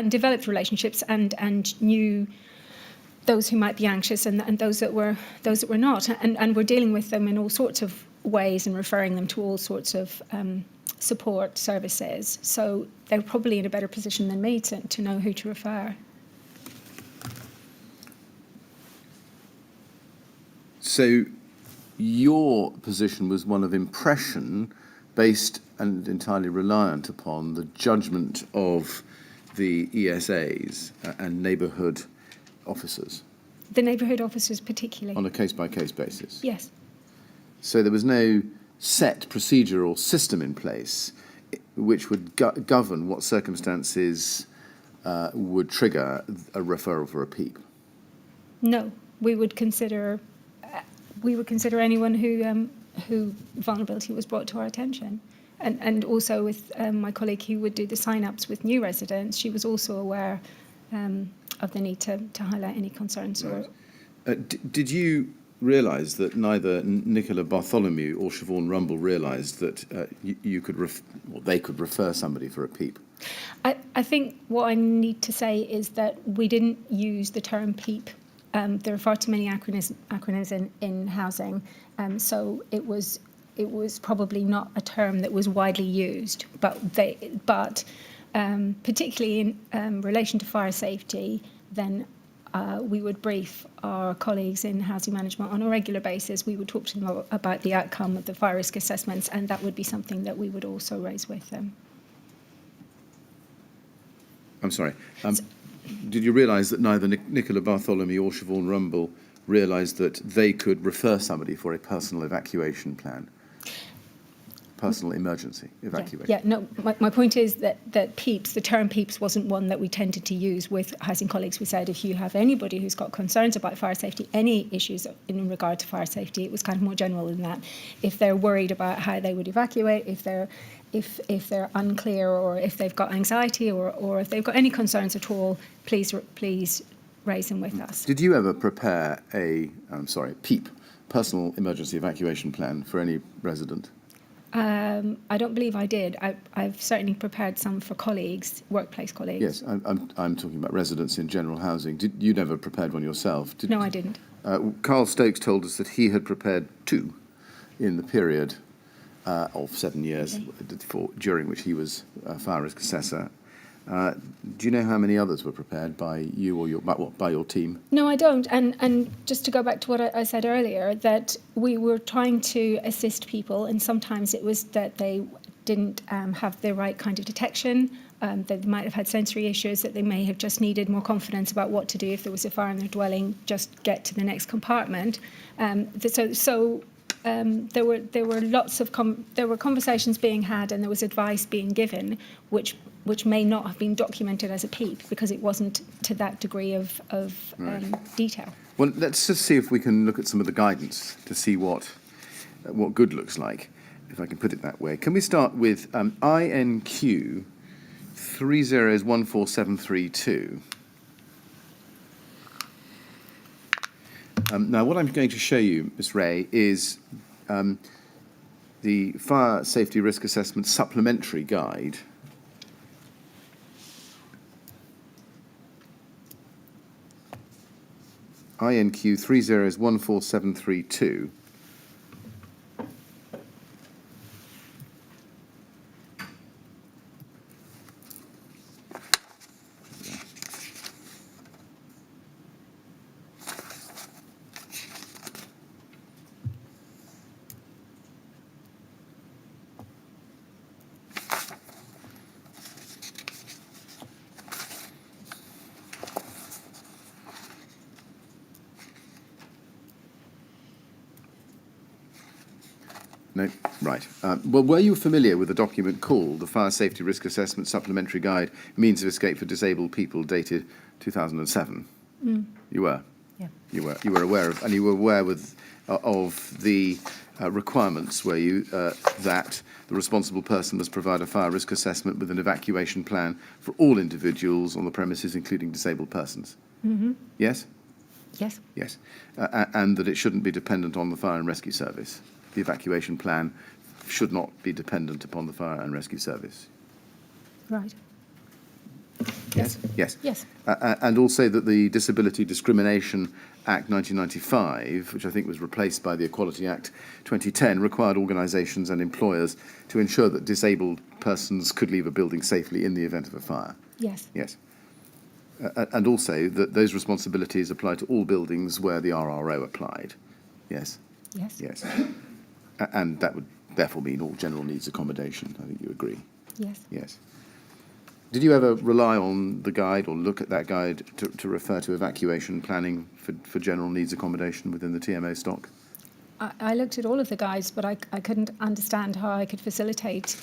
developed relationships and knew those who might be anxious and those that were not, and were dealing with them in all sorts of ways and referring them to all sorts of support services. So they're probably in a better position than me to know who to refer. So your position was one of impression based and entirely reliant upon the judgment of the ESAs and neighbourhood officers? The neighbourhood officers particularly. On a case-by-case basis? Yes. So there was no set procedure or system in place which would govern what circumstances would trigger a referral for a Peep? No, we would consider anyone who vulnerability was brought to our attention. And also with my colleague who would do the sign-ups with new residents, she was also aware of the need to highlight any concerns. Right. Did you realise that neither Nicola Bartholomew or Siobhan Rumble realised that they could refer somebody for a Peep? I think what I need to say is that we didn't use the term Peep. There are far too many acronyms in housing, so it was probably not a term that was widely used. But particularly in relation to fire safety, then we would brief our colleagues in housing management on a regular basis. We would talk to them about the outcome of the fire risk assessments, and that would be something that we would also raise with them. I'm sorry. Did you realise that neither Nicola Bartholomew or Siobhan Rumble realised that they could refer somebody for a personal evacuation plan? Personal emergency evacuation? Yeah, no, my point is that Peeps, the term Peeps wasn't one that we tended to use with housing colleagues. We said if you have anybody who's got concerns about fire safety, any issues in regard to fire safety, it was kind of more general than that. If they're worried about how they would evacuate, if they're unclear, or if they've got anxiety, or if they've got any concerns at all, please raise them with us. Did you ever prepare a Peep, personal emergency evacuation plan for any resident? I don't believe I did. I've certainly prepared some for colleagues, workplace colleagues. Yes, I'm talking about residents in general housing. You never prepared one yourself? No, I didn't. Carl Stokes told us that he had prepared two in the period of 7 years during which he was a fire risk assessor. Do you know how many others were prepared by you or by your team? No, I don't. And just to go back to what I said earlier, that we were trying to assist people, and sometimes it was that they didn't have the right kind of detection. They might have had sensory issues, that they may have just needed more confidence about what to do if there was a fire in their dwelling, just get to the next compartment. There were lots of conversations being had, and there was advice being given, which may not have been documented as a Peep because it wasn't to that degree of detail. Well, let's just see if we can look at some of the guidance to see what good looks like, if I can put it that way. Can we start with INQ 30147332? Now, what I'm going to show you, Ms. Wray, is the Fire Safety Risk Assessment Supplementary Guide. INQ 30147332. No, right. Well, were you familiar with a document called the Fire Safety Risk Assessment Supplementary Guide, Means of Escape for Disabled People, dated 2007? You were? Yeah. You were aware of, and you were aware of the requirements, were you, that the responsible person must provide a fire risk assessment with an evacuation plan for all individuals on the premises, including disabled persons? Mm-hmm. Yes? Yes. Yes. And that it shouldn't be dependent on the fire and rescue service. The evacuation plan should not be dependent upon the fire and rescue service. Right. Yes? Yes. Yes. And also that the Disability Discrimination Act 1995, which I think was replaced by the Equality Act 2010, required organisations and employers to ensure that disabled persons could leave a building safely in the event of a fire. Yes. Yes. And also that those responsibilities apply to all buildings where the RRO applied. Yes. Yes. Yes. And that would therefore mean all general needs accommodation. I think you agree. Yes. Yes. Did you ever rely on the guide or look at that guide to refer to evacuation planning for general needs accommodation within the TMO stock? I looked at all of the guides, but I couldn't understand how I could facilitate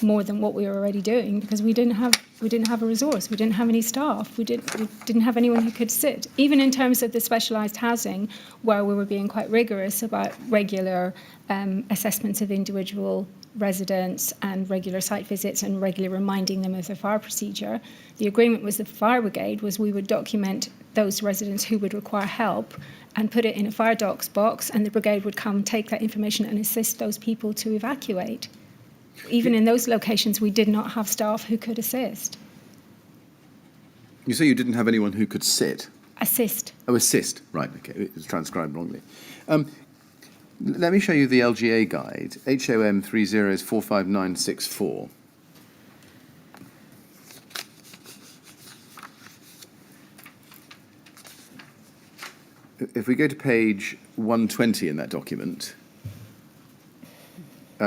more than what we were already doing, because we didn't have a resource, we didn't have any staff, we didn't have anyone who could sit. Even in terms of the specialised housing, where we were being quite rigorous about regular assessments of individual residents and regular site visits and regularly reminding them of their fire procedure, the agreement was the fire brigade was we would document those residents who would require help and put it in a fire docs box, and the brigade would come take that information and assist those people to evacuate. Even in those locations, we did not have staff who could assist. You say you didn't have anyone who could sit? Assist. Oh, assist. Right, okay. It was transcribed wrongly. Let me show you the LGA guide, HOM 304594. If we go to page 120 in that document,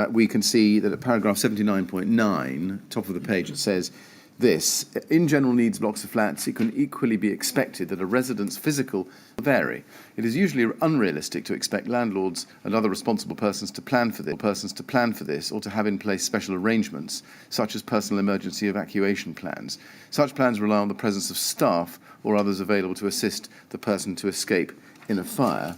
we can see that at paragraph 79.9, top of the page, it says this: in general needs blocks of flats, it can equally be expected that a resident's physical will vary. It is usually unrealistic to expect landlords and other responsible persons to plan for this, or to have in place special arrangements, such as personal emergency evacuation plans. Such plans rely on the presence of staff or others available to assist the person to escape in a fire.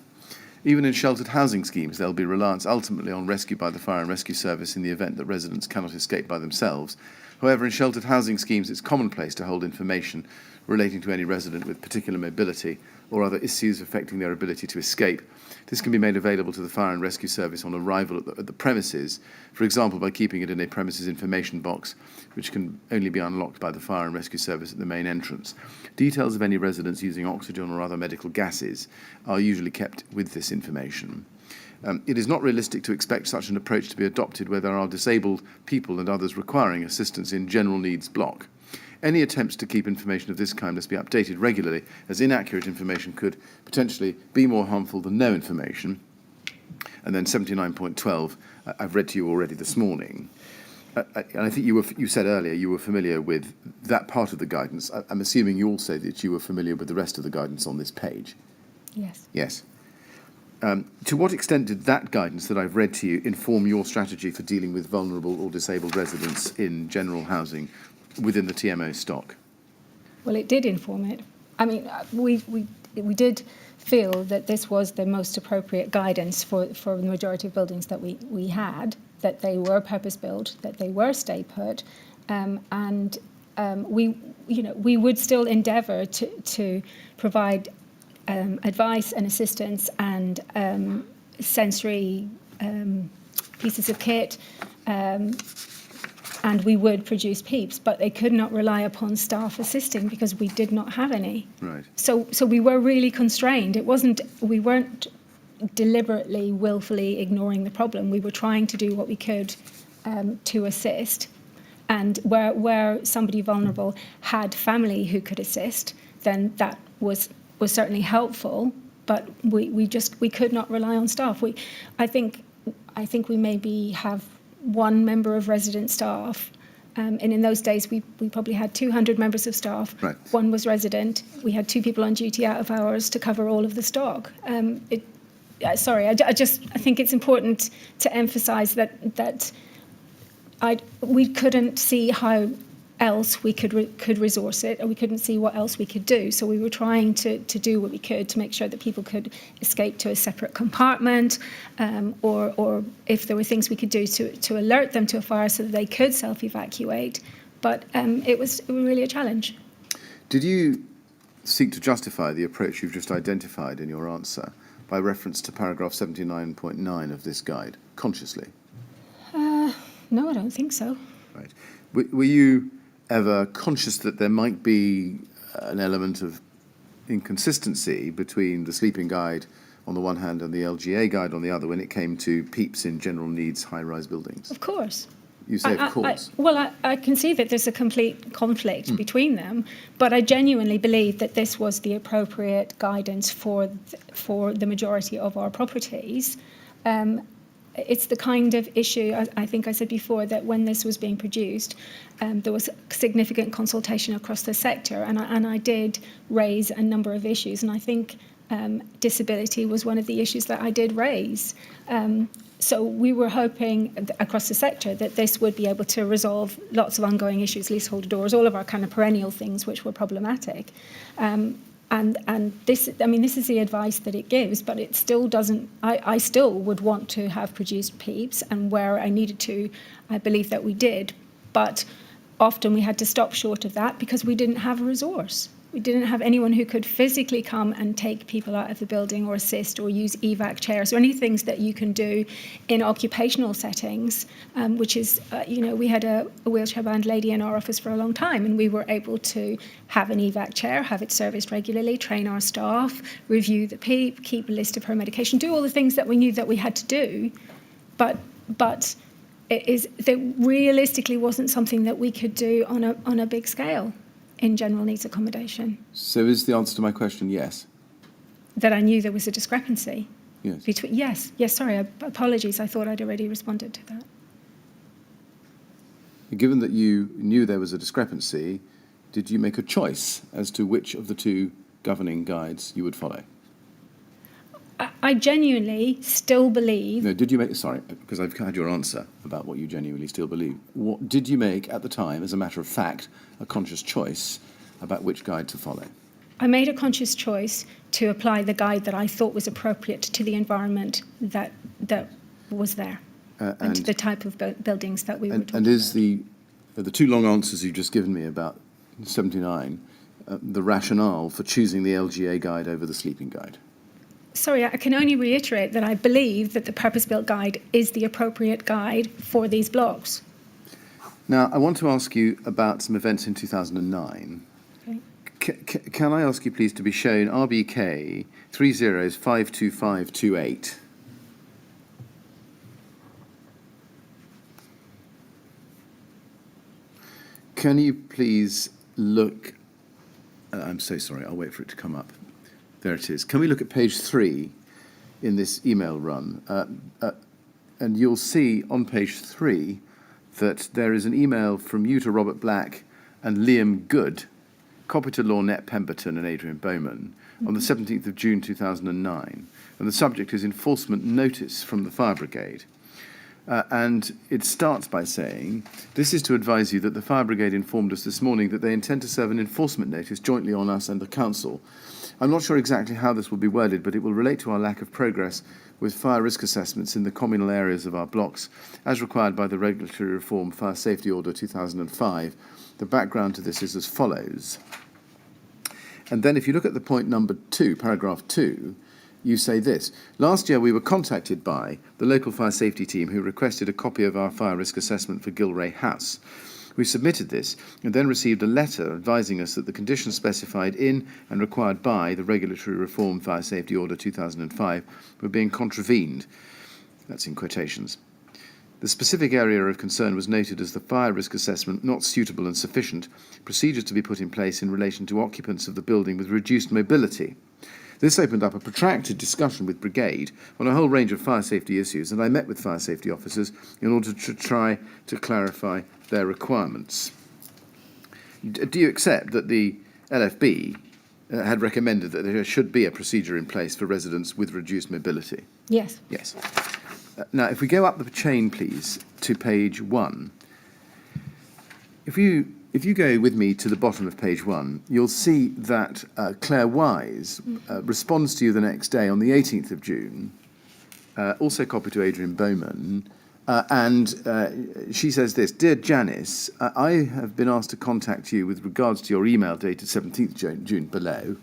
Even in sheltered housing schemes, there will be reliance ultimately on rescue by the fire and rescue service in the event that residents cannot escape by themselves. However, in sheltered housing schemes, it's commonplace to hold information relating to any resident with particular mobility or other issues affecting their ability to escape. This can be made available to the fire and rescue service on arrival at the premises, for example, by keeping it in a premises information box, which can only be unlocked by the fire and rescue service at the main entrance. Details of any residents using oxygen or other medical gases are usually kept with this information. It is not realistic to expect such an approach to be adopted where there are disabled people and others requiring assistance in general needs block. Any attempts to keep information of this kind must be updated regularly, as inaccurate information could potentially be more harmful than no information. And then 79.12, I've read to you already this morning. And I think you said earlier you were familiar with that part of the guidance. I'm assuming you also that you were familiar with the rest of the guidance on this page. Yes. Yes. To what extent did that guidance that I've read to you inform your strategy for dealing with vulnerable or disabled residents in general housing within the TMO stock? Well, it did inform it. I mean, we did feel that this was the most appropriate guidance for the majority of buildings that we had, that they were purpose-built, that they were stay-put, and we would still endeavour to provide advice and assistance and sensory pieces of kit, and we would produce Peeps, but they could not rely upon staff assisting because we did not have any. Right. So we were really constrained. We weren't deliberately, willfully ignoring the problem. We were trying to do what we could to assist. And where somebody vulnerable had family who could assist, then that was certainly helpful. But we could not rely on staff. I think we maybe have one member of resident staff, and in those days we probably had 200 members of staff. Right. One was resident. We had 2 people on duty out of hours to cover all of the stock. I think it's important to emphasise that we couldn't see how else we could resource it, or we couldn't see what else we could do. So we were trying to do what we could to make sure that people could escape to a separate compartment, or if there were things we could do to alert them to a fire so that they could self-evacuate. But it was really a challenge. Did you seek to justify the approach you've just identified in your answer by reference to paragraph 79.9 of this guide, consciously? No, I don't think so. Right. Were you ever conscious that there might be an element of inconsistency between the sleeping guide on the one hand and the LGA guide on the other when it came to Peeps in general needs high-rise buildings? Of course. You say, of course. I can see that there's a complete conflict between them, but I genuinely believe that this was the appropriate guidance for the majority of our properties. It's the kind of issue, I think I said before, that when this was being produced, there was significant consultation across the sector, and I did raise a number of issues, and I think disability was one of the issues that I did raise. So we were hoping across the sector that this would be able to resolve lots of ongoing issues, leaseholder doors, all of our kind of perennial things which were problematic. And this, I mean, this is the advice that it gives, but it still doesn't, I still would want to have produced Peeps, and where I needed to, I believe that we did. But often we had to stop short of that because we didn't have a resource. We didn't have anyone who could physically come and take people out of the building or assist or use evac chairs or any things that you can do in occupational settings, which is, we had a wheelchair-bound lady in our office for a long time, and we were able to have an evac chair, have it serviced regularly, train our staff, review the Peep, keep a list of her medication, do all the things that we knew that we had to do, but that realistically wasn't something that we could do on a big scale in general needs accommodation. So is the answer to my question yes? That I knew there was a discrepancy? Yes. Yes, sorry, apologies, I thought I'd already responded to that. Given that you knew there was a discrepancy, did you make a choice as to which of the two governing guides you would follow? I genuinely still believe... No, did you make... Sorry, because I've had your answer about what you genuinely still believe. What did you make at the time, as a matter of fact, a conscious choice about which guide to follow? I made a conscious choice to apply the guide that I thought was appropriate to the environment that was there and to the type of buildings that we were talking about. And is the two long answers you've just given me about 79 the rationale for choosing the LGA guide over the sleeping guide? Sorry, I can only reiterate that I believe that the purpose-built guide is the appropriate guide for these blocks. Now, I want to ask you about some events in 2009. Okay. Can I ask you, please, to be shown RBK 30's52528? Can you please look... I'm so sorry, I'll wait for it to come up. There it is. Can we look at page 3 in this email run? And you'll see on page 3 that there is an email from you to Robert Black and Liam Good, copy to Lornette Pemberton and Adrian Bowman, on the 17th of June 2009. And the subject is enforcement notice from the fire brigade. And it starts by saying, this is to advise you that the fire brigade informed us this morning that they intend to serve an enforcement notice jointly on us and the council. I'm not sure exactly how this will be worded, but it will relate to our lack of progress with fire risk assessments in the communal areas of our blocks, as required by the Regulatory Reform Fire Safety Order 2005. The background to this is as follows. And then if you look at the point number 2, paragraph 2, you say this. Last year we were contacted by the local fire safety team who requested a copy of our fire risk assessment for Gilray House. We submitted this and then received a letter advising us that the conditions specified in and required by the Regulatory Reform Fire Safety Order 2005 were being contravened. That's in quotations. The specific area of concern was noted as the fire risk assessment not suitable and sufficient, procedures to be put in place in relation to occupants of the building with reduced mobility. This opened up a protracted discussion with Brigade on a whole range of fire safety issues, and I met with fire safety officers in order to try to clarify their requirements. Do you accept that the LFB had recommended that there should be a procedure in place for residents with reduced mobility? Yes. Yes. Now, if we go up the chain, please, to page 1. If you go with me to the bottom of page 1, you'll see that Claire Wise responds to you the next day on the 18th of June, also copied to Adrian Bowman, and she says this: Dear Janice, I have been asked to contact you with regards to your email dated 17th June below.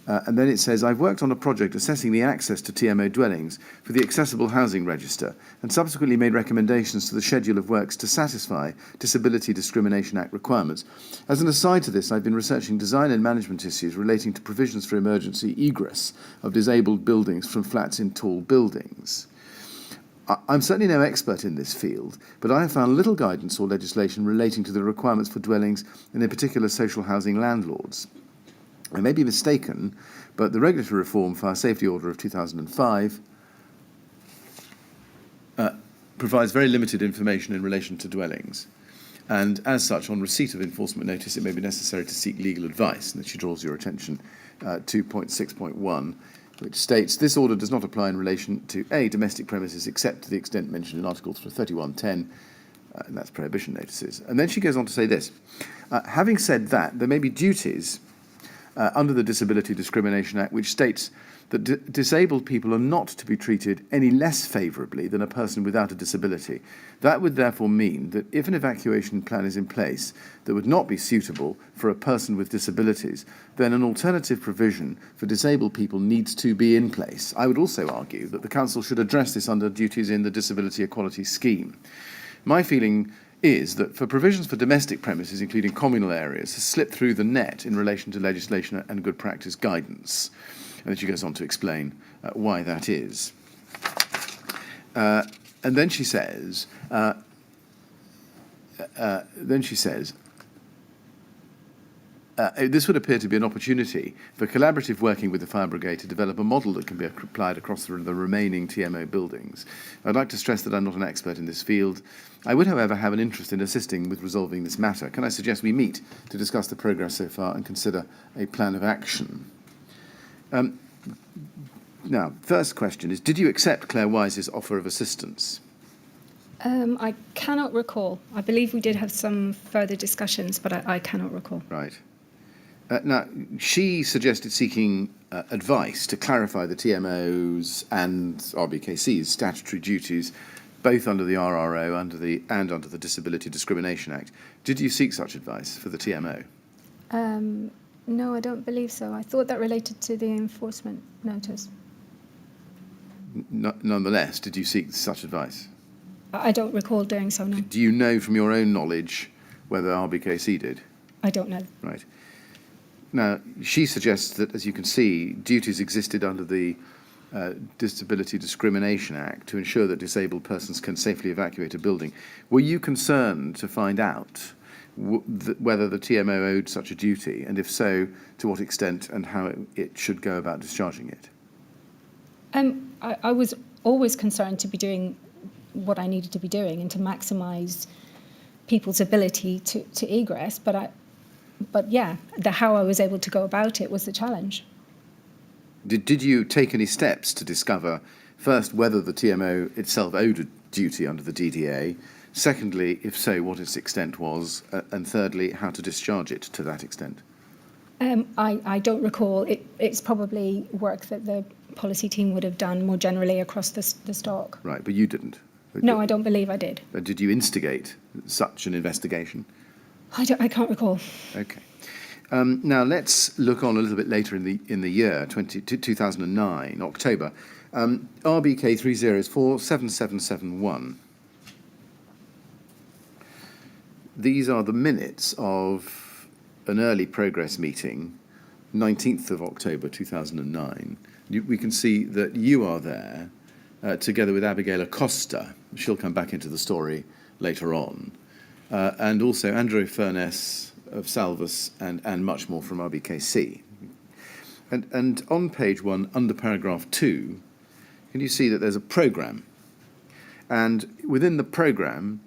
And then it says, I've worked on a project assessing the access to TMO dwellings for the Accessible Housing Register and subsequently made recommendations to the schedule of works to satisfy Disability Discrimination Act requirements. As an aside to this, I've been researching design and management issues relating to provisions for emergency egress of disabled buildings from flats in tall buildings. I'm certainly no expert in this field, but I have found little guidance or legislation relating to the requirements for dwellings and in particular social housing landlords. I may be mistaken, but the Regulatory Reform Fire Safety Order of 2005 provides very limited information in relation to dwellings. And as such, on receipt of enforcement notice, it may be necessary to seek legal advice. And she draws your attention to point 6.1, which states this order does not apply in relation to A, domestic premises, except to the extent mentioned in Article 3110, and that's prohibition notices. And then she goes on to say this. Having said that, there may be duties under the Disability Discrimination Act which states that disabled people are not to be treated any less favourably than a person without a disability. That would therefore mean that if an evacuation plan is in place that would not be suitable for a person with disabilities, then an alternative provision for disabled people needs to be in place. I would also argue that the Council should address this under duties in the Disability Equality Scheme. My feeling is that for provisions for domestic premises, including communal areas, has slipped through the net in relation to legislation and good practice guidance. And then she goes on to explain why that is. And then she says, this would appear to be an opportunity for collaborative working with the fire brigade to develop a model that can be applied across the remaining TMO buildings. I'd like to stress that I'm not an expert in this field. I would, however, have an interest in assisting with resolving this matter. Can I suggest we meet to discuss the progress so far and consider a plan of action? Now, first question is, did you accept Claire Wise's offer of assistance? I cannot recall. I believe we did have some further discussions, but I cannot recall. Right. Now, she suggested seeking advice to clarify the TMO's and RBKC's statutory duties, both under the RRO and under the Disability Discrimination Act. Did you seek such advice for the TMO? No, I don't believe so. I thought that related to the enforcement notice. Nonetheless, did you seek such advice? I don't recall doing so, no. Do you know from your own knowledge whether RBKC did? I don't know. Right. Now, she suggests that, as you can see, duties existed under the Disability Discrimination Act to ensure that disabled persons can safely evacuate a building. Were you concerned to find out whether the TMO owed such a duty, and if so, to what extent and how it should go about discharging it? I was always concerned to be doing what I needed to be doing and to maximise people's ability to egress, but yeah, how I was able to go about it was the challenge. Did you take any steps to discover, first, whether the TMO itself owed a duty under the DDA, secondly, if so, what its extent was, and thirdly, how to discharge it to that extent? I don't recall. It's probably work that the policy team would have done more generally across the stock. Right, but you didn't? No, I don't believe I did. Did you instigate such an investigation? I can't recall. Okay. Now let's look on a little bit later in the year, 2009, October. RBK 30477771. These are the minutes of an early progress meeting, 19th of October 2009. We can see that you are there together with Abigail Acosta. She'll come back into the story later on. And also Andrew Furness of Salvus and much more from RBKC. And on page 1, under paragraph 2, can you see that there's a programme? And within the programme,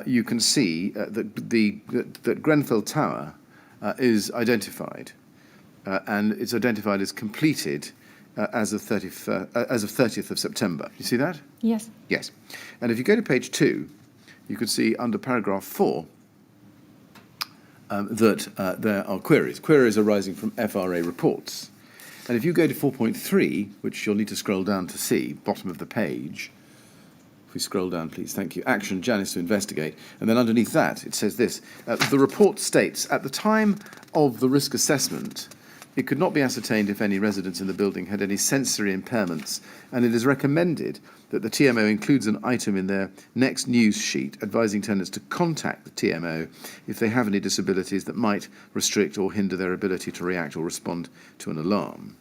you can see that Grenfell Tower is identified, and it's identified as completed as of 30th of September. You see that? Yes. Yes. And if you go to page 2, you can see under paragraph 4 that there are queries arising from FRA reports. And if you go to 4.3, which you'll need to scroll down to see, bottom of the page, if we scroll down, please, thank you, action, Janice to investigate. And then underneath that, it says this, the report states, at the time of the risk assessment, it could not be ascertained if any residents in the building had any sensory impairments, and it is recommended that the TMO includes an item in their next news sheet advising tenants to contact the TMO if they have any disabilities that might restrict or hinder their ability to react or respond to an alarm.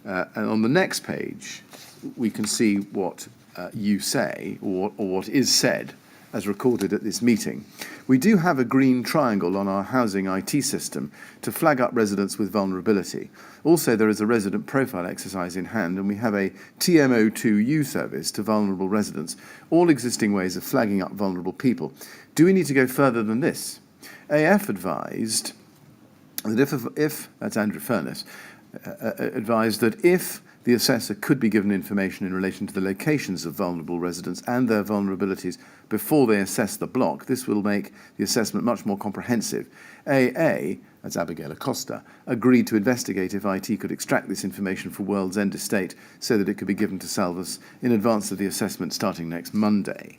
And on the next page, we can see what you say, or what is said, as recorded at this meeting. We do have a green triangle on our housing IT system to flag up residents with vulnerability. Also, there is a resident profile exercise in hand, and we have a TMO2U service to vulnerable residents, all existing ways of flagging up vulnerable people. Do we need to go further than this? AF advised that if that's Andrew Furness, advised that if the assessor could be given information in relation to the locations of vulnerable residents and their vulnerabilities before they assess the block, this will make the assessment much more comprehensive. AA, that's Abigail Acosta, agreed to investigate if IT could extract this information for World's End Estate so that it could be given to Salvus in advance of the assessment starting next Monday.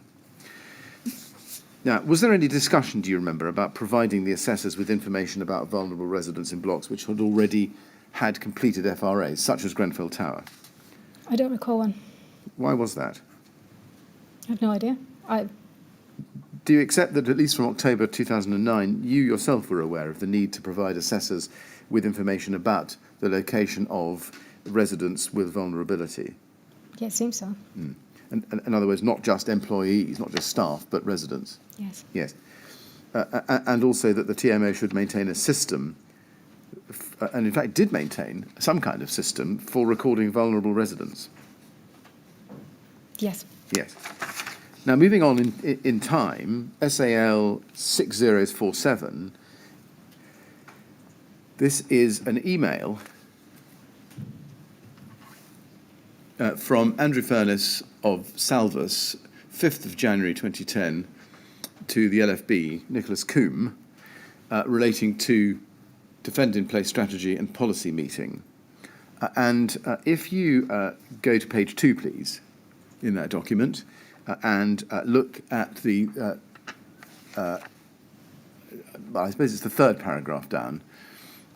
Now, was there any discussion, do you remember, about providing the assessors with information about vulnerable residents in blocks which had already had completed FRAs, such as Grenfell Tower? I don't recall one. Why was that? I have no idea. Do you accept that at least from October 2009, you yourself were aware of the need to provide assessors with information about the location of residents with vulnerability? Yeah, it seems so. And in other words, not just employees, not just staff, but residents? Yes. Yes. And also that the TMO should maintain a system, and in fact did maintain some kind of system for recording vulnerable residents. Yes. Yes. Now, moving on in time, SAL 6047, this is an email from Andrew Furness of Salvus, 5th of January 2010, to the LFB, Nicholas Coombe, relating to Defend in Place strategy and policy meeting. And if you go to page 2, please, in that document, and look at the, I suppose it's the third paragraph down,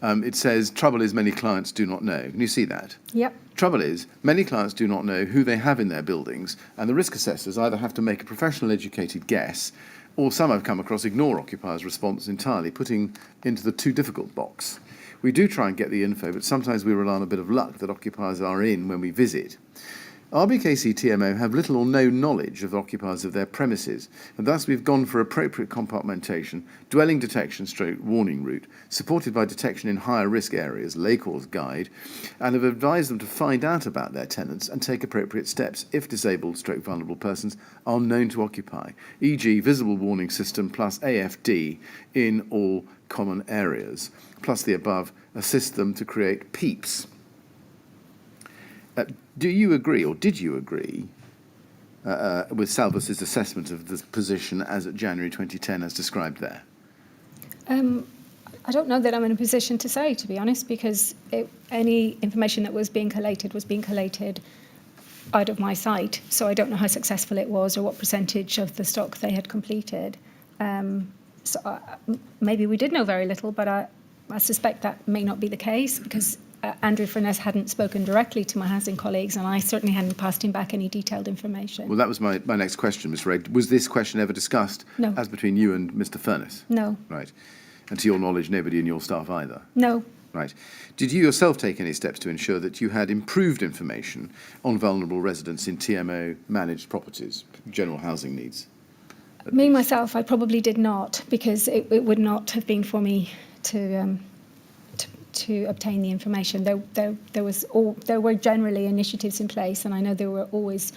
it says, trouble is many clients do not know. Can you see that? Yep. Trouble is, many clients do not know who they have in their buildings, and the risk assessors either have to make a professional educated guess, or some I've come across ignore occupiers' response entirely, putting into the too difficult box. We do try and get the info, but sometimes we rely on a bit of luck that occupiers are in when we visit. RBKC TMO have little or no knowledge of occupiers of their premises, and thus we've gone for appropriate compartmentation, dwelling detection / warning route, supported by detection in higher risk areas, Lacor's guide, and have advised them to find out about their tenants and take appropriate steps if disabled / vulnerable persons are known to occupy, e.g. visible warning system plus AFD in all common areas, plus the above, assist them to create Peeps. Do you agree, or did you agree, with Salvus's assessment of the position as at January 2010 as described there? I don't know that I'm in a position to say, to be honest, because any information that was being collated out of my site, so I don't know how successful it was or what percentage of the stock they had completed. Maybe we did know very little, but I suspect that may not be the case, because Andrew Furness hadn't spoken directly to my housing colleagues, and I certainly hadn't passed him back any detailed information. Well, that was my next question, Ms. Wray. Was this question ever discussed No. as between you and Mr. Furness? No. Right. And to your knowledge, nobody in your staff either? No. Right. Did you yourself take any steps to ensure that you had improved information on vulnerable residents in TMO managed properties, general housing needs? Me, myself, I probably did not, because it would not have been for me to obtain the information. There were generally initiatives in place, and I know there were always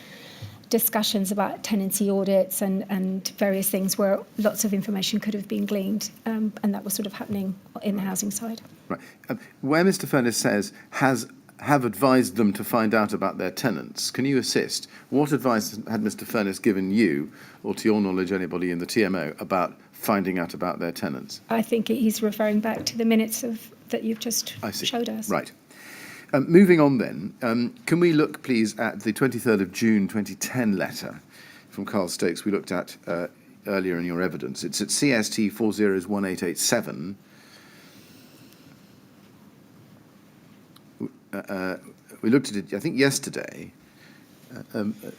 discussions about tenancy audits and various things where lots of information could have been gleaned, and that was sort of happening in the housing side. Right. Where Mr. Furness says have advised them to find out about their tenants, can you assist? What advice had Mr. Furness given you, or to your knowledge anybody in the TMO, about finding out about their tenants? I think he's referring back to the minutes that you've just showed us. Right. Moving on then, can we look please at the 23rd of June 2010 letter from Carl Stokes we looked at earlier in your evidence. It's at CST 401887. We looked at it, I think, yesterday.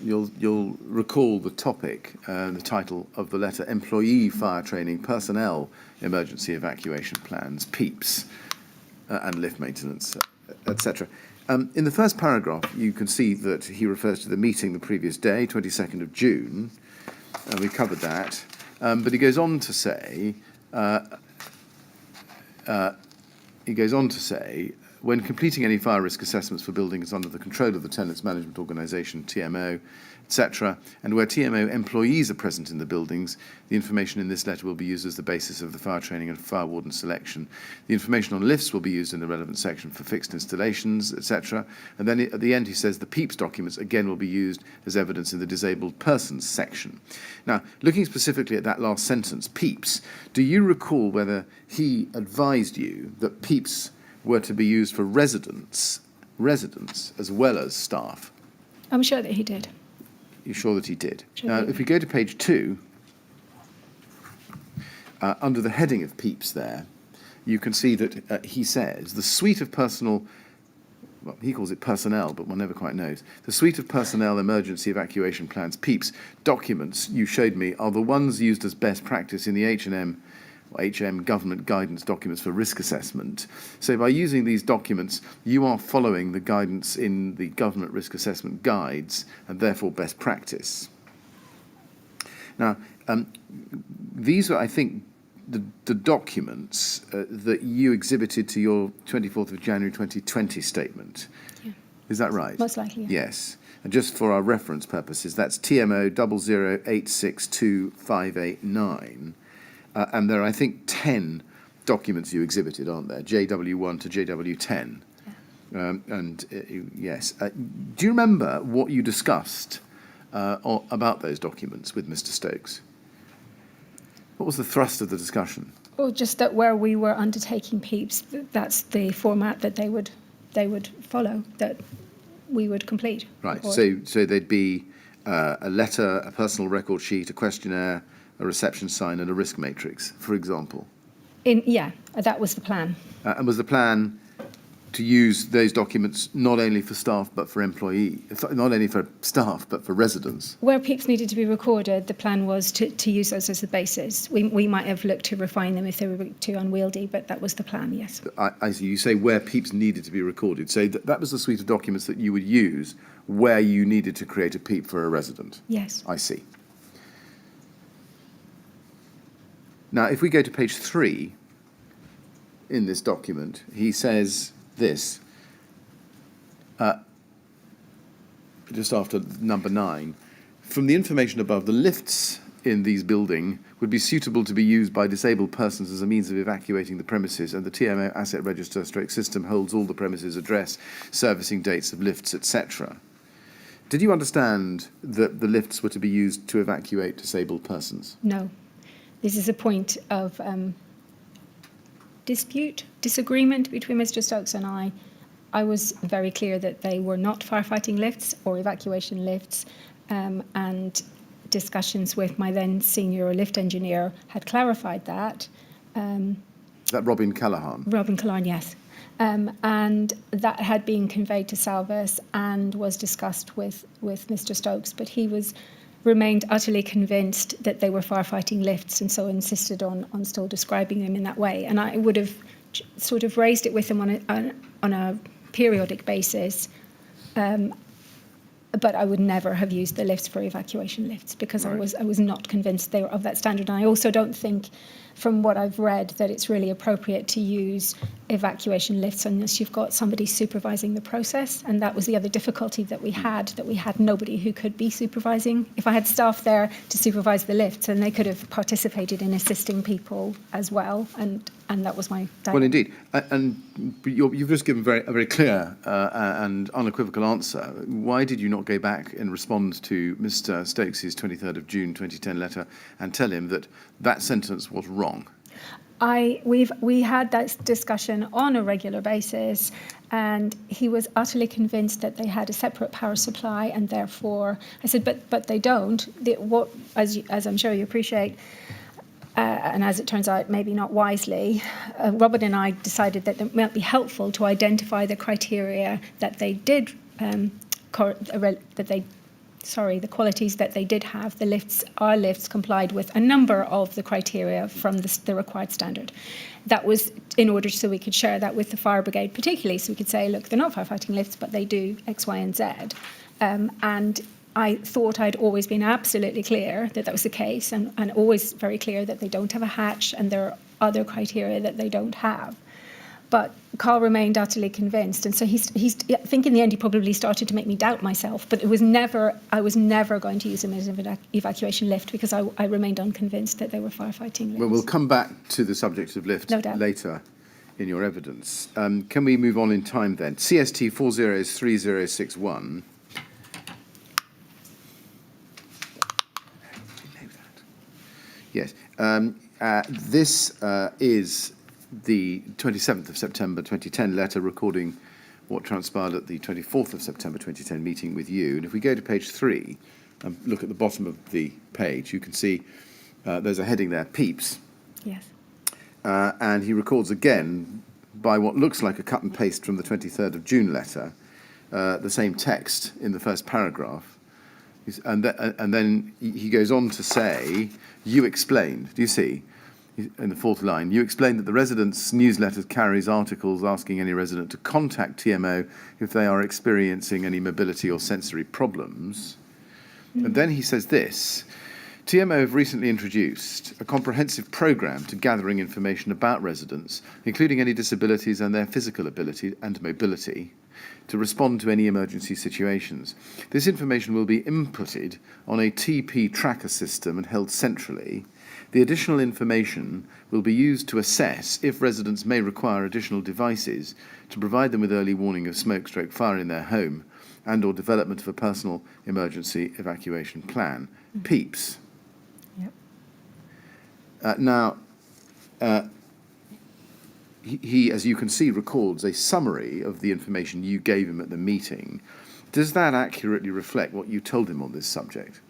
You'll recall the topic, the title of the letter, Employee Fire Training Personnel Emergency Evacuation Plans, Peeps, and Lift Maintenance, etc. In the first paragraph, you can see that he refers to the meeting the previous day, 22nd of June, and we covered that. But he goes on to say, when completing any fire risk assessments for buildings under the control of the Tenants Management Organisation, TMO, etc., and where TMO employees are present in the buildings, the information in this letter will be used as the basis of the fire training and fire warden selection. The information on lifts will be used in the relevant section for fixed installations, etc. And then at the end he says the Peeps documents again will be used as evidence in the disabled persons section. Now, looking specifically at that last sentence, Peeps, do you recall whether he advised you that Peeps were to be used for residents as well as staff? I'm sure that he did. You're sure that he did? Sure Now, he did. if we go to page 2, under the heading of Peeps there, you can see that he says, the suite of personal, well, he calls it personnel, but one never quite knows. The suite of personnel emergency evacuation plans, Peeps, documents you showed me are the ones used as best practice in the HM government guidance documents for risk assessment. So by using these documents, you are following the guidance in the government risk assessment guides and therefore best practice. Now, these are, I think, the documents that you exhibited to your 24th of January 2020 statement. Yeah. Is that right? Most likely, yeah. Yes. And just for our reference purposes, that's TMO 008625889. And there are, I think, 10 documents you exhibited, aren't there? JW1 to JW10. Yeah. Yes. Do you remember what you discussed about those documents with Mr. Stokes? What was the thrust of the discussion? Well, just that where we were undertaking Peeps, that's the format that they would follow, that we would complete. Right. So there'd be a letter, a personal record sheet, a questionnaire, a reception sign, and a risk matrix, for example. That was the plan. And was the plan to use those documents not only for staff but for not only for staff but for residents? Where Peeps needed to be recorded, the plan was to use those as the basis. We might have looked to refine them if they were too unwieldy, but that was the plan, yes. I see. You say where Peeps needed to be recorded. So that was the suite of documents that you would use where you needed to create a Peep for a resident? Yes. I see. Now, if we go to page 3 in this document, he says this, just after number 9, from the information above, the lifts in these buildings would be suitable to be used by disabled persons as a means of evacuating the premises, and the TMO asset register / system holds all the premises address, servicing dates of lifts, etc. Did you understand that the lifts were to be used to evacuate disabled persons? No. This is a point of disagreement between Mr. Stokes and I. I was very clear that they were not firefighting lifts or evacuation lifts, and discussions with my then senior lift engineer had clarified that. That Robin Callaghan? Robin Callaghan, yes. And that had been conveyed to Salvis and was discussed with Mr. Stokes, but he remained utterly convinced that they were firefighting lifts, and so insisted on still describing them in that way. And I would have sort of raised it with him on a periodic basis, but I would never have used the lifts for evacuation lifts because right. I was not convinced they were of that standard. And I also don't think, from what I've read, that it's really appropriate to use evacuation lifts unless you've got somebody supervising the process. And that was the other difficulty that we had nobody who could be supervising. If I had staff there to supervise the lifts, then they could have participated in assisting people as well. And that was my dilemma. Well, indeed. And you've just given a very clear and unequivocal answer. Why did you not go back and respond to Mr. Stokes' 23rd of June 2010 letter and tell him that that sentence was wrong? We had that discussion on a regular basis, and he was utterly convinced that they had a separate power supply, and therefore I said, but they don't. As I'm sure you appreciate, and as it turns out, maybe not wisely, Robert and I decided that it might be helpful to identify the criteria that they did the qualities that they did have, our lifts complied with a number of the criteria from the required standard. That was in order so we could share that with the fire brigade particularly, so we could say, look, they're not firefighting lifts, but they do X, Y, and Z. And I thought I'd always been absolutely clear that was the case, and always very clear that they don't have a hatch and there are other criteria that they don't have. But Carl remained utterly convinced, and so I think in the end he probably started to make me doubt myself. But I was never going to use them as an evacuation lift because I remained unconvinced that they were firefighting lifts. Well, we'll come back to the subject of lift later in your evidence. Can we move on in time then? CST 403061. Yes. This is the 27th of September 2010 letter recording what transpired at the 24th of September 2010 meeting with you. And if we go to page 3 and look at the bottom of the page, you can see there's a heading there, Peeps. Yes. And he records again, by what looks like a cut and paste from the 23rd of June letter, the same text in the first paragraph. And then he goes on to say, you explained, do you see? In the fourth line, you explained that the residents' newsletter carries articles asking any resident to contact TMO if they are experiencing any mobility or sensory problems. And then he says this, TMO have recently introduced a comprehensive programme to gathering information about residents, including any disabilities and their physical ability and mobility, to respond to any emergency situations. This information will be inputted on a TP tracker system and held centrally. The additional information will be used to assess if residents may require additional devices to provide them with early warning of smoke/fire in their home and or development of a personal emergency evacuation plan. Peeps. Yep. Now, he, as you can see, records a summary of the information you gave him at the meeting. Does that accurately reflect what you told him on this subject?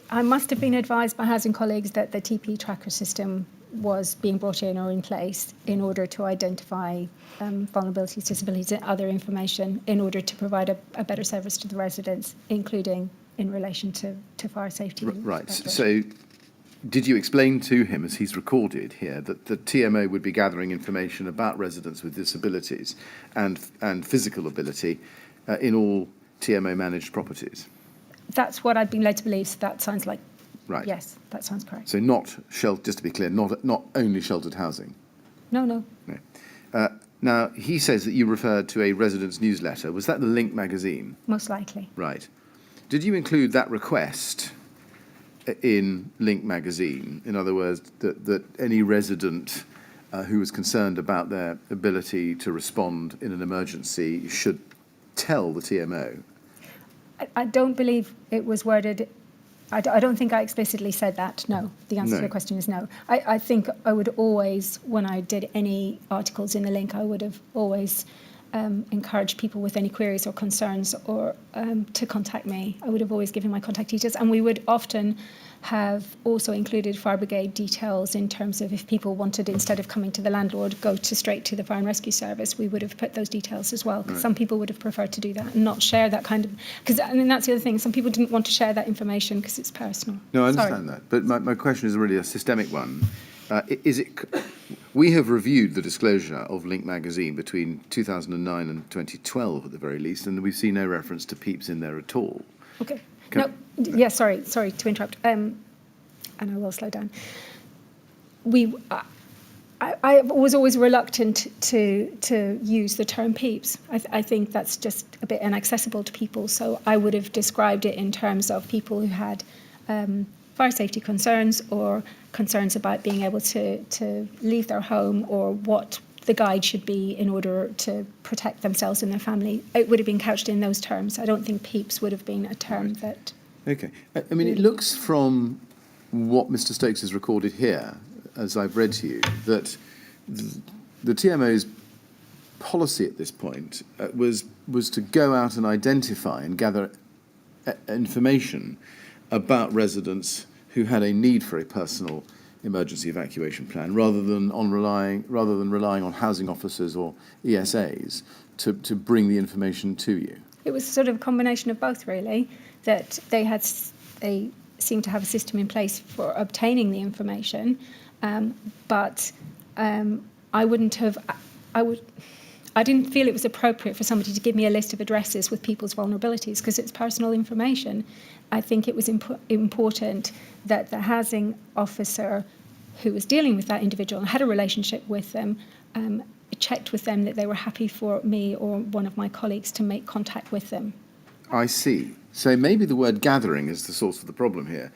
I must have been advised by housing colleagues that the TP tracker system was being brought in or in place in order to identify vulnerabilities, disabilities and other information in order to provide a better service to the residents, including in relation to fire safety. Right. So did you explain to him, as he's recorded here, that the TMO would be gathering information about residents with disabilities and physical ability in all TMO managed properties? That's what I've been led to believe, so that sounds like, right. Yes, that sounds correct. So not just to be clear, not only sheltered housing? No. Now, he says that you referred to a residents' newsletter. Was that the Link magazine? Most likely. Right. Did you include that request in Link magazine? In other words, that any resident who was concerned about their ability to respond in an emergency should tell the TMO? I don't believe it was worded. I don't think I explicitly said that, no. The answer to your question is no. I think I would always, when I did any articles in the Link, I would have always encouraged people with any queries or concerns or to contact me. I would have always given my contact details, and we would often have also included fire brigade details in terms of if people wanted, instead of coming to the landlord, go straight to the fire and rescue service, we would have put those details as well, because some people would have preferred to do that and not share that kind of, because I mean that's the other thing, some people didn't want to share that information because it's personal. No, I understand that, but my question is really a systemic one. We have reviewed the disclosure of Link magazine between 2009 and 2012 at the very least, and we see no reference to Peeps in there at all. Okay. Sorry to interrupt, and I will slow down. I was always reluctant to use the term Peeps. I think that's just a bit inaccessible to people, so I would have described it in terms of people who had fire safety concerns or concerns about being able to leave their home or what the guide should be in order to protect themselves and their family. It would have been couched in those terms. I don't think Peeps would have been a term that... Okay. I mean, it looks from what Mr. Stokes has recorded here, as I've read to you, that the TMO's policy at this point was to go out and identify and gather information about residents who had a need for a personal emergency evacuation plan, rather than relying on housing officers or ESAs to bring the information to you. It was sort of a combination of both, really, that they seemed to have a system in place for obtaining the information, but I didn't feel it was appropriate for somebody to give me a list of addresses with people's vulnerabilities because it's personal information. I think it was important that the housing officer who was dealing with that individual and had a relationship with them checked with them that they were happy for me or one of my colleagues to make contact with them. I see. So maybe the word gathering is the source of the problem here.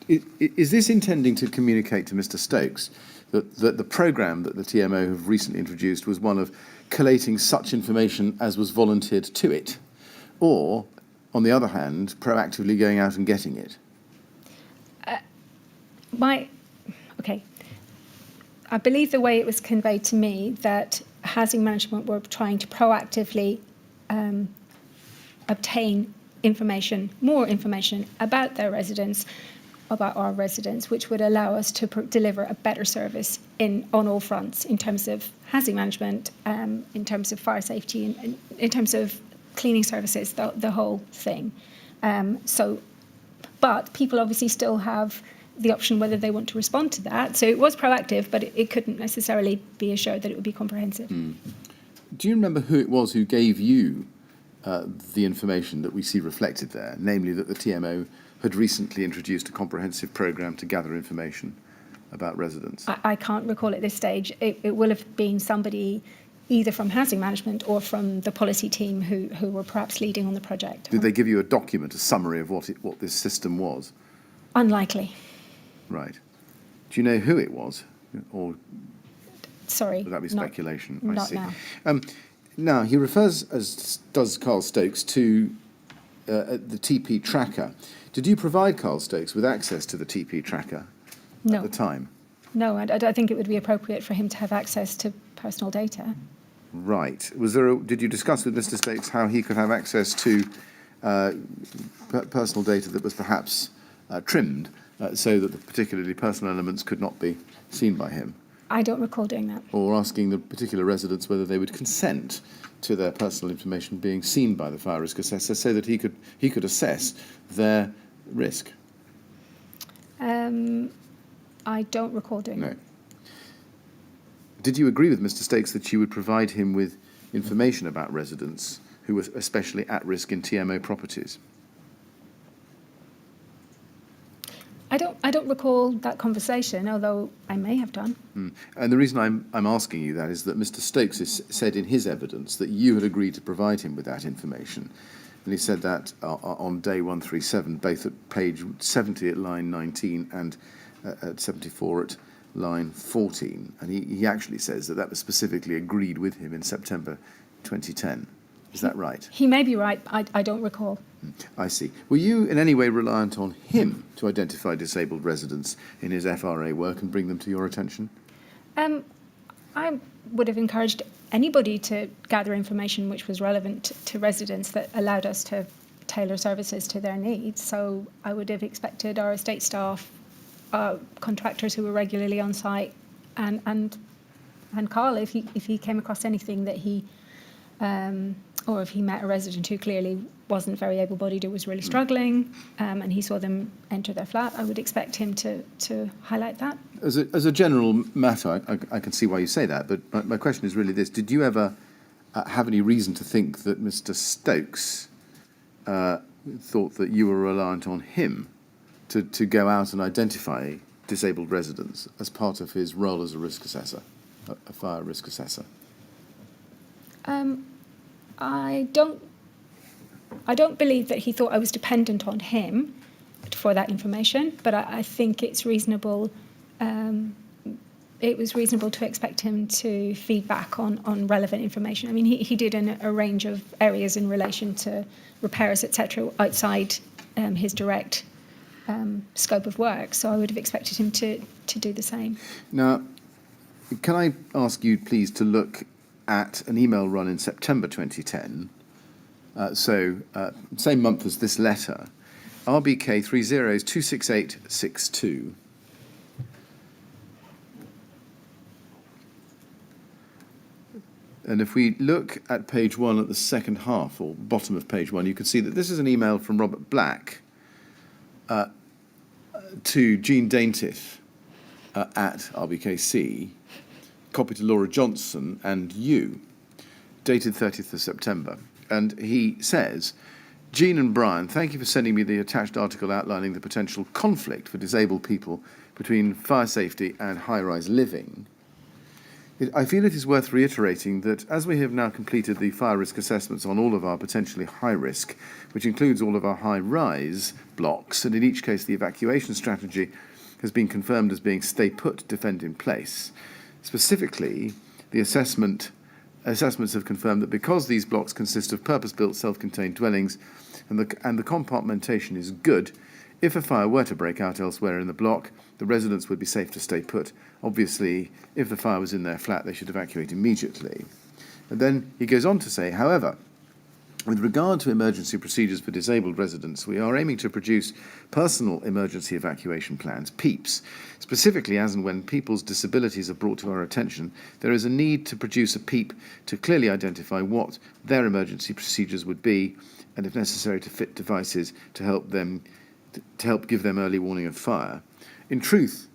Is this intending to communicate to Mr. Stokes that the programme that the TMO have recently introduced was one of collating such information as was volunteered to it, or, on the other hand, proactively going out and getting it? I believe the way it was conveyed to me that housing management were trying to proactively obtain more information about their residents, about our residents, which would allow us to deliver a better service on all fronts in terms of housing management, in terms of fire safety, and in terms of cleaning services, the whole thing. But people obviously still have the option whether they want to respond to that. So it was proactive, but it couldn't necessarily be assured that it would be comprehensive. Do you remember who it was who gave you the information that we see reflected there, namely that the TMO had recently introduced a comprehensive programme to gather information about residents? I can't recall at this stage. It will have been somebody either from housing management or from the policy team who were perhaps leading on the project. Did they give you a document, a summary of what this system was? Unlikely. Right. Do you know who it was? Or sorry. Would that be speculation? Not I see. now. Now, he refers, as does Carl Stokes, to the TP tracker. Did you provide Carl Stokes with access to the TP tracker at the time? No, I think it would be appropriate for him to have access to personal data. Right. Did you discuss with Mr. Stokes how he could have access to personal data that was perhaps trimmed so that the particularly personal elements could not be seen by him? I don't recall doing that. Or asking the particular residents whether they would consent to their personal information being seen by the fire risk assessor so that he could assess their risk? I don't recall doing that. No. Did you agree with Mr. Stokes that you would provide him with information about residents who were especially at risk in TMO properties? I don't recall that conversation, although I may have done. And the reason I'm asking you that is that Mr. Stokes has said in his evidence that you had agreed to provide him with that information. And he said that on day 137, both at page 70 at line 19 and at 74 at line 14. And he actually says that was specifically agreed with him in September 2010. Is that right? He may be right. I don't recall. I see. Were you in any way reliant on him to identify disabled residents in his FRA work and bring them to your attention? I would have encouraged anybody to gather information which was relevant to residents that allowed us to tailor services to their needs. So I would have expected our estate staff, contractors who were regularly on site, and Carl, if he came across anything that he or if he met a resident who clearly wasn't very able-bodied or was really struggling, and he saw them enter their flat, I would expect him to highlight that. As a general matter, I can see why you say that, but my question is really this. Did you ever have any reason to think that Mr. Stokes thought that you were reliant on him to go out and identify disabled residents as part of his role as a risk assessor, a fire risk assessor? I don't believe that he thought I was dependent on him for that information, but I think it's reasonable. It was reasonable to expect him to feed back on relevant information. I mean, he did in a range of areas in relation to repairs, etc., outside his direct scope of work. So I would have expected him to do the same. Now, can I ask you, please, to look at an email run in September 2010, same month as this letter, RBK 30's26862. And if we look at page 1 at the second half, or bottom of page 1, you can see that this is an email from Robert Black to Jean Daintiff at RBKC, copy to Laura Johnson and you, dated 30th of September. And he says, Jean and Brian, thank you for sending me the attached article outlining the potential conflict for disabled people between fire safety and high-rise living. I feel it is worth reiterating that as we have now completed the fire risk assessments on all of our potentially high risk, which includes all of our high-rise blocks, and in each case the evacuation strategy has been confirmed as being stay put, defend in place. Specifically, the assessments have confirmed that because these blocks consist of purpose-built self-contained dwellings and the compartmentation is good, if a fire were to break out elsewhere in the block, the residents would be safe to stay put. Obviously, if the fire was in their flat, they should evacuate immediately. And then he goes on to say, however, with regard to emergency procedures for disabled residents, we are aiming to produce personal emergency evacuation plans, PEEPs. Specifically, as and when people's disabilities are brought to our attention, there is a need to produce a PEEP to clearly identify what their emergency procedures would be, and if necessary, to fit devices to help give them early warning of fire. In truth,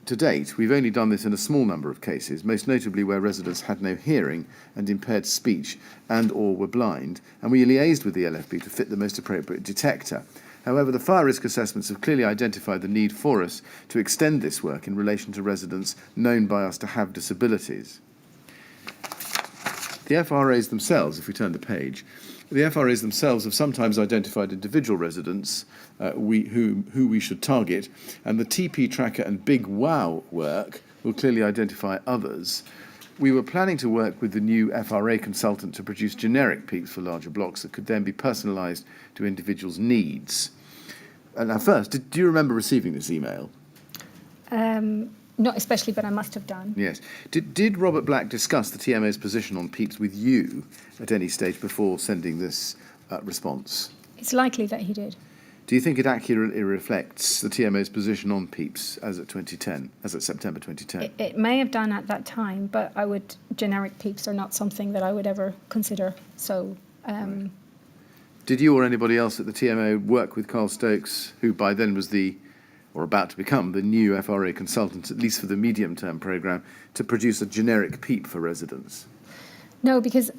to date, we've only done this in a small number of cases, most notably where residents had no hearing and impaired speech and/or were blind, and we liaised with the LFB to fit the most appropriate detector. However, the fire risk assessments have clearly identified the need for us to extend this work in relation to residents known by us to have disabilities. The FRAs themselves, if we turn the page, the FRAs themselves have sometimes identified individual residents who we should target, and the TP tracker and Big Wow work will clearly identify others. We were planning to work with the new FRA consultant to produce generic PEEPs for larger blocks that could then be personalised to individuals' needs. And now first, do you remember receiving this email? Not especially, but I must have done. Yes. Did Robert Black discuss the TMO's position on PEEPs with you at any stage before sending this response? It's likely that he did. Do you think it accurately reflects the TMO's position on PEEPs as at September 2010? It may have done at that time, but generic PEEPs are not something that I would ever consider. So. Right. Did you or anybody else at the TMO work with Carl Stokes, who by then was or about to become the new FRA consultant, at least for the medium-term programme, to produce a generic PEEP for residents? No, because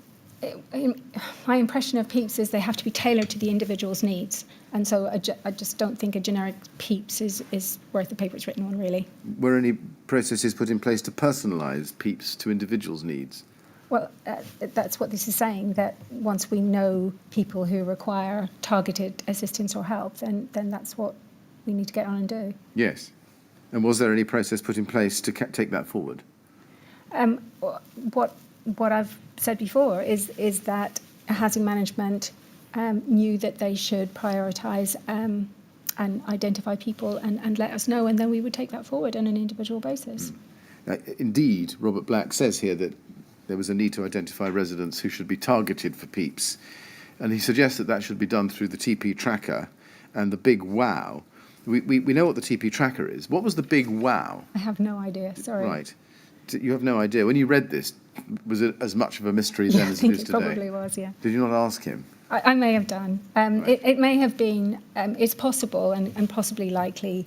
my impression of PEEPs is they have to be tailored to the individual's needs. And so I just don't think a generic PEEPs is worth the paper it's written on, really. Were any processes put in place to personalise PEEPs to individuals' needs? Well, that's what this is saying, that once we know people who require targeted assistance or help, then that's what we need to get on and do. Yes. And was there any process put in place to take that forward? What I've said before is that housing management knew that they should prioritise and identify people and let us know, and then we would take that forward on an individual basis. Indeed, Robert Black says here that there was a need to identify residents who should be targeted for PEEPs, and he suggests that should be done through the TP tracker and the Big Wow. We know what the TP tracker is. What was the Big Wow? I have no idea, sorry. Right. You have no idea. When you read this, was it as much of a mystery then as it is today? I think it probably was, yeah. Did you not ask him? I may have done. Right. It may have been, it's possible and possibly likely,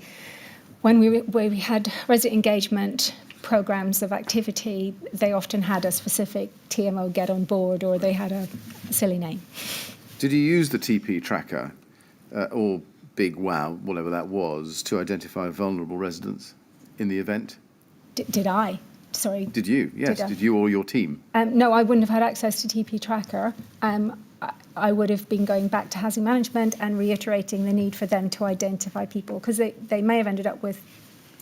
when we had resident engagement programmes of activity, they often had a specific TMO get on board, or they had a silly name. Did you use the TP tracker or Big Wow, whatever that was, to identify vulnerable residents in the event? Did I? Sorry. Did you? Yes. Did you or your team? No, I wouldn't have had access to TP tracker. I would have been going back to housing management and reiterating the need for them to identify people, because they may have ended up with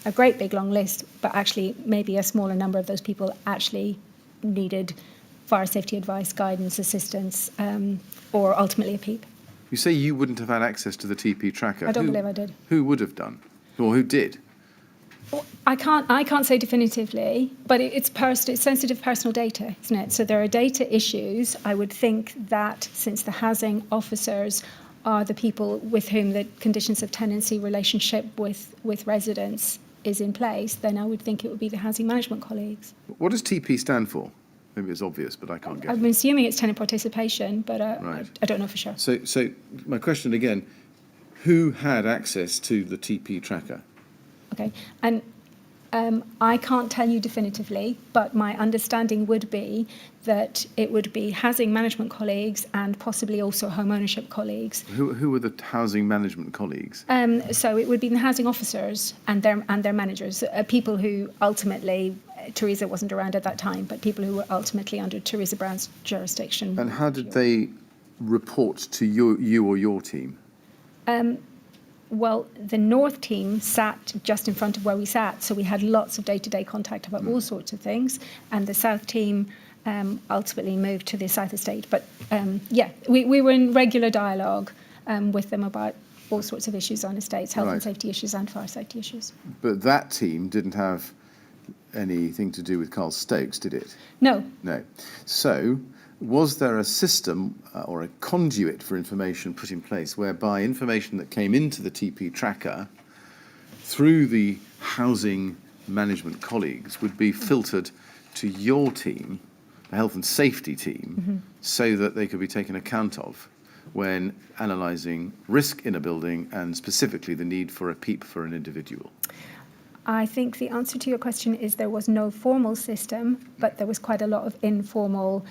a great big long list, but actually maybe a smaller number of those people actually needed fire safety advice, guidance, assistance, or ultimately a PEEP. You say you wouldn't have had access to the TP tracker. I don't believe I did. Who would have done? Or who did? I can't say definitively, but it's sensitive personal data, isn't it? So there are data issues. I would think that since the housing officers are the people with whom the conditions of tenancy relationship with residents is in place, then I would think it would be the housing management colleagues. What does TP stand for? Maybe it's obvious, but I can't get I'm it. assuming it's tenant participation, but Right. I don't know for sure. So my question again, who had access to the TP tracker? Okay, and I can't tell you definitively, but my understanding would be that it would be housing management colleagues and possibly also home ownership colleagues. Who were the housing management colleagues? So it would be the housing officers and their managers, people who ultimately, Teresa wasn't around at that time, but people who were ultimately under Teresa Brown's jurisdiction. And how did they report to you or your team? Well, the North team sat just in front of where we sat, so we had lots of day-to-day contact about all sorts of things, and the South team ultimately moved to the South Estate. But we were in regular dialogue with them about all sorts of issues on estates, health and safety issues and fire safety issues. But that team didn't have anything to do with Carl Stokes, did it? No. No. So was there a system or a conduit for information put in place whereby information that came into the TP tracker through the housing management colleagues would be filtered to your team, the health and safety team, so that they could be taken account of when analysing risk in a building and specifically the need for a Peep for an individual? I think the answer to your question is there was no formal system, but there was quite a lot of informal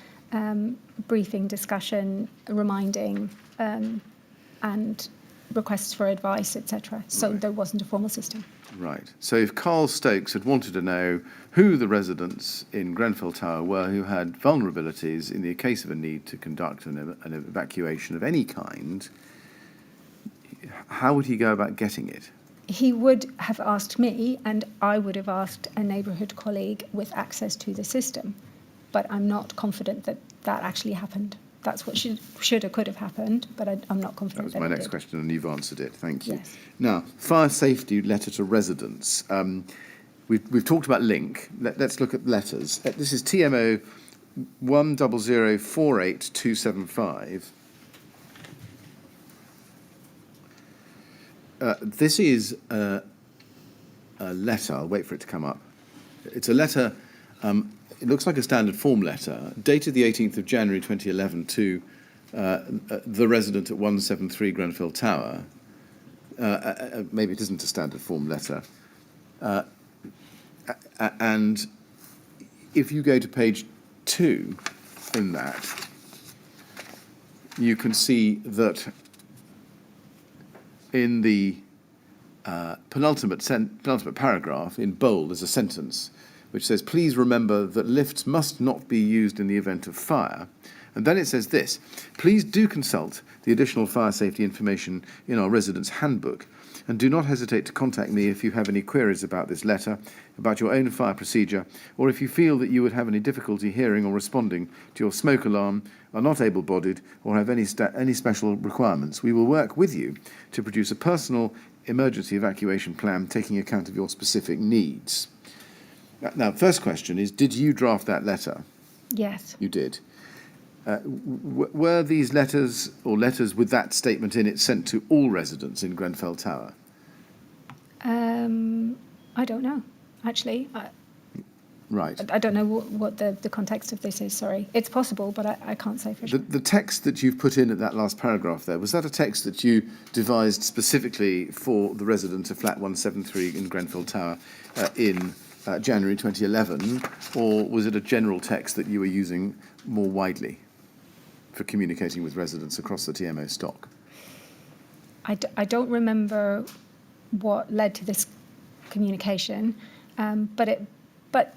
briefing, discussion, reminding, and requests for advice, etc. So there wasn't a formal system. Right. So if Carl Stokes had wanted to know who the residents in Grenfell Tower were who had vulnerabilities in the case of a need to conduct an evacuation of any kind, how would he go about getting it? He would have asked me, and I would have asked a neighbourhood colleague with access to the system. But I'm not confident that that actually happened. That's what should or could have happened, but I'm not confident that was my next question, and you've answered it. Thank you. Yes. Now, fire safety letter to residents. We've talked about link. Let's look at letters. This is TMO 10048 this is a letter. I'll wait for it to come up. It's a letter. It looks like a standard form letter, dated the 18th of January 2011 to the resident at 173 Grenfell Tower. Maybe it isn't a standard form letter. And if you go to page 2 in that, you can see that in the penultimate paragraph, in bold, there's a sentence which says, please remember that lifts must not be used in the event of fire. And then it says this, please do consult the additional fire safety information in our residents' handbook, and do not hesitate to contact me if you have any queries about this letter, about your own fire procedure, or if you feel that you would have any difficulty hearing or responding to your smoke alarm, are not able-bodied, or have any special requirements. We will work with you to produce a personal emergency evacuation plan taking account of your specific needs. Now, first question is, did you draft that letter? Yes. You did. Were these letters or letters with that statement in it sent to all residents in Grenfell Tower? I don't know, actually. Right. I don't know what the context of this is, sorry. It's possible, but I can't say for sure. The text that you've put in at that last paragraph there, was that a text that you devised specifically for the resident of flat 173 in Grenfell Tower in January 2011, or was it a general text that you were using more widely for communicating with residents across the TMO stock? I don't remember what led to this communication, but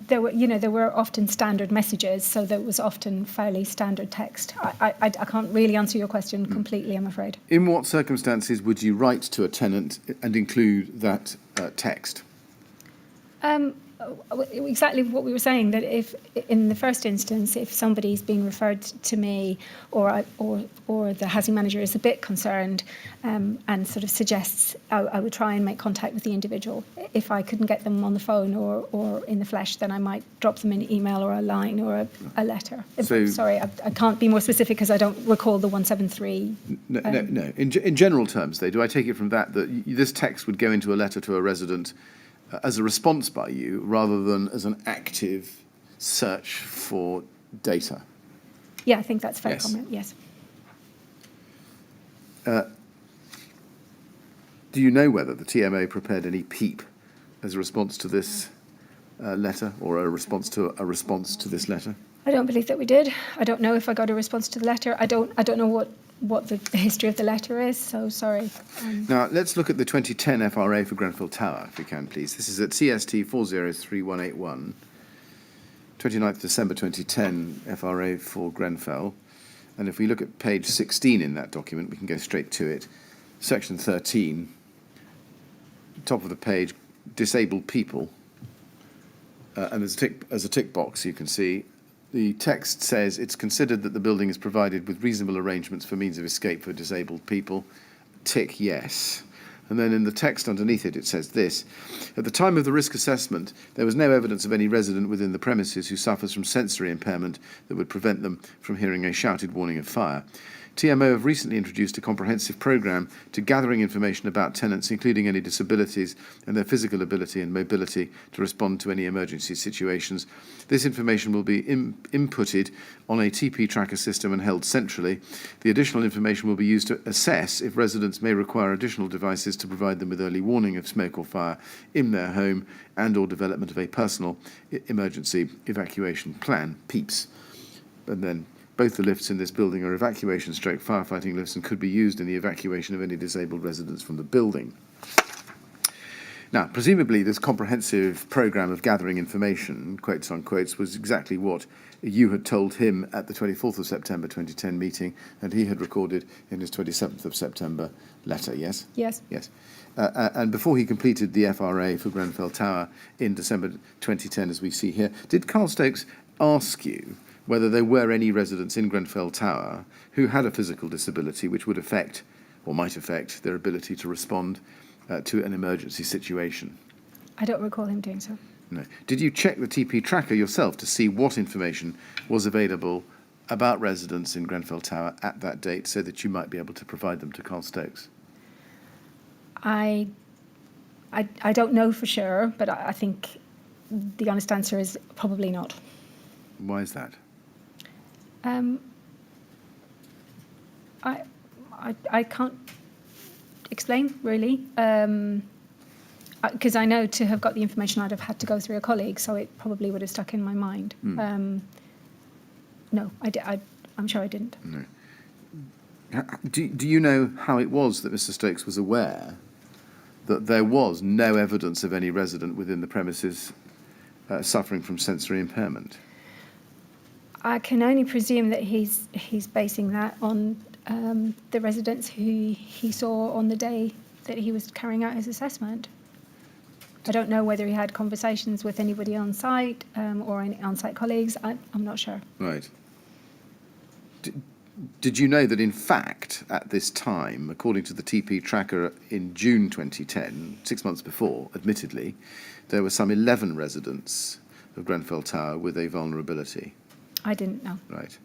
there were often standard messages, so there was often fairly standard text. I can't really answer your question completely, I'm afraid. In what circumstances would you write to a tenant and include that text? Exactly what we were saying, that if in the first instance, if somebody's being referred to me or the housing manager is a bit concerned and sort of suggests I would try and make contact with the individual. If I couldn't get them on the phone or in the flesh, then I might drop them an email or a line or a letter. Sorry, I can't be more specific because I don't recall the 173. No. In general terms, though, do I take it from that this text would go into a letter to a resident as a response by you rather than as an active search for data. Yeah, I think that's a fair Yes. comment, yes. Do you know whether the TMO prepared any Peep as a response to this letter, or a response to this letter? I don't believe that we did. I don't know if I got a response to the letter. I don't know what the history of the letter is, so sorry. Now, let's look at the 2010 FRA for Grenfell Tower, if we can, please. This is at CST 403181, 29th December 2010 FRA for Grenfell. And if we look at page 16 in that document, we can go straight to it. Section 13, top of the page, disabled people. And as a tick box, you can see, the text says it's considered that the building is provided with reasonable arrangements for means of escape for disabled people. Tick yes. And then in the text underneath it, it says this: at the time of the risk assessment, there was no evidence of any resident within the premises who suffers from sensory impairment that would prevent them from hearing a shouted warning of fire. TMO have recently introduced a comprehensive programme to gathering information about tenants, including any disabilities and their physical ability and mobility to respond to any emergency situations. This information will be inputted on a TP tracker system and held centrally. The additional information will be used to assess if residents may require additional devices to provide them with early warning of smoke or fire in their home, and or development of a personal emergency evacuation plan, PEEPs. And then both the lifts in this building are evacuation stroke firefighting lifts and could be used in the evacuation of any disabled residents from the building. Now, presumably this comprehensive programme of gathering information, quotes on quotes, was exactly what you had told him at the 24th of September 2010 meeting, and he had recorded in his 27th of September letter, yes? Yes. Yes. And before he completed the FRA for Grenfell Tower in December 2010, as we see here, did Carl Stokes ask you whether there were any residents in Grenfell Tower who had a physical disability which would affect, or might affect, their ability to respond to an emergency situation? I don't recall him doing so. No. Did you check the TP tracker yourself to see what information was available about residents in Grenfell Tower at that date, so that you might be able to provide them to Carl Stokes? I don't know for sure, but I think the honest answer is probably not. Why is that? I can't explain, really, because I know to have got the information I'd have had to go through a colleague, so it probably would have stuck in my mind. No, I'm sure I didn't. No. Do you know how it was that Mr. Stokes was aware that there was no evidence of any resident within the premises suffering from sensory impairment? I can only presume that he's basing that on the residents who he saw on the day that he was carrying out his assessment. I don't know whether he had conversations with anybody on site or any on-site colleagues. I'm not sure. Right. Did you know that, in fact, at this time, according to the TP tracker in June 2010, 6 months before, admittedly, there were some 11 residents of Grenfell Tower with a vulnerability? I didn't know. Right.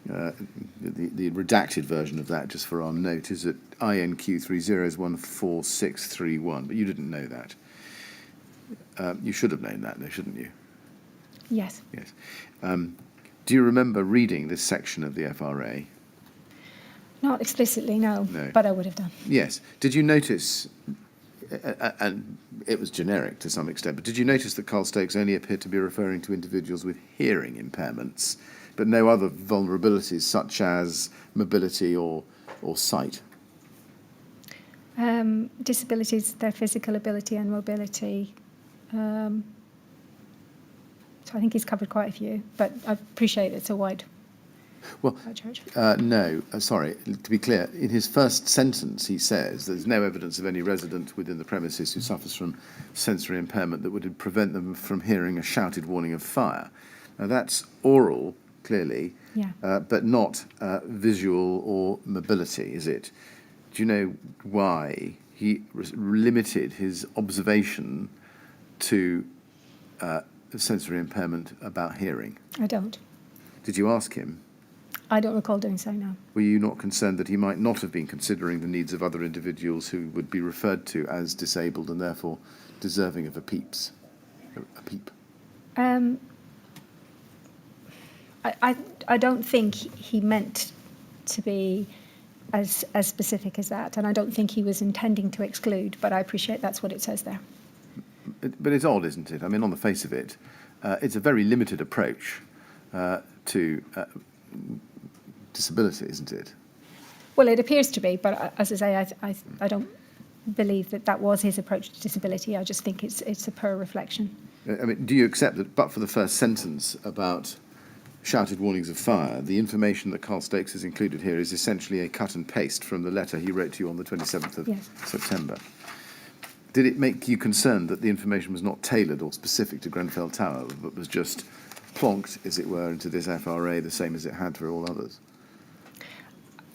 The redacted version of that, just for our note, is at INQ30is14631, but you didn't know that. You should have known that, though, shouldn't you? Yes. Yes. Do you remember reading this section of the FRA? Not explicitly, no, No. but I would have done. Yes. Did you notice, and it was generic to some extent, but did you notice that Carl Stokes only appeared to be referring to individuals with hearing impairments, but no other vulnerabilities such as mobility or sight? Disabilities, their physical ability and mobility. So I think he's covered quite a few, but I appreciate it's a wide church. No, sorry, to be clear, in his first sentence he says there's no evidence of any resident within the premises who suffers from sensory impairment that would prevent them from hearing a shouted warning of fire. Now that's oral, clearly, Yeah. but not visual or mobility, is it? Do you know why he limited his observation to sensory impairment about hearing? I don't. Did you ask him? I don't recall doing so, no. Were you not concerned that he might not have been considering the needs of other individuals who would be referred to as disabled and therefore deserving of a PEEP? I don't think he meant to be as specific as that, and I don't think he was intending to exclude, but I appreciate that's what it says there. But it's odd, isn't it? I mean, on the face of it, it's a very limited approach to disability, isn't it? Well, it appears to be, but as I say, I don't believe that was his approach to disability. I just think it's a poor reflection. I mean, do you accept that, but for the first sentence about shouted warnings of fire, the information that Carl Stokes has included here is essentially a cut and paste from the letter he wrote to you on the 27th of September? Did it make you concerned that the information was not tailored or specific to Grenfell Tower, but was just plonked, as it were, into this FRA the same as it had for all others?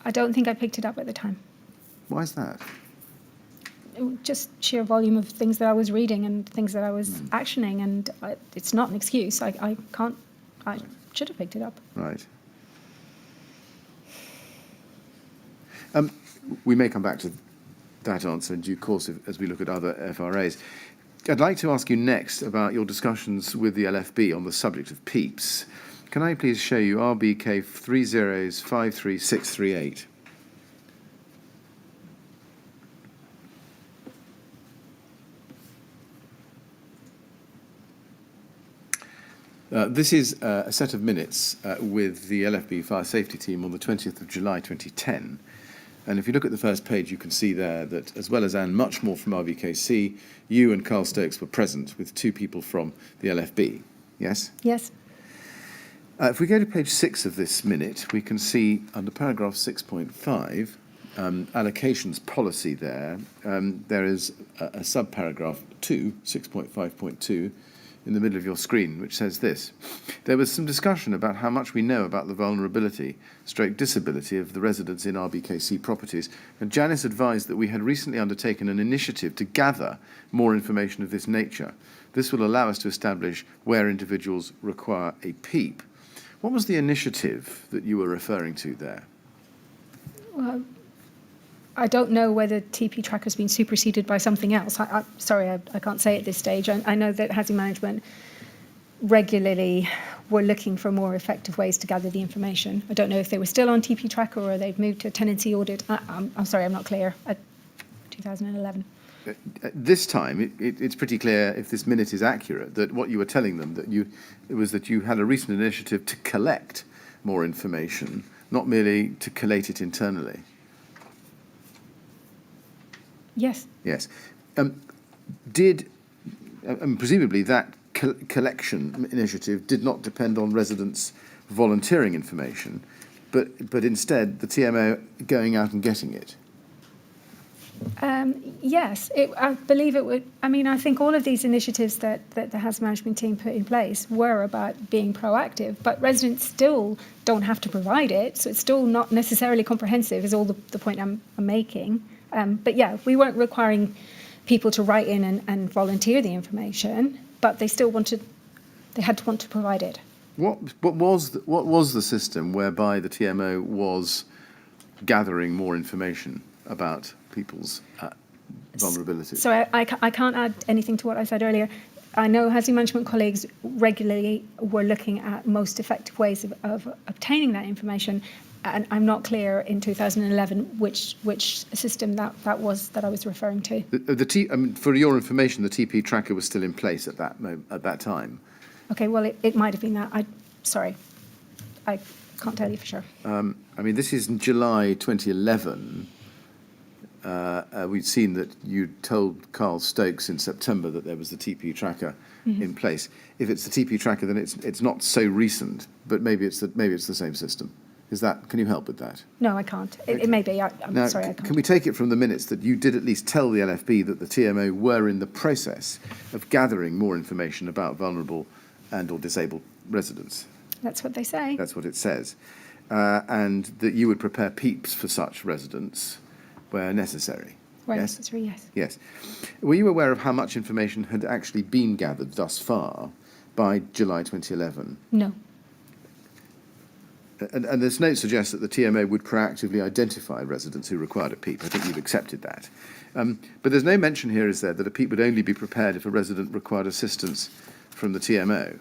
I don't think I picked it up at the time. Why is that? Just sheer volume of things that I was reading and things that I was actioning, and it's not an excuse. I should have picked it up. Right. We may come back to that answer in due course as we look at other FRAs. I'd like to ask you next about your discussions with the LFB on the subject of Peeps. Can I please show you RBK 53638? This is a set of minutes with the LFB fire safety team on the 20th of July 2010. And if you look at the first page, you can see there that, as well as Anne Muchmore from RBKC, you and Carl Stokes were present with two people from the LFB. Yes? Yes. If we go to page 6 of this minute, we can see under paragraph 6.5, allocations policy there. There is a subparagraph 2, 6.5.2, in the middle of your screen, which says this: there was some discussion about how much we know about the vulnerability, disability of the residents in RBKC properties, and Janice advised that we had recently undertaken an initiative to gather more information of this nature. This will allow us to establish where individuals require a Peep. What was the initiative that you were referring to there? Well, I don't know whether TP Track has been superseded by something else. Sorry, I can't say at this stage. I know that housing management regularly were looking for more effective ways to gather the information. I don't know if they were still on TP Track or they've moved to tenancy audit. I'm sorry, I'm not clear. 2011. This time, it's pretty clear, if this minute is accurate, that what you were telling them that you had a recent initiative to collect more information, not merely to collate it internally. Yes. Yes. Presumably that collection initiative did not depend on residents volunteering information, but instead the TMO going out and getting it? Yes, I believe it would. I mean, I think all of these initiatives that the housing management team put in place were about being proactive, but residents still don't have to provide it, so it's still not necessarily comprehensive, is all the point I'm making. But yeah, we weren't requiring people to write in and volunteer the information, but they still had to want to provide it. What was the system whereby the TMO was gathering more information about people's vulnerabilities? So I can't add anything to what I said earlier. I know housing management colleagues regularly were looking at most effective ways of obtaining that information, and I'm not clear in 2011 which system that was that I was referring to. For your information, the TP tracker was still in place at that time. Okay, well, it might have been that. Sorry, I can't tell you for sure. This is in July 2011. We'd seen that you told Carl Stokes in September that there was the TP tracker in place. If it's the TP tracker, then it's not so recent, but maybe it's the same system. Can you help with that? No, I can't. It may be. I'm sorry, I can't. Can we take it from the minutes that you did at least tell the LFB that the TMO were in the process of gathering more information about vulnerable and or disabled residents? That's what they say. That's what it says. And that you would prepare Peeps for such residents where necessary. Where yes? necessary, yes. Yes. Were you aware of how much information had actually been gathered thus far by July 2011? No. And this note suggests that the TMO would proactively identify residents who required a Peep. I think you've accepted that. But there's no mention here, is there, that a Peep would only be prepared if a resident required assistance from the TMO?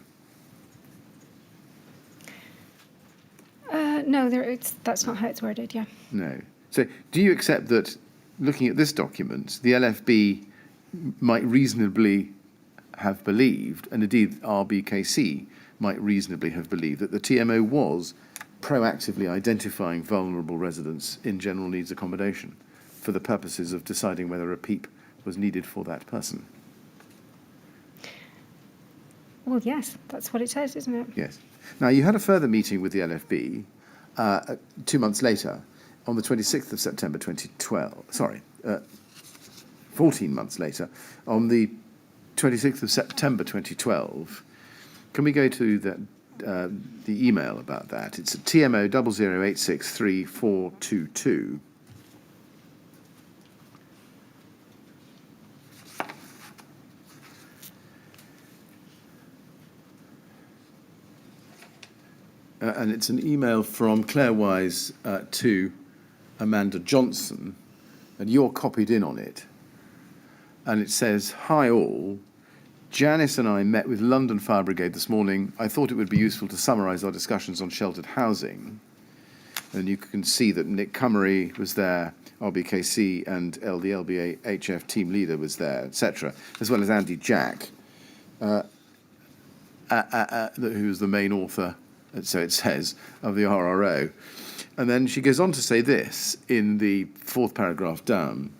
No, that's not how it's worded, yeah. No. So do you accept that, looking at this document, the LFB might reasonably have believed, and indeed RBKC might reasonably have believed, that the TMO was proactively identifying vulnerable residents in general needs accommodation for the purposes of deciding whether a PEEP was needed for that person? Well, yes, that's what it says, isn't it? Yes. Now, you had a further meeting with the LFB 2 months later, on the 26th of September 2012. 14 months later, on the 26th of September 2012. Can we go to the email about that? It's at TMO 00863422. And it's an email from Claire Wise to Amanda Johnson, and you're copied in on it. And it says, "Hi all, Janice and I met with London Fire Brigade this morning. I thought it would be useful to summarise our discussions on sheltered housing." And you can see that Nick Cummery was there, RBKC and the LBA HF team leader was there, etc., as well as Andy Jack, who was the main author, so it says, of the RRO. And then she goes on to say this in the fourth paragraph down,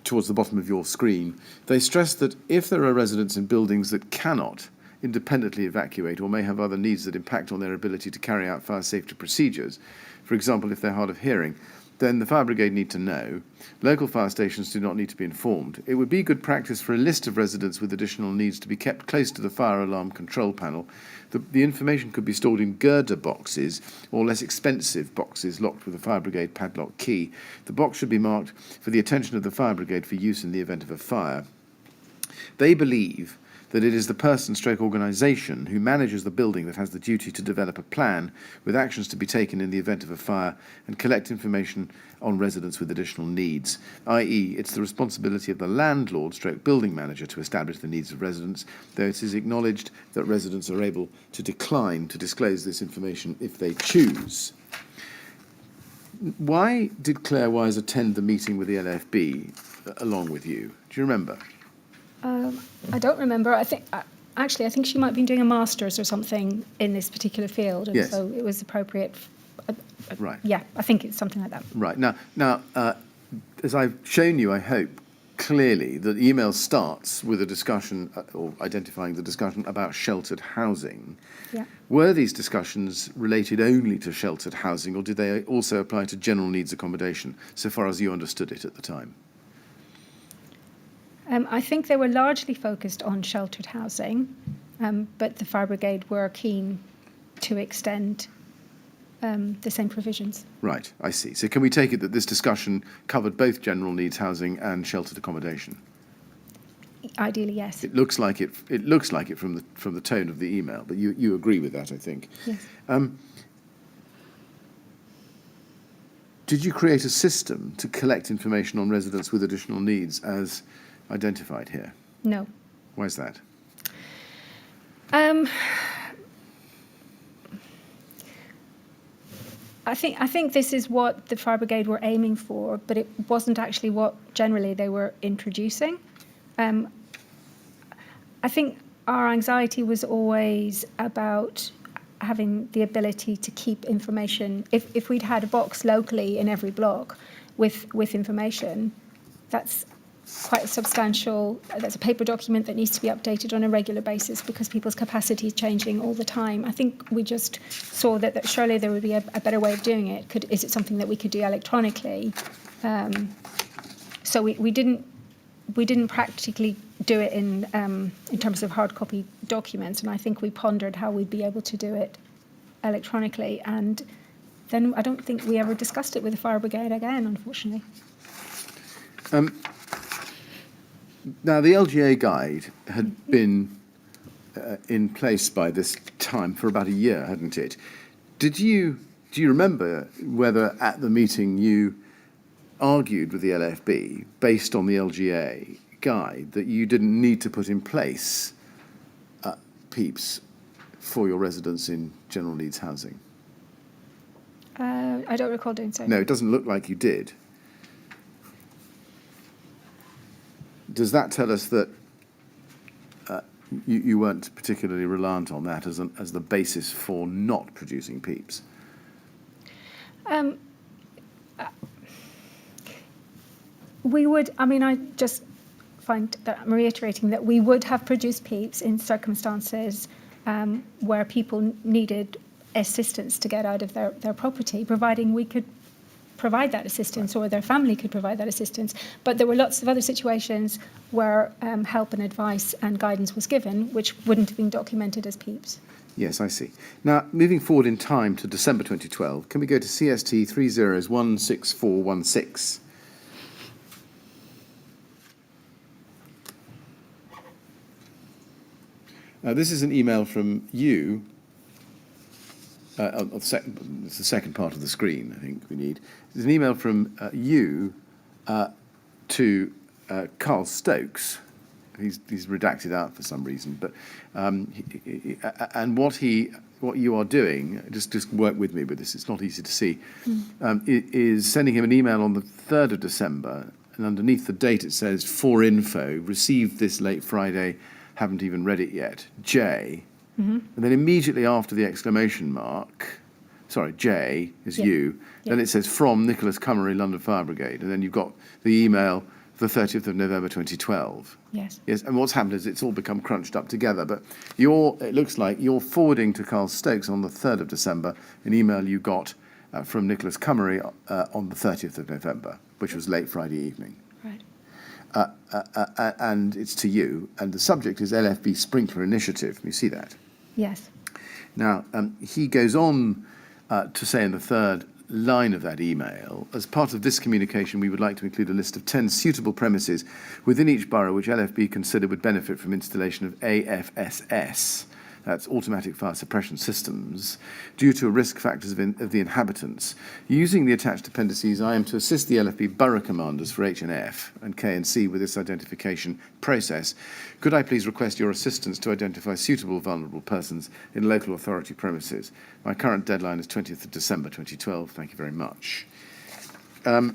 towards the bottom of your screen. They stress that if there are residents in buildings that cannot independently evacuate or may have other needs that impact on their ability to carry out fire safety procedures, for example, if they're hard of hearing, then the fire brigade need to know. Local fire stations do not need to be informed. It would be good practice for a list of residents with additional needs to be kept close to the fire alarm control panel. The information could be stored in girder boxes or less expensive boxes locked with a fire brigade padlock key. The box should be marked for the attention of the fire brigade for use in the event of a fire. They believe that it is the person stroke organisation who manages the building that has the duty to develop a plan with actions to be taken in the event of a fire and collect information on residents with additional needs, i.e. it's the responsibility of the landlord stroke building manager to establish the needs of residents, though it is acknowledged that residents are able to decline to disclose this information if they choose. Why did Claire Wise attend the meeting with the LFB along with you? Do you remember? I don't remember. I think she might have been doing a master's or something in this particular field, and Yes. so it was appropriate. Right. Yeah, I think it's something like that. Right. Now, as I've shown you, I hope, clearly, that the email starts with a discussion, or identifying the discussion about sheltered housing. Yeah. Were these discussions related only to sheltered housing, or did they also apply to general needs accommodation, so far as you understood it at the time? I think they were largely focused on sheltered housing, but the fire brigade were keen to extend the same provisions. Right, I see. So can we take it that this discussion covered both general needs housing and sheltered accommodation? Ideally, yes. It looks like it. It looks like it from the tone of the email. But you agree with that, I think. Yes. Did you create a system to collect information on residents with additional needs as identified here? No. Why is that? I think this is what the fire brigade were aiming for, but it wasn't actually what generally they were introducing. I think our anxiety was always about having the ability to keep information. If we'd had a box locally in every block with information, that's quite substantial. That's a paper document that needs to be updated on a regular basis because people's capacity is changing all the time. I think we just saw that surely there would be a better way of doing it. Is it something that we could do electronically? So we didn't practically do it in terms of hard copy documents, and I think we pondered how we'd be able to do it electronically, and then I don't think we ever discussed it with the fire brigade again, unfortunately. Now, the LGA guide had been in place by this time for about a year, hadn't it? Do you remember whether at the meeting you argued with the LFB, based on the LGA guide, that you didn't need to put in place PEEPs for your residents in general needs housing? No, I don't recall doing so. No, it doesn't look like you did. Does that tell us that you weren't particularly reliant on that as the basis for not producing Peeps? We would, I just find that I'm reiterating that we would have produced Peeps in circumstances where people needed assistance to get out of their property, providing we could provide that assistance or their family could provide that assistance. But there were lots of other situations where help and advice and guidance was given, which wouldn't have been documented as Peeps. Yes, I see. Now, moving forward in time to December 2012, can we go to CST 30016416? This is an email from you. It's the second part of the screen, I think we need. It's an email from you to Carl Stokes. He's redacted out for some reason, but and what you are doing, just work with me with this. It's not easy to see. Is sending him an email on the 3rd of December, and underneath the date it says for info received this late Friday. Haven't even read it yet. J. And then immediately after the exclamation mark, sorry, J is you. Then it says from Nicholas Cummery, London Fire Brigade, and then you've got the email the 30th of November 2012. Yes. Yes, and what's happened is it's all become crunched up together, but it looks like you're forwarding to Carl Stokes on the 3rd of December an email you got from Nicholas Cummery on the 30th of November, which was late Friday evening. Right. And it's to you, and the subject is LFB Sprinkler Initiative. You see that? Yes. Now, he goes on to say in the third line of that email, as part of this communication, we would like to include a list of 10 suitable premises within each borough which LFB consider would benefit from installation of AFSS, that's automatic fire suppression systems, due to risk factors of the inhabitants. Using the attached appendices, I am to assist the LFB borough commanders for H and F and K and C with this identification process. Could I please request your assistance to identify suitable vulnerable persons in local authority premises? My current deadline is 20th of December 2012. Thank you very much. And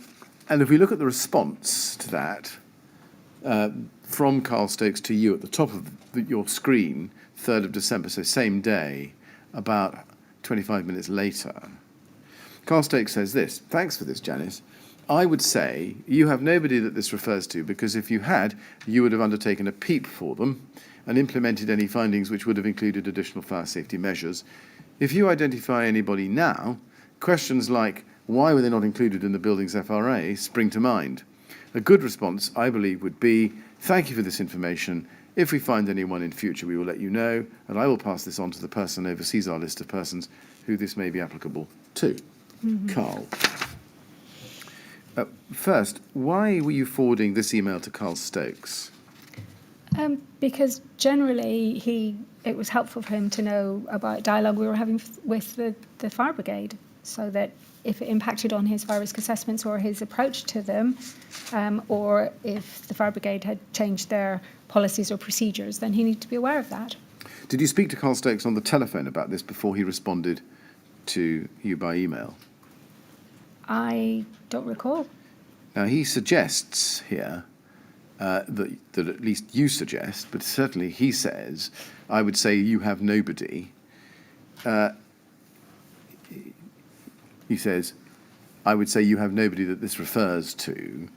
if we look at the response to that, from Carl Stokes to you at the top of your screen, 3rd of December, so same day, about 25 minutes later. Carl Stokes says this: thanks for this, Janice. I would say you have nobody that this refers to, because if you had, you would have undertaken a Peep for them and implemented any findings which would have included additional fire safety measures. If you identify anybody now, questions like why were they not included in the building's FRA spring to mind. A good response, I believe, would be, thank you for this information. If we find anyone in future, we will let you know, and I will pass this on to the person who oversees our list of persons who this may be applicable to. Carl. First, why were you forwarding this email to Carl Stokes? Because generally it was helpful for him to know about dialogue we were having with the fire brigade, so that if it impacted on his fire risk assessments or his approach to them, or if the fire brigade had changed their policies or procedures, then he needed to be aware of that. Did you speak to Carl Stokes on the telephone about this before he responded to you by email? I don't recall. Now, he suggests here that at least you suggest, but certainly he says, I would say you have nobody. He says, I would say you have nobody that this refers to.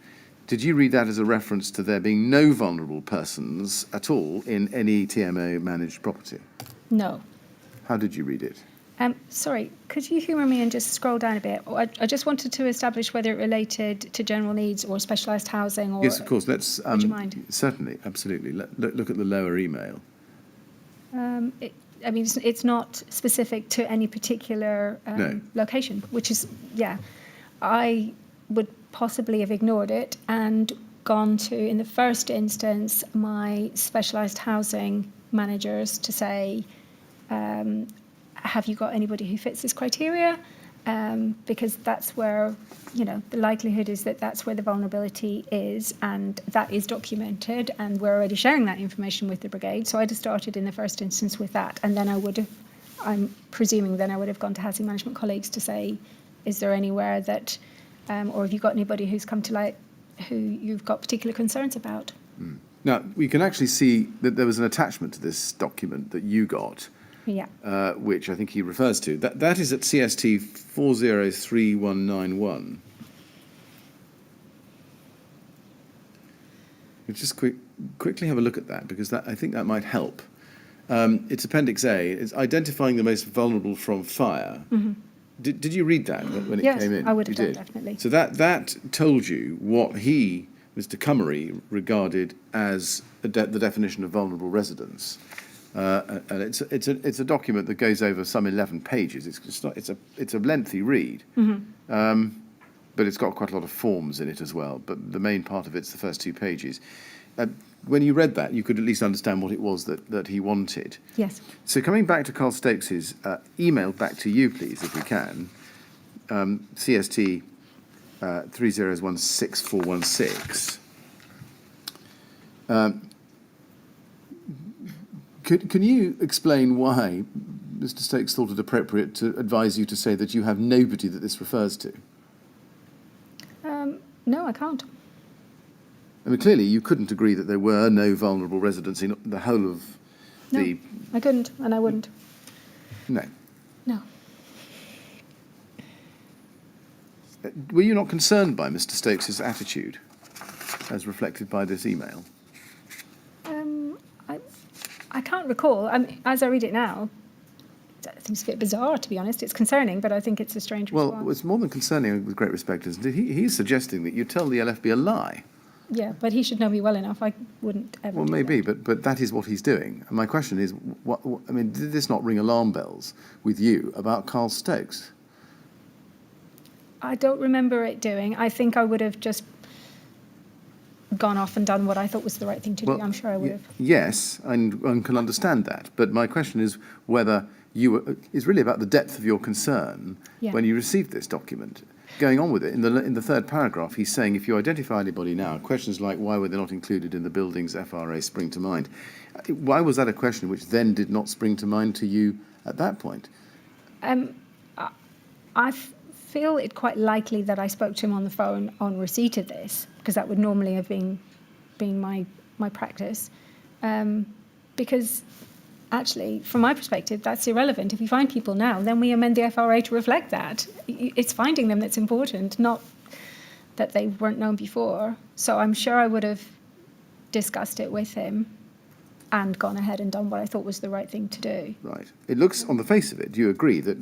Did you read that as a reference to there being no vulnerable persons at all in any TMO managed property? No. How did you read it? Sorry, could you humour me and just scroll down a bit? I just wanted to establish whether it related to general needs or specialised housing. Or yes, of course. Let's. Would you mind? Certainly, absolutely. Look at the lower email. It's not specific to any particular location, which is, I would possibly have ignored it and gone to, in the first instance, my specialised housing managers to say, have you got anybody who fits this criteria? Because that's where, the likelihood is that that's where the vulnerability is, and that is documented, and we're already sharing that information with the brigade. So I'd have started in the first instance with that, and then I'm presuming then I would have gone to housing management colleagues to say, is there anywhere that, or have you got anybody who's come to light who you've got particular concerns about? Now, we can actually see that there was an attachment to this document that you got, Yeah. which I think he refers to. That is at CST 403191. We'll just quickly have a look at that, because I think that might help. It's Appendix A. It's identifying the most vulnerable from fire. Mm-hmm. Did you read that when it Yes, came in? I would have You done, did? definitely. So that told you what he, Mr. Cummery, regarded as the definition of vulnerable residents. And it's a document that goes over some 11 pages. It's a lengthy read. Mm-hmm. But it's got quite a lot of forms in it as well. But the main part of it's the first 2 pages. When you read that, you could at least understand what it was that he wanted. Yes. So coming back to Carl Stokes's email back to you, please, if we can, CST 30164416. Can you explain why Mr. Stokes thought it appropriate to advise you to say that you have nobody that this refers to? No, I can't. I mean, clearly you couldn't agree that there were no vulnerable residents in the whole of the... No, I couldn't, and I wouldn't. No. No. Were you not concerned by Mr. Stokes's attitude, as reflected by this email? I can't recall. I mean, as I read it now, it seems a bit bizarre, to be honest. It's concerning, but I think it's a strange response. Well, it's more than concerning, with great respect, isn't it? He's suggesting that you tell the LFB a lie. Yeah, but he should know me well enough. I wouldn't ever. Well, do maybe, that. but that is what he's doing. And my question is, I mean, did this not ring alarm bells with you about Carl Stokes? I don't remember it doing. I think I would have just gone off and done what I thought was the right thing to do. I'm sure I would have. Yes, and can understand that. But my question is whether is really about the depth of your concern when you received this document. Going on with it, in the third paragraph, he's saying, if you identify anybody now, questions like why were they not included in the building's FRA spring to mind. Why was that a question which then did not spring to mind to you at that point? I feel it quite likely that I spoke to him on the phone on receipt of this, because that would normally have been my practice. Because actually, from my perspective, that's irrelevant. If we find people now, then we amend the FRA to reflect that. It's finding them that's important, not that they weren't known before. So I'm sure I would have discussed it with him and gone ahead and done what I thought was the right thing to do. Right. It looks, on the face of it, do you agree that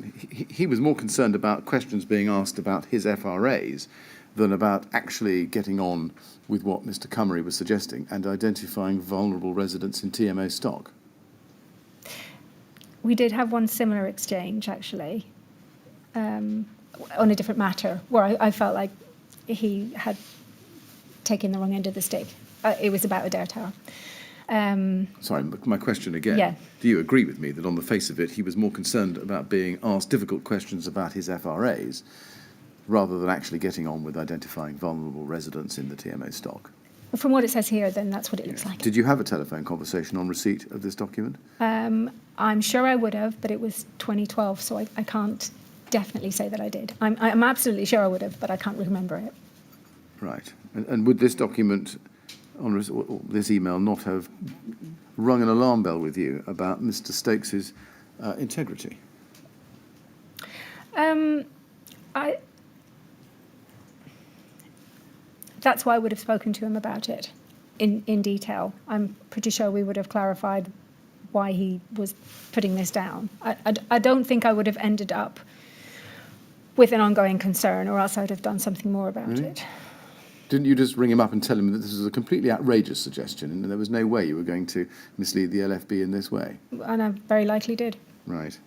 he was more concerned about questions being asked about his FRAs than about actually getting on with what Mr. Cummery was suggesting and identifying vulnerable residents in TMO stock? We did have one similar exchange, actually, on a different matter, where I felt like he had taken the wrong end of the stick. It was about Adair Tower. Sorry, my question again. Yeah. Do you agree with me that on the face of it, he was more concerned about being asked difficult questions about his FRAs rather than actually getting on with identifying vulnerable residents in the TMO stock? From what it says here, then that's what it looks like. Did you have a telephone conversation on receipt of this document? I'm sure I would have, but it was 2012, so I can't definitely say that I did. I'm absolutely sure I would have, but I can't remember it. Right. And would this document, or this email, not have rung an alarm bell with you about Mr. Stokes's integrity? That's why I would have spoken to him about it in detail. I'm pretty sure we would have clarified why he was putting this down. I don't think I would have ended up with an ongoing concern, or else I would have done something more about it. Didn't you just ring him up and tell him that this was a completely outrageous suggestion and there was no way you were going to mislead the LFB in this way? And I very likely did. Right.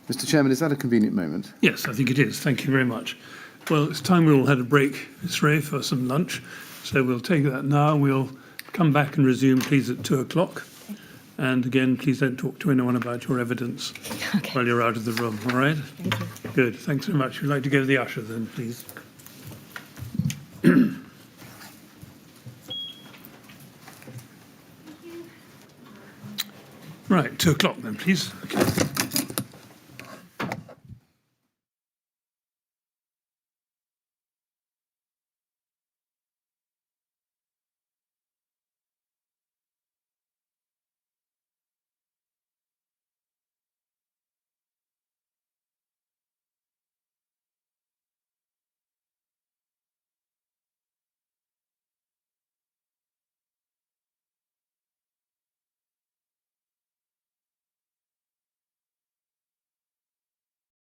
Mr. Chairman, is that a convenient moment? Yes, I think it is. Thank you very much. Well, it's time we all had a break, Miss Wray, for some lunch. So we'll take that now. We'll come back and resume, please, at 2:00. And again, please don't talk to anyone about your evidence while you're out of the room, all right? Thank you. Good. Thanks very much. We'd like to go to the usher then, please. Right, 2:00 then, please. Okay.